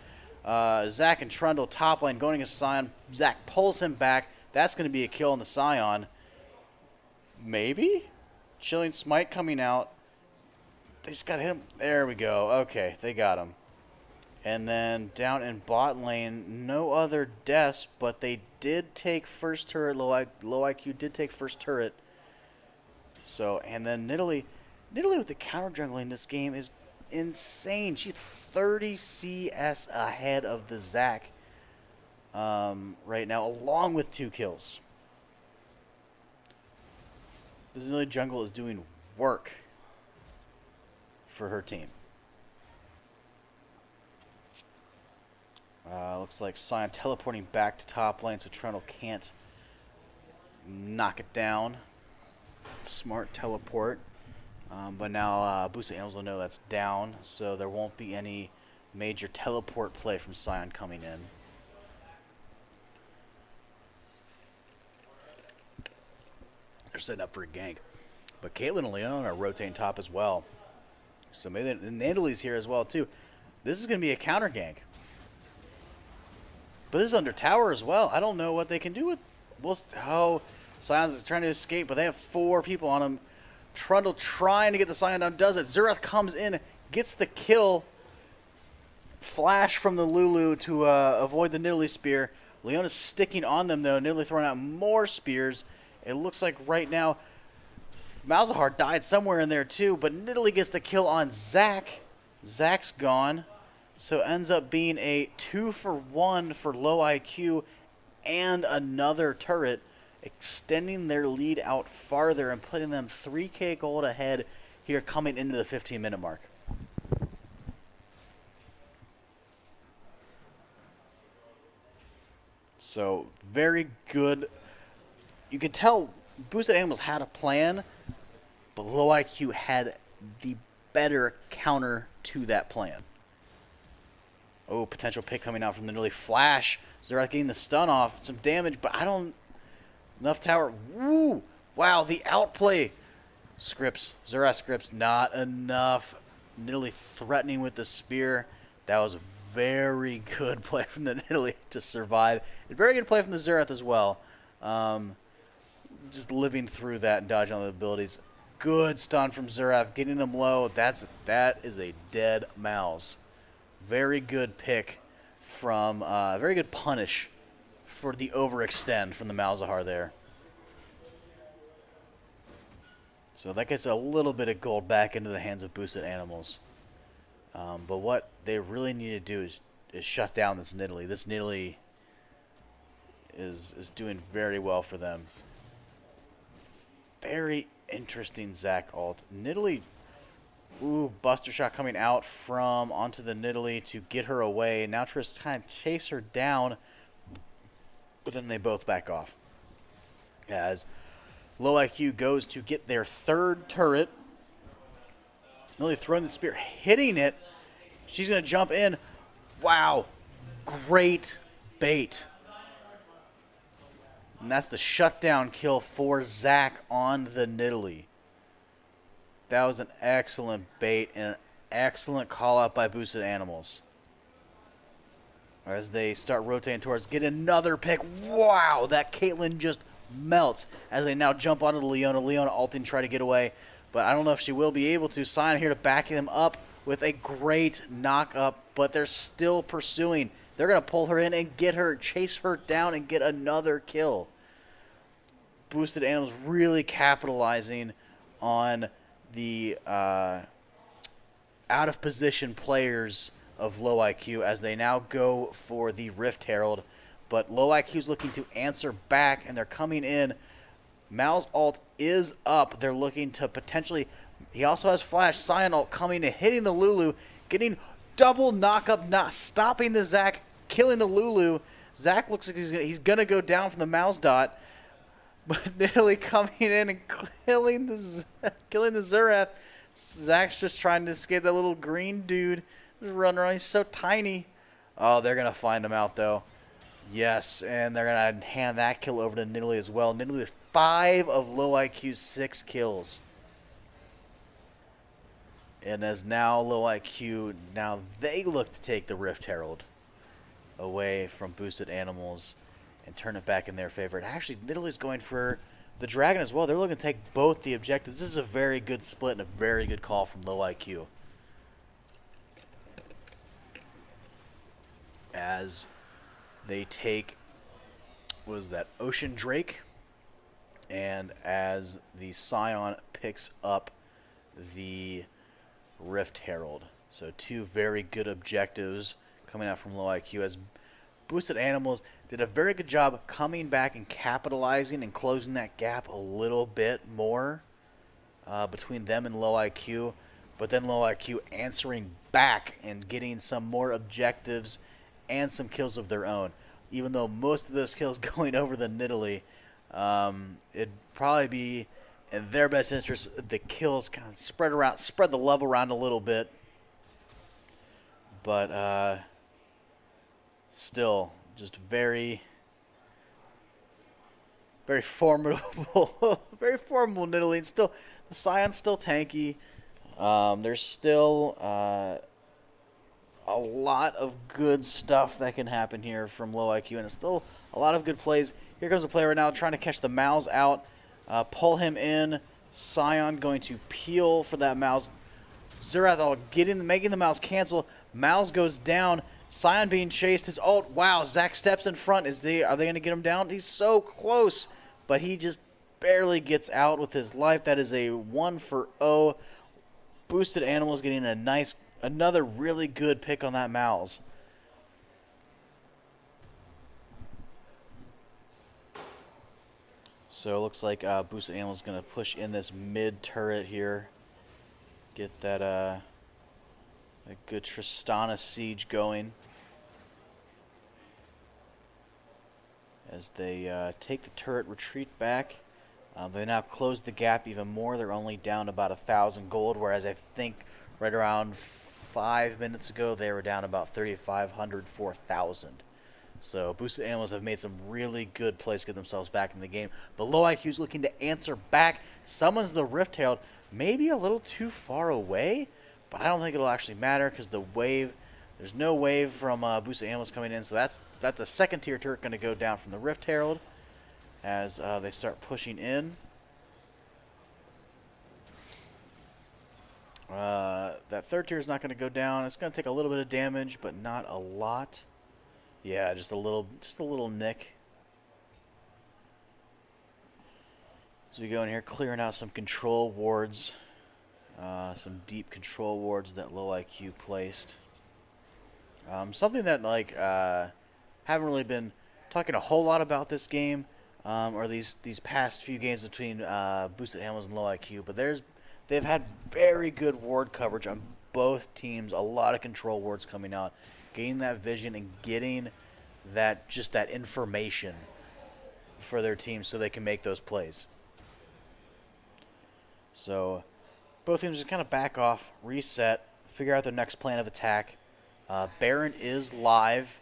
Zach and Trundle top lane going against Sion. Zach pulls him back. That's going to be a kill on the Sion. Maybe? Chilling Smite coming out. They just got him. There we go. Okay, they got him. And then down in bot lane, no other deaths, but they did take first turret. Low IQ did take first turret. So, and then Nidalee with the counter jungling in this game is insane. She's 30 CS ahead of the Zac right now, along with 2 kills. This Nidalee jungle is doing work for her team. Looks like Sion teleporting back to top lane so Trundle can't knock it down. Smart teleport. But now Boosted Animals will know that's down, so there won't be any major teleport play from Sion coming in. They're setting up for a gank. But Caitlyn and Leon are rotating top as well. So maybe Nandalee's here as well, too. This is going to be a counter gank. But this is under tower as well. I don't know what they can do with... Oh, Sion's trying to escape, but they have 4 people on him. Trundle trying to get the Sion down, does it. Xerath comes in, gets the kill. Flash from the Lulu to avoid the Nidalee spear. Leona's sticking on them, though. Nidalee throwing out more spears. It looks like right now Malzahar died somewhere in there too, but Nidalee gets the kill on Zac. Zac's gone. So ends up being a 2-for-1 for low IQ and another turret, extending their lead out farther and putting them 3k gold ahead here coming into the 15-minute mark. So very good. You could tell Boosted Animals had a plan, but low IQ had the better counter to that plan. Oh, potential pick coming out from the Nidalee. Flash. Xerath getting the stun off. Some damage, but I don't... Enough tower. Woo! Wow, the outplay. Scripts. Xerath scripts. Not enough. Nidalee threatening with the spear. That was very good play from the Nidalee to survive. And very good play from the Xerath as well. Just living through that and dodging all the abilities. Good stun from Xerath, getting them low. That is a dead mouse. Very good pick from, very good punish for the overextend from the Malzahar there. So that gets a little bit of gold back into the hands of boosted animals. But what they really need to do is shut down this Nidalee. This Nidalee is doing very well for them. Very interesting Zac ult. Nidalee, ooh, Buster Shot coming out from onto the Nidalee to get her away. Now Triss kind of chase her down, but then they both back off. As Low IQ goes to get their third turret. Nidalee throwing the spear, hitting it. She's going to jump in. Wow. Great bait. And that's the shutdown kill for Zac on the Nidalee. That was an excellent bait and an excellent call out by boosted animals. As they start rotating towards, get another pick. Wow, that Caitlyn just melts as they now jump onto the Leona. Leona ulting, try to get away, but I don't know if she will be able to. Sion here to back them up with a great knock up, but they're still pursuing. They're going to pull her in and get her, chase her down and get another kill. Boosted Animals really capitalizing on the out of position players of Low IQ as they now go for the Rift Herald. But Low IQ is looking to answer back, and they're coming in. Mal's ult is up. They're looking to potentially... He also has Flash. Sion ult coming and hitting the Lulu. Getting double knock-up, not stopping the Zac, killing the Lulu. Zac looks like he's going to go down from the Mal's dot. But Nidalee coming in and killing the Xerath. Zac's just trying to escape that little green dude. Just running around. He's so tiny. Oh, they're going to find him out, though. Yes, and they're going to hand that kill over to Nidalee as well. Nidalee with 5 of Low IQ's 6 kills. And as now Low IQ, now they look to take the Rift Herald away from boosted animals and turn it back in their favor. And actually, Nidalee's going for the Dragon as well. They're looking to take both the objectives. This is a very good split and a very good call from Low IQ. As they take, what was that, Ocean Drake, and as the Scion picks up the Rift Herald. So 2 very good objectives coming out from Low IQ as boosted animals did a very good job coming back and capitalizing and closing that gap a little bit more between them and Low IQ. But then Low IQ answering back and getting some more objectives and some kills of their own. Even though most of those kills going over the Nidalee, it'd probably be in their best interest the kills kind of spread the love around a little bit. But still, just very formidable, very formidable Nidalee. And still, the Scion's still tanky. There's still a lot of good stuff that can happen here from Low IQ, and it's still a lot of good plays. Here comes a player right now trying to catch the Mouse out, pull him in. Sion going to peel for that Mouse. Xerath making the Mouse cancel. Mouse goes down. Sion being chased. His ult. Wow, Zac steps in front. Are they going to get him down? He's so close, but he just barely gets out with his life. That is a 1-for-0. Boosted Animals getting another really good pick on that Mouse. So it looks like Boosted Animals is going to push in this mid turret here. Get that a good Tristana siege going. As they take the turret, retreat back. They now close the gap even more. They're only down about 1,000 gold, whereas I think right around 5 minutes ago they were down about 3,500, 4,000. So Boosted Animals have made some really good plays to get themselves back in the game. But Low IQ's looking to answer back. Summons the Rift Herald. Maybe a little too far away, but I don't think it'll actually matter because the wave There's no wave from boosted animals coming in, so that's a second tier turret going to go down from the Rift Herald as they start pushing in. That third tier is not going to go down. It's going to take a little bit of damage, but not a lot. Yeah, just a little nick. So we go in here, clearing out some control wards, some deep control wards that low IQ placed. Something that like haven't really been talking a whole lot about this game, or these past few games between boosted animals and low IQ, but they've had very good ward coverage on both teams. A lot of control wards coming out, getting that vision and getting that information for their team so they can make those plays. So both teams just kind of back off, reset, figure out their next plan of attack. Baron is live.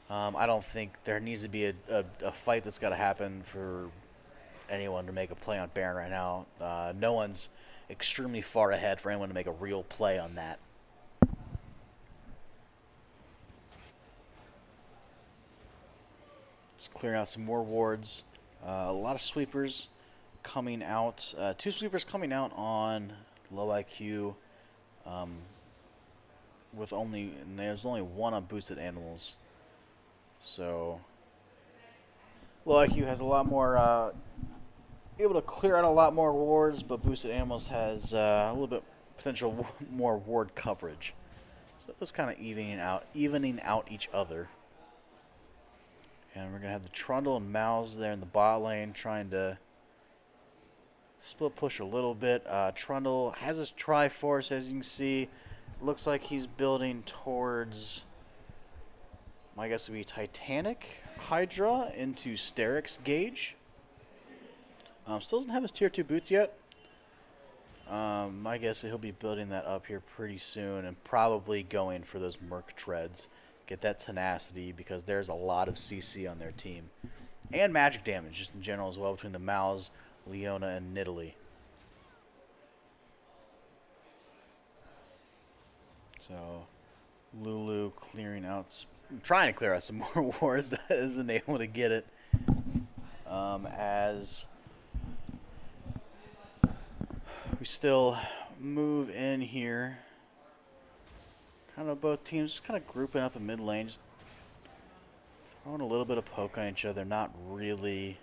I don't think there needs to be a fight that's got to happen for anyone to make a play on Baron right now. No one's extremely far ahead for anyone to make a real play on that. Just clearing out some more wards. A lot of sweepers coming out. 2 sweepers coming out on low IQ. There's only 1 on boosted animals. So low IQ has a lot more, able to clear out a lot more wards, but boosted animals has a little bit potential more ward coverage. So it's kind of evening out each other. And we're gonna have the Trundle and Mouse there in the bot lane trying to split push a little bit. Trundle has his Triforce, as you can see. Looks like he's building towards, I guess it would be Titanic Hydra into Sterix Gauge. Still doesn't have his tier 2 boots yet. I guess he'll be building that up here pretty soon and probably going for those Merc Treads. Get that tenacity because there's a lot of CC on their team. And magic damage just in general as well between the Mouse, Leona, and Nidalee. So Lulu trying to clear out some more wards, isn't able to get it. As we still move in here. Kind of both teams just kind of grouping up in mid lane, just throwing a little bit of poke on each other, not really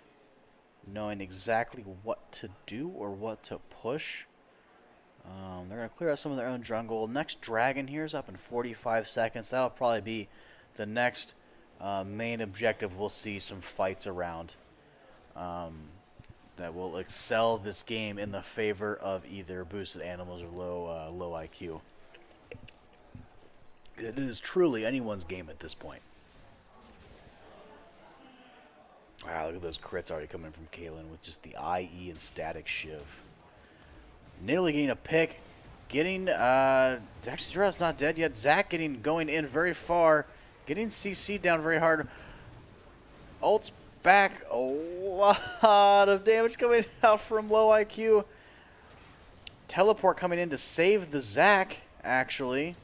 knowing exactly what to do or what to push. They're going to clear out some of their own jungle. Next dragon here is up in 45 seconds. That'll probably be the next main objective we'll see some fights around that will excel this game in the favor of either boosted animals or low IQ. It is truly anyone's game at this point. Wow, look at those crits already coming from Caitlyn with just the IE and static shiv. Nearly getting a pick. Actually, Zerat's not dead yet. Zac going in very far. Getting CC down very hard. Ult's back. A lot of damage coming out from low IQ. Teleport coming in to save the Zac, actually.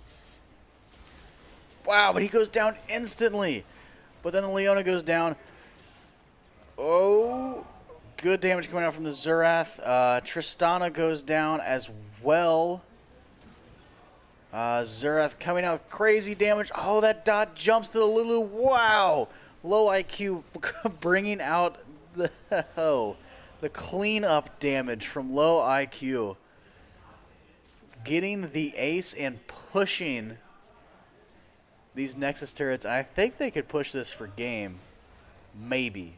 Wow, but he goes down instantly. But then the Leona goes down. Oh, good damage coming out from the Zerath. Tristana goes down as well. Zerath coming out with crazy damage. Oh, that dot jumps to the Lulu. Wow. Low IQ bringing out the cleanup damage from low IQ. Getting the ace and pushing these Nexus turrets. I think they could push this for game. Maybe.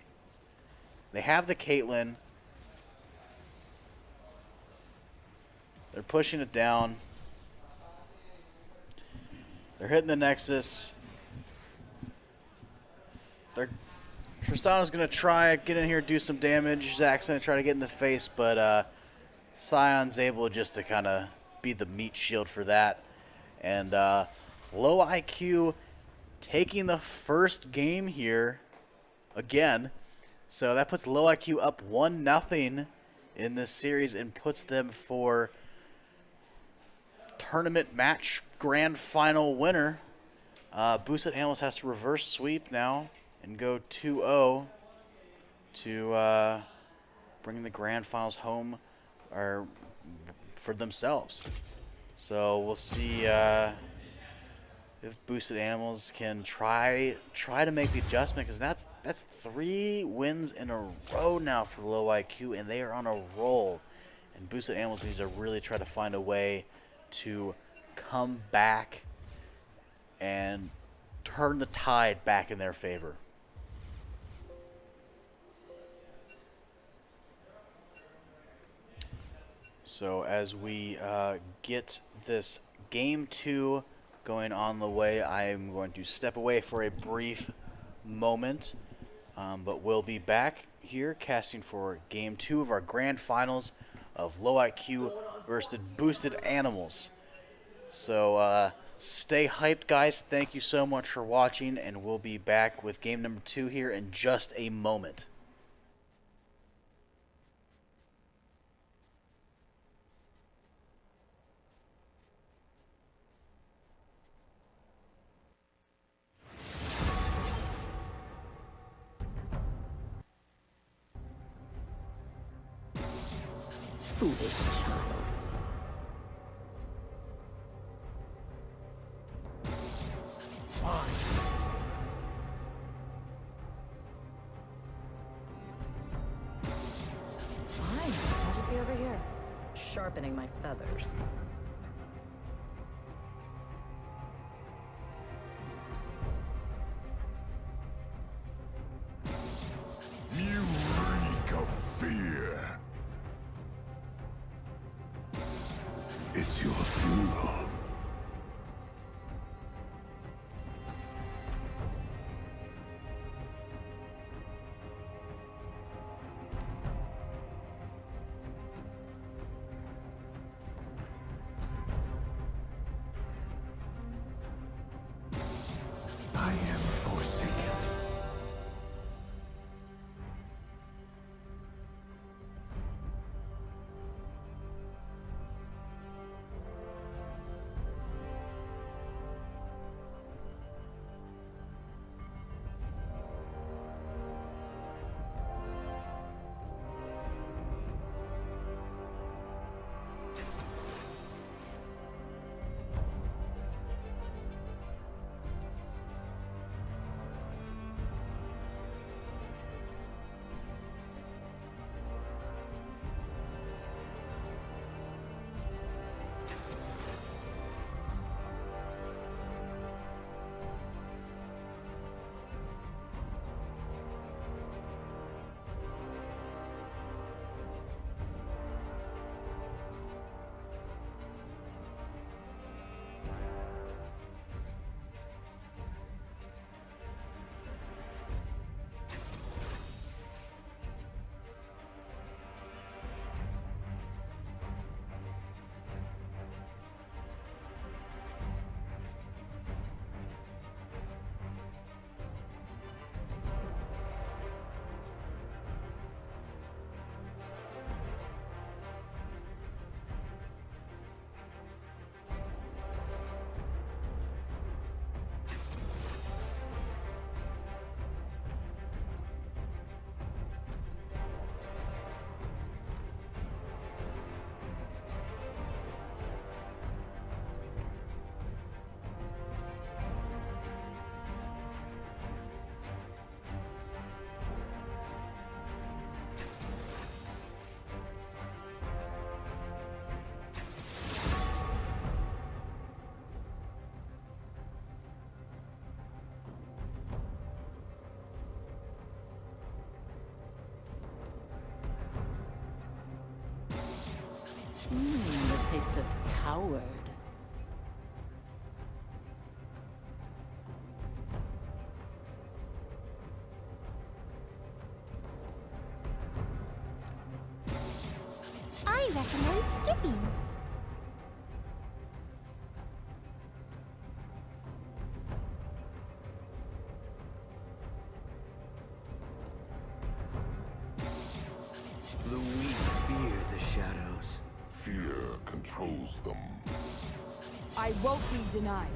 They have the Caitlyn. They're pushing it down. They're hitting the Nexus. Tristana's going to try, get in here, do some damage. Zac's going to try to get in the face, but Sion's able just to kind of be the meat shield for that. And low IQ taking the first game here again. So that puts low IQ up 1-0 in this series and puts them for tournament match grand final winner Boosted Animals has to reverse sweep now and go 2-0 to bring the grand finals home or for themselves. So we'll see if Boosted Animals can try to make the adjustment, because that's 3 wins in a row now for Low IQ, and they are on a roll. And Boosted Animals needs to really try to find a way to come back and turn the tide back in their favor. So as we get this game 2 going on the way, I am going to step away for a brief moment, but we'll be back here casting for game 2 of our grand finals of Low IQ versus Boosted Animals. So stay hyped, guys. Thank you so much for watching, and we'll be back with game number 2 here in just a moment. Foolish child. Fine, I'll just be over here, sharpening my feathers. You reek of fear. It's your funeral. I am forsaken. The taste of coward. I recommend skipping. The weak fear the shadows. Fear controls them. I won't be denied.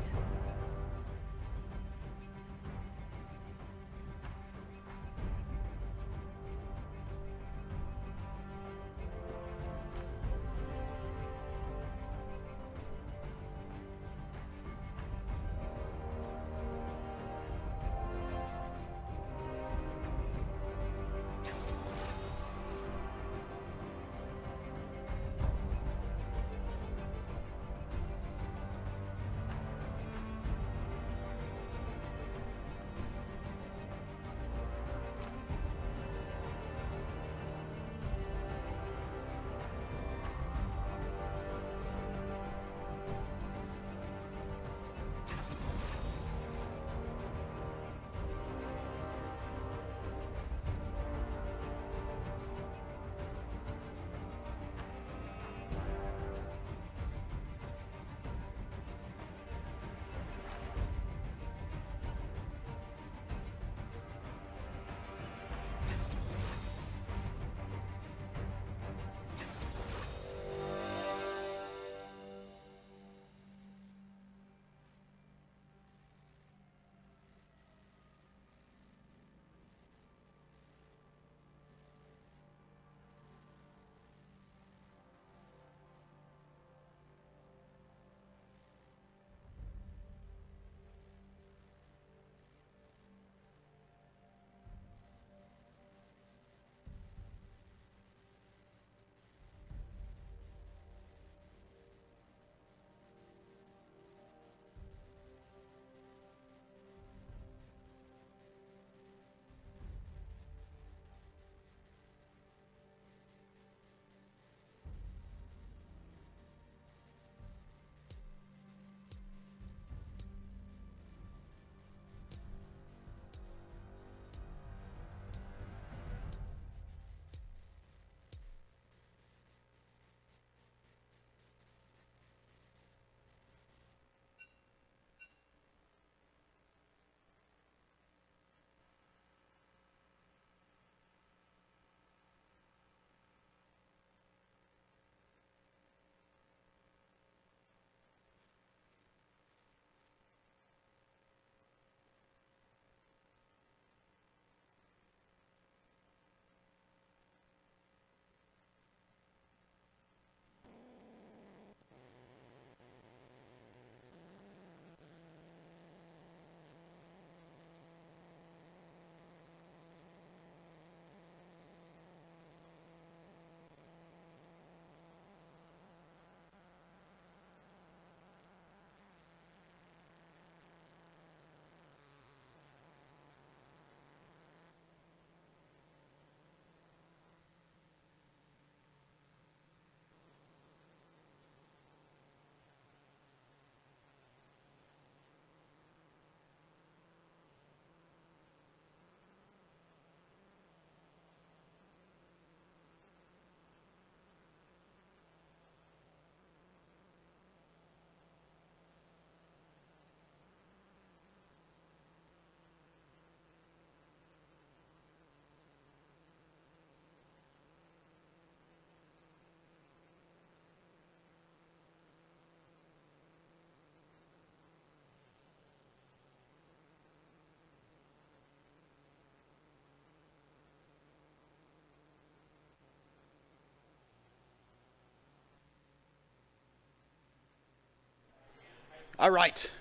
All right.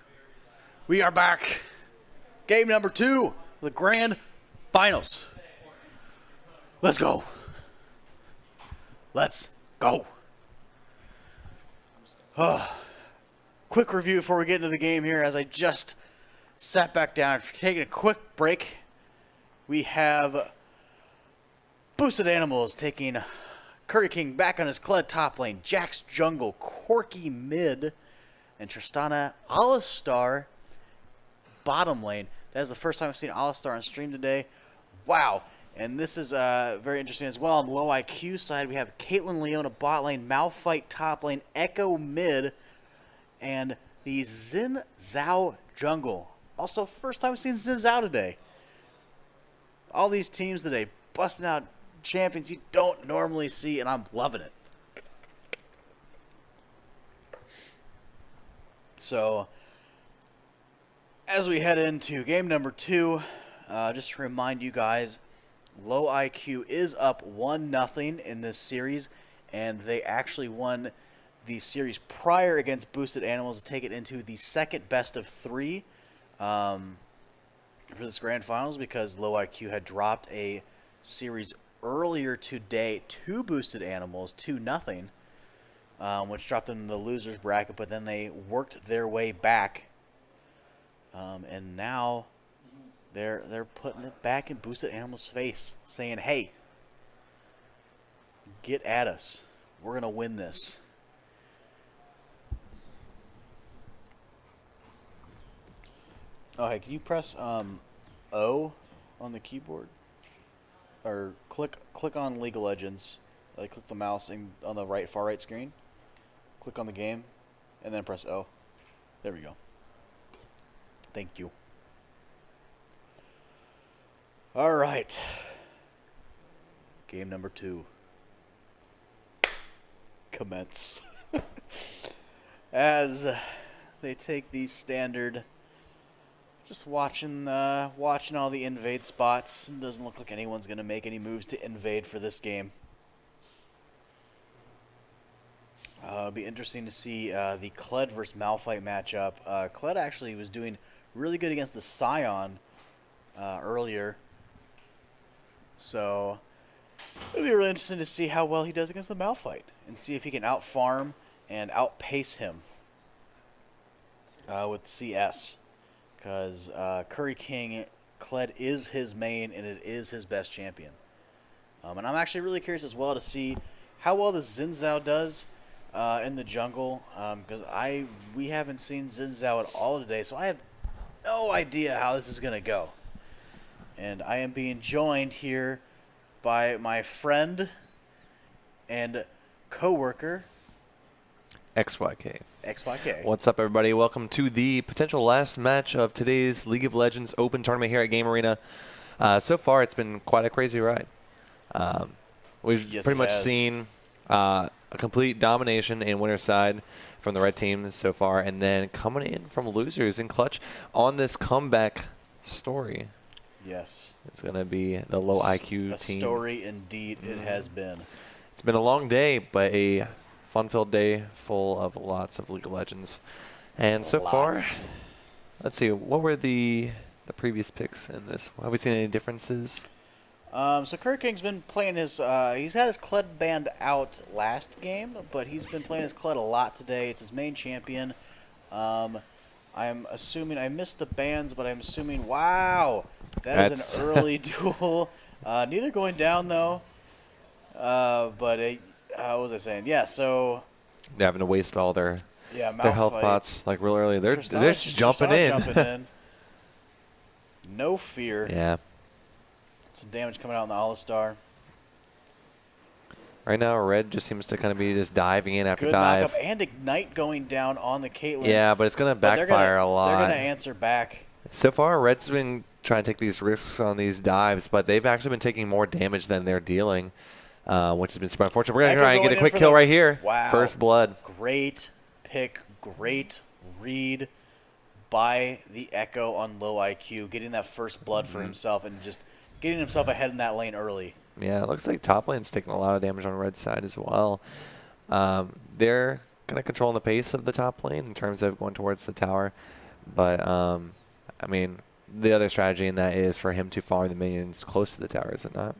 We are back. Game number 2, the grand finals. Let's go. Let's go. Quick review before we get into the game here as I just sat back down. Taking a quick break. We have Boosted Animals taking Curry King back on his Kled top lane. Jax jungle, Corky mid, and Tristana Alistar bottom lane. That is the first time I've seen Alistar on stream today. Wow. And this is very interesting as well. On the low IQ side, we have Caitlyn Leona bot lane, Malphite top lane, Echo mid, and the Xin Zhao jungle. Also, first time I've seen Xin Zhao today. All these teams today busting out champions you don't normally see, and I'm loving it. So, as we head into game number 2, just to remind you guys, Low IQ is up 1-0 in this series, and they actually won the series prior against Boosted Animals to take it into the second best of 3 for this grand finals, because Low IQ had dropped a series earlier today to Boosted Animals 2-0, which dropped them in the losers bracket, but then they worked their way back, and now they're putting it back in Boosted Animals' face, saying, hey, get at us. We're going to win this. Oh, hey, can you press O on the keyboard? Or click on League of Legends. Like, click the mouse on the far right screen. Click on the game, and then press O. There we go. Thank you. All right. Game number 2. Commence. As they take these standard, just watching all the invade spots. It doesn't look like anyone's going to make any moves to invade for this game. It'll be interesting to see the Kled versus Malphite matchup. Kled actually was doing really good against the Scion earlier. So it'll be really interesting to see how well he does against the Malphite and see if he can out-farm and outpace him with CS. Because Curry King, Kled is his main, and it is his best champion. And I'm actually really curious as well to see how well the Xin Zhao does in the jungle. Because we haven't seen Xin Zhao at all today, so I have no idea how this is going to go. And I am being joined here by my friend and co-worker, XYK. XYK. What's up, everybody? Welcome to the potential last match of today's League of Legends Open Tournament here at Game Arena. So far, it's been quite a crazy ride. We've pretty much seen a complete domination in winner's side from the red team so far, and then coming in from losers in clutch on this comeback story. Yes. It's going to be the low IQ team. A story indeed it has been. It's been a long day, but a fun-filled day full of lots of League of Legends. And so far, let's see, what were the previous picks in this? Have we seen any differences? So Curry King's been playing his, he's had his Kled band out last game, but he's been playing his Kled a lot today. It's his main champion. I'm assuming, I missed the bans, but I'm assuming, wow, that's an early duel. Neither going down, though. But what was I saying? Yeah, so They're having to waste all their health pots like real early. They're just jumping in. No fear. Yeah. Some damage coming out on the Alistar. Right now, Red just seems to kind of be just diving in after Good dive. Knockup and Ignite going down on the Caitlyn. Yeah, but it's going to backfire a lot. They're going to answer back. So far, Red's been trying to take these risks on these dives, but they've actually been taking more damage than they're dealing, which has been super unfortunate. We're going to try and get a quick kill right here. Wow. First blood. Great pick, great read by the Echo on low IQ, getting that first blood for himself and just getting himself ahead in that lane early. Yeah, it looks like top lane's taking a lot of damage on Red's side as well. They're kind of controlling the pace of the top lane in terms of going towards the tower. But, I mean, the other strategy in that is for him to farm the minions close to the tower, is it not?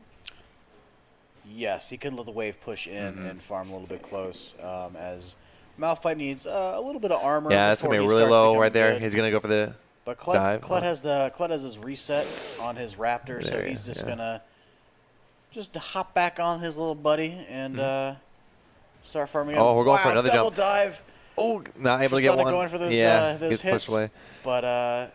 Yes, he could let the wave push in and farm a little bit close as Malphite needs a little bit of armor. Yeah, it's going to be really low right there. He's going to go for the But dive. Kled has his reset on his Raptor, so he's just going to just hop back on his little buddy and start farming. Oh, we're going for another double jump. dive. Oh, not able to get one. Going for those, yeah, those gets hits. pushed away. But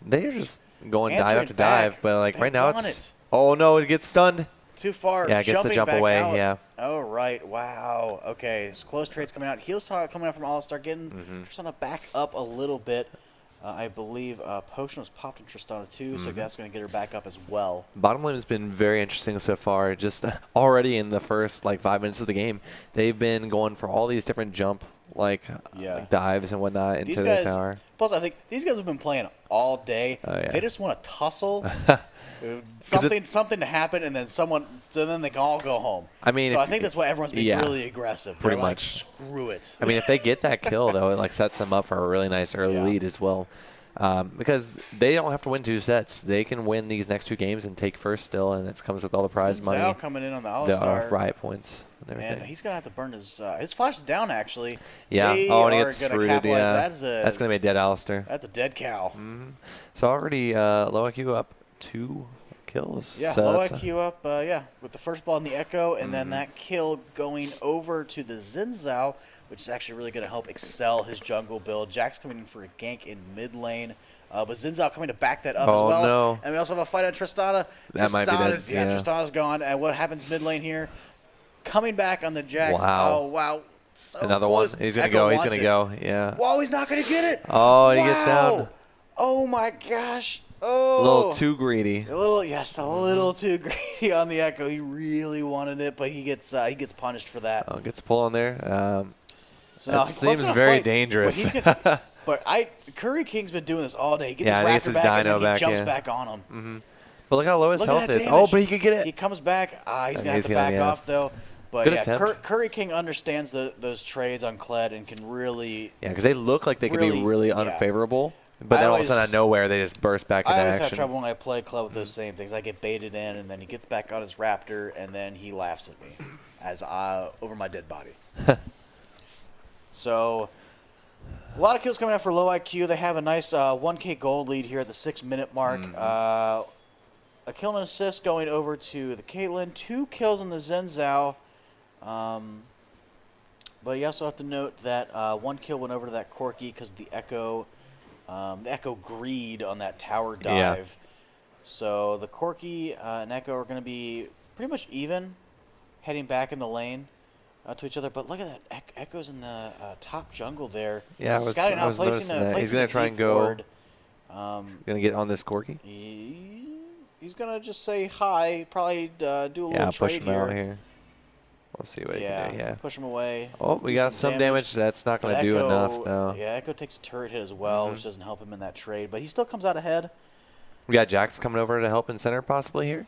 they're just going dive answering after dive. back. But, like, They right now want it's... it. Oh, no, it gets stunned. Too far. Yeah, it gets the jump back away, out. yeah. Oh, right. Wow. Okay, so close trades coming out. Heal saw coming out from All-Star, getting Tristana back up a little bit. I believe Potion was popped in Tristana too, so that's going to get her back up as well. Bottom lane has been very interesting so far. Just already in the first, like, 5 minutes of the game, they've been going for all these different jump, like dives and whatnot into the tower. Plus, I think these guys have been playing all day. Oh, yeah. They just want to tussle. Something to happen, and then then they can all go home. I mean, so I think that's why everyone's being really aggressive. Pretty They're like, much. Screw it. I mean, if they get that kill, though, it like sets them up for a really nice early lead as well. Because they don't have to win 2 sets. They can win these next 2 games and take first still, and it comes with all the prize money. Zhao coming in on the All-Star. The riot points and everything. And he's going to have to burn his flash is down, actually. Yeah. They and he are gets gonna rooted. capitalize. Yeah. That's going to be a dead Alistair. That's a dead cow. So already low IQ up 2 kills. Yeah, so low IQ up, with the first ball in the Echo, and then that kill going over to the Xin Zhao, which is actually really going to help excel his jungle build. Jack's coming in for a gank in mid lane, but Xin Zhao coming to back that up as well. No. And we also have a fight on Tristana. That might be dead. Yeah, Tristana's gone. And what happens mid lane here? Coming back on the Jax. Wow. Oh, wow. So Another close. one. He's going to Echo go. He's wants going to it. go. Yeah. Whoa, he's not going to get it. Oh, and he gets down. Oh, my gosh. Oh. A little too greedy. A little too greedy on the Echo. He really wanted it, but he gets punished for that. Oh, gets a pull on there. So now that seems very dangerous. But Curry King's been doing this all day. He gets Yeah, his his Raptor back, and Dino then he back, jumps yeah. back on him. But look how low his Look at health that is. damage. Oh, but he could get it. He comes back. He's going to have he's to gonna, back yeah. off, though. But Good yeah, attempt. Curry King understands those trades on Kled and can really... Yeah, because they look like they could be really unfavorable. But then all of a sudden, out of nowhere, they just burst back into I always action. have trouble when I play Kled with those same things. I get baited in, and then he gets back on his Raptor, and then he laughs at me as over my dead body. So, a lot of kills coming out for low IQ. They have a nice 1K gold lead here at the 6-minute mark. A kill and assist going over to the Caitlyn. 2 kills on the Xin Zhao. But you also have to note that 1 kill went over to that Corki because of the Echo. The Echo greed on that tower dive. Yeah. So the Corki and Echo are going to be pretty much even, heading back in the lane to each other. But look at that, Echo's in the top jungle there. Yeah, I was noticing that. He's going to try and go. Going to get on this Corki. He's going to just say hi, probably do a little push trade him out here. We'll see what he can do. Yeah, push him away. Oh, we got some damage. That's not going to do enough, though. Yeah, Echo takes a turret hit as well, which doesn't help him in that trade. But he still comes out ahead. We got Jax coming over to help in center possibly here.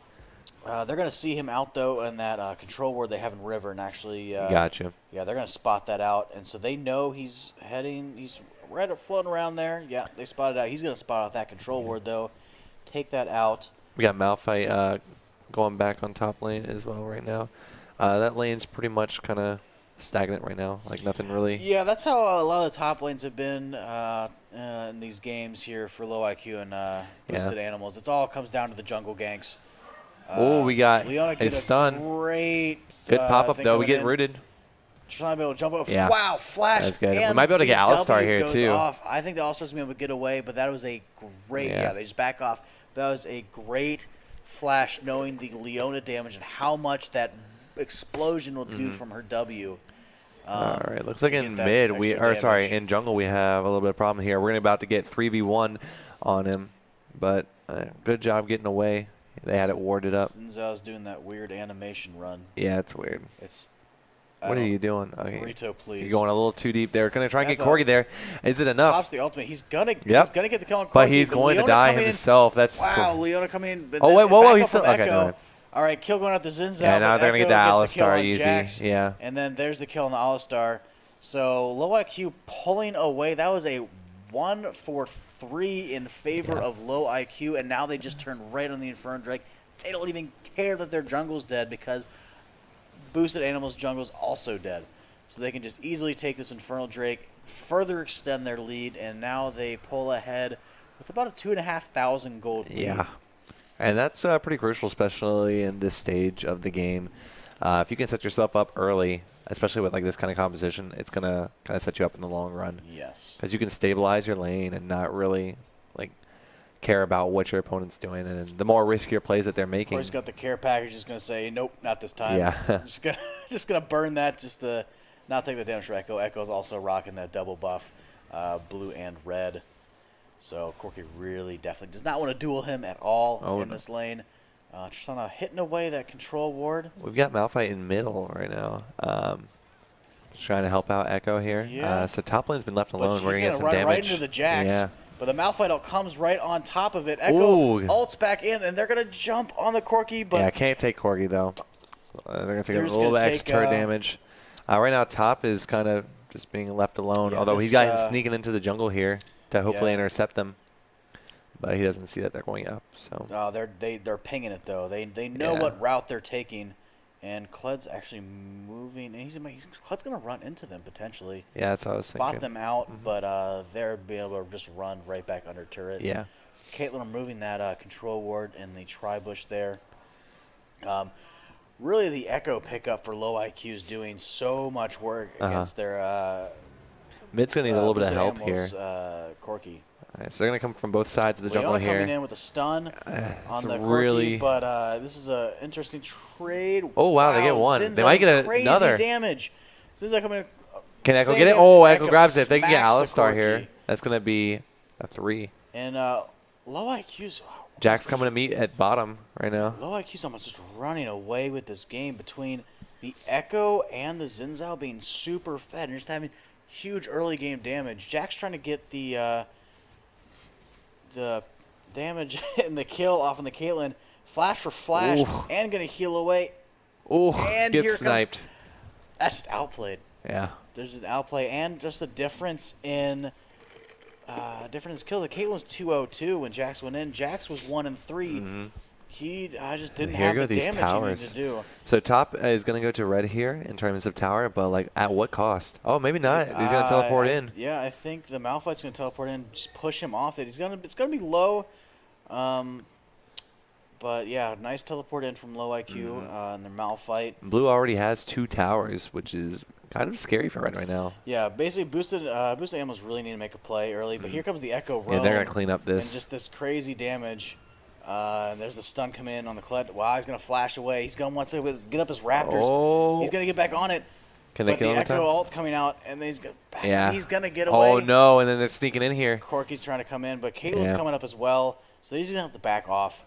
They're going to see him out, though, in that control ward they have in River. And actually, Gotcha. Yeah, they're going to spot that out. And so they know he's right floating around there. Yeah, they spotted out. He's going to spot out that control ward, though. Take that out. We got Malphite going back on top lane as well right now. That lane's pretty much kind of stagnant right now. Like nothing really. Yeah, that's how a lot of the top lanes have been in these games here for low IQ and boosted animals. It all comes down to the jungle ganks. Oh, we got Leona a stun. Great. Good pop up though. We get rooted. Trying to be able to jump up. Yeah. Wow, flash. That's good. And we might be able to get Alistar here goes too. Off. I think the Alistar's gonna be able to get away, but that was a great. Yeah, they just back off. That was a great flash, knowing the Leona damage and how much that explosion will do from her W. All right, looks like in mid in jungle we have a little bit of problem here. We're about to get 3v1 on him, but good job getting away. They had it warded up. Xin Zhao's doing that weird animation run. Yeah, it's weird. What are you doing? Okay. Burrito, please. You're going a little too deep there. Gonna try and get Corgi there. Is it enough? Pops the ultimate. He's gonna get the kill on Corgi. But he's going to die himself. That's Leona coming in. But whoa! He's still okay. No. All right, kill going out to Xin Zhao. Yeah, now they're gonna get the Alistar easy. Jax, and then there's the kill on the Alistar. So low IQ pulling away. That was a 1-for-3 in favor of low IQ, and now they just turn right on the Inferno Drake. They don't even care that their jungle's dead because Boosted Animals' jungle's also dead. So they can just easily take this Infernal Drake, further extend their lead, and now they pull ahead with about a 2,500 gold lead. Yeah. And that's pretty crucial, especially in this stage of the game. If you can set yourself up early, especially with like this kind of composition, it's going to kind of set you up in the long run. Yes. Because you can stabilize your lane and not really like care about what your opponent's doing. And the more riskier plays that they're making. Of course, he's got the care package. Just going to say, nope, not this time. Yeah. just gonna burn that just to not take the damage for Echo. Echo's also rocking that double buff, blue and red. So Corki really definitely does not want to duel him at all in this lane. Just on hitting away that control ward. We've got Malphite in middle right now. Just trying to help out Echo here. Yeah. So top lane's been left alone. We're But going to get some run damage. right into the Jax. Yeah. But the Malphite ult comes right on top of it. Echo Ooh. ults back in, and they're going to jump on the Corki. But yeah, can't take Corgi, though. They're going to take They're a just little gonna bit take, extra damage. Right now, top is kind of just being left alone. Yeah, although he's this, got him sneaking into the jungle here to hopefully yeah. intercept them. But he doesn't see that they're going up. So they're pinging it, though. They know what route they're taking. And Cled's actually moving. And Cled's going to run into them, potentially. yeah, that's what I was thinking. Spot them out, but they're being able to just run right back under turret. Yeah. Caitlyn removing that control ward in the tri-bush there. Really, the Echo pickup for low IQ is doing so much work against their Mid's going to need a little bit of help Animals, here. Corki. All right, so they're going to come from both sides of the jungle here. coming in with a stun on the really Corki, but this is an interesting trade. Oh, wow, they get one. Zinza They might get crazy another. damage. Zinza coming in. Can Echo Same get it? damage. Oh, Echo grabs it. If they can get smacks the Alistar Corki. here, that's going to be a 3. And low IQ's Jack's coming to meet at bottom right now. Low IQ's almost just running away with this game between the Echo and the Zinzao being super fed and just having huge early game damage. Jack's trying to get the damage and the kill off on the Caitlyn. Flash for flash. Ooh. And going to heal away. Oh, And gets here sniped. That's just outplayed. Yeah. There's an outplay and just the difference in kill. The Caitlyn's 2-0-2 when Jax went in. Jax was 1-3. He just didn't Here have go the these damage towers. he needed to do. So top is going to go to red here in terms of tower, but like at what cost? Oh, maybe not. He's going to teleport in. Yeah, I think the Malphite's going to teleport in, just push him off it. It's going to be low. But yeah, nice teleport in from low IQ and the Malphite. Blue already has 2 towers, which is kind of scary for red right now. Yeah, basically boosted animals really need to make a play early, but here comes the Echo roam. Yeah, they're going to clean up And this. just this crazy damage. And there's the stun coming in on the Kled. Wow, he's going to flash away. He's going to want to get up his Raptors. Oh. He's going to get back on it. Can they but kill the him in Echo time? ult coming out, and he's going to get away. Oh, no, and then they're sneaking in here. Corki's trying to come in, but Caitlyn's coming up as well. So he's going to have to back off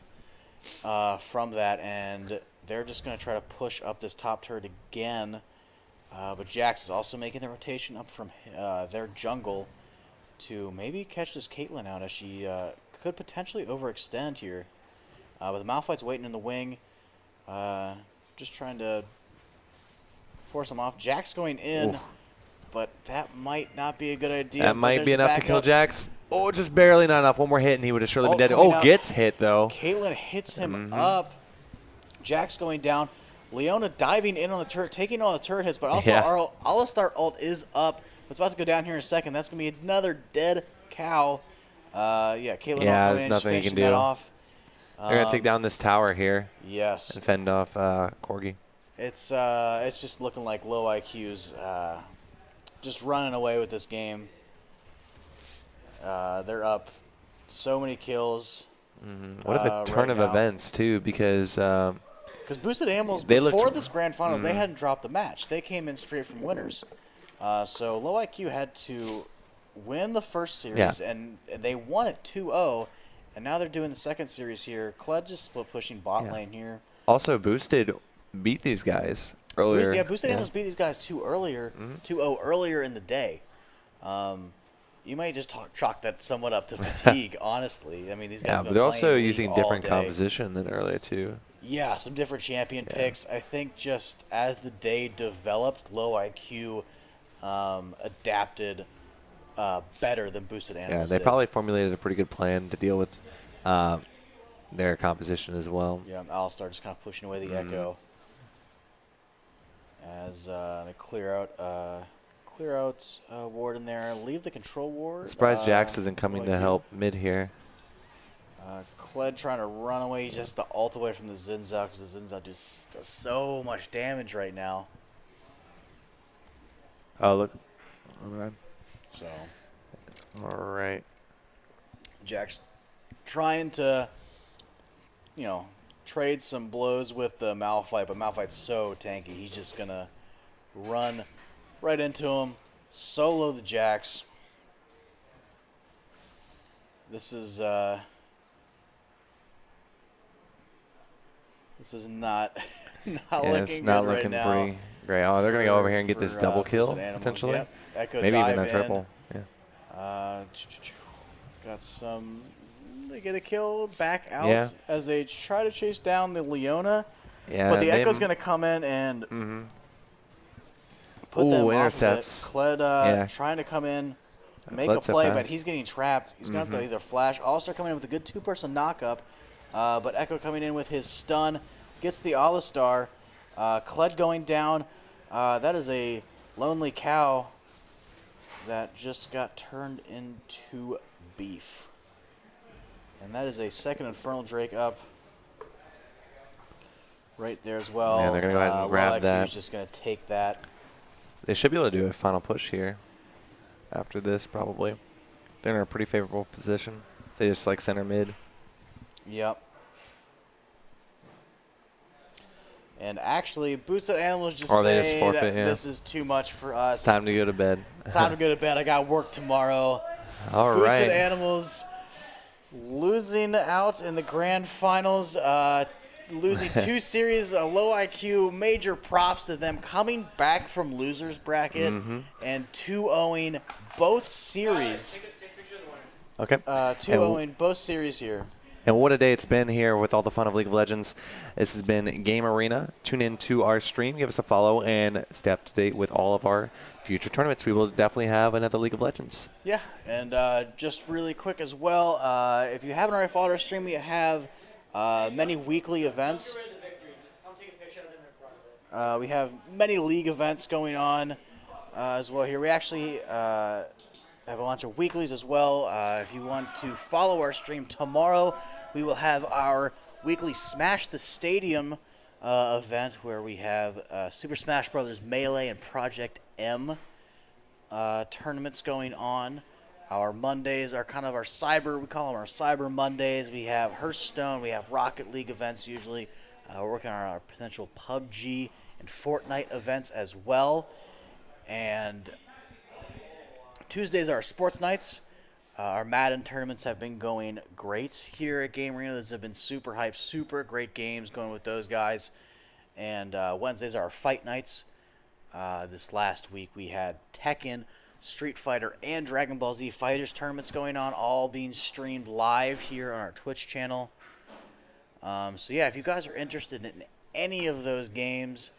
from that, and they're just going to try to push up this top turret again. But Jax is also making the rotation up from their jungle to maybe catch this Caitlyn out as she could potentially overextend here. But the Malphite's waiting in the wing, just trying to force him off. Jax going in, but that might not be a good idea. That might be enough to kill Jax. Oh, just barely not enough. One more hit, and he would have surely been dead. Coming Oh, out. gets hit, though. Caitlyn hits him up. Jax going down. Leona diving in on the turret, taking all the turret hits, but also our Alistar ult is up. It's about to go down here in a second. That's going to be another dead cow. Caitlyn there's nothing he can do. That off. They're going to take down this tower here. Yes. And fend off Corgi. It's just looking like low IQ's just running away with this game. They're up so many kills. What if a turn of events, too, because Boosted Animals, they before this grand finals, they hadn't dropped the match. They came in straight from winners. So low IQ had to win the first series, and they won it 2-0. And now they're doing the second series here. Kled just split pushing bot lane here. Also, Boosted beat these guys earlier. Boosted Animals beat these guys 2-0 earlier in the day. You might just chalk that somewhat up to fatigue, honestly. I mean, these guys have been but they're also playing using all different day. composition than earlier, too. Yeah, some different champion picks. I think just as the day developed, low IQ adapted better than Boosted Animals Yeah, they did. probably formulated a pretty good plan to deal with their composition as well. Yeah, Alistar just kind of pushing away the Echo as they clear out ward in there. Leave the control ward. Surprised Jax isn't coming to help mid here. Kled trying to run away just to ult away from the Zinzao because the Zinzao does so much damage right now. Oh, look. Oh, man. So, All right. Jax trying to, trade some blows with the Malphite, but Malphite's so tanky. He's just going to run right into him, solo the Jax. This is not It's looking not good looking right now. pretty great. Oh, they're going to go over here and get this double kill, Boosted Animals. potentially. Yep. Echo Maybe even dive a triple. in. Yeah. Got some. They get a kill back out Yeah. as they try to chase down the Leona. Yeah, But the they- Echo's going to come in and put Ooh, them intercepts. off of it. Kled Yeah. trying to come in, make Kled's a so play, but fast. he's getting trapped. He's going to have to either flash. Also coming in with a good two-person knock-up. But Echo coming in with his stun. Gets the Alistar. Kled going down. That is a lonely cow that just got turned into beef. And that is a second Infernal Drake up right there as well. Yeah, they're going to go ahead and grab that. He's just going to take that. They should be able to do a final push here after this, probably. They're in a pretty favorable position. They just like center mid. Yep. And actually, Boosted Animals just Or they just say forfeit, that yeah. this is too much for us. It's time to go to bed. Time to go to bed. I got work tomorrow. All Boosted right. Animals losing out in the grand finals. Losing 2 series, a low IQ. Major props to them coming back from losers bracket and 2-0ing both series. Okay. 2-0ing both series here. And what a day it's been here with all the fun of League of Legends. This has been Game Arena. Tune in to our stream, give us a follow, and stay up to date with all of our future tournaments. We will definitely have another League of Legends. Yeah, and just really quick as well, if you haven't already followed our stream, we have many weekly events. We have many league events going on as well here. We actually have a bunch of weeklies as well. If you want to follow our stream tomorrow, we will have our weekly Smash the Stadium event where we have Super Smash Bros. Melee and Project M tournaments going on. Our Mondays are kind of our cyber, we call them our Cyber Mondays. We have Hearthstone, we have Rocket League events usually. We're working on our potential PUBG and Fortnite events as well. And Tuesdays are our sports nights. Our Madden tournaments have been going great here at Game Arena. Those have been super hype, super great games going with those guys. And Wednesdays are our fight nights. This last week we had Tekken, Street Fighter, and Dragon Ball Z Fighters tournaments going on, all being streamed live here on our Twitch channel. So yeah, if you guys are interested in any of those games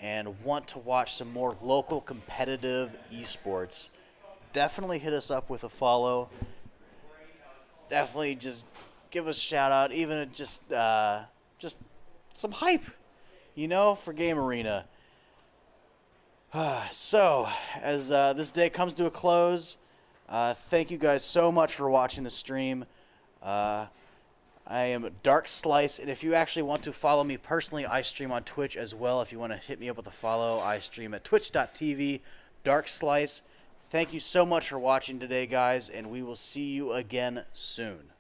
and want to watch some more local competitive esports, definitely hit us up with a follow. Definitely just give us a shout out, even just some hype, for Game Arena. So, as this day comes to a close, thank you guys so much for watching the stream. I am Dark Slice, and if you actually want to follow me personally, I stream on Twitch as well. If you want to hit me up with a follow, I stream at twitch.tv, Dark Slice. Thank you so much for watching today, guys, and we will see you again soon.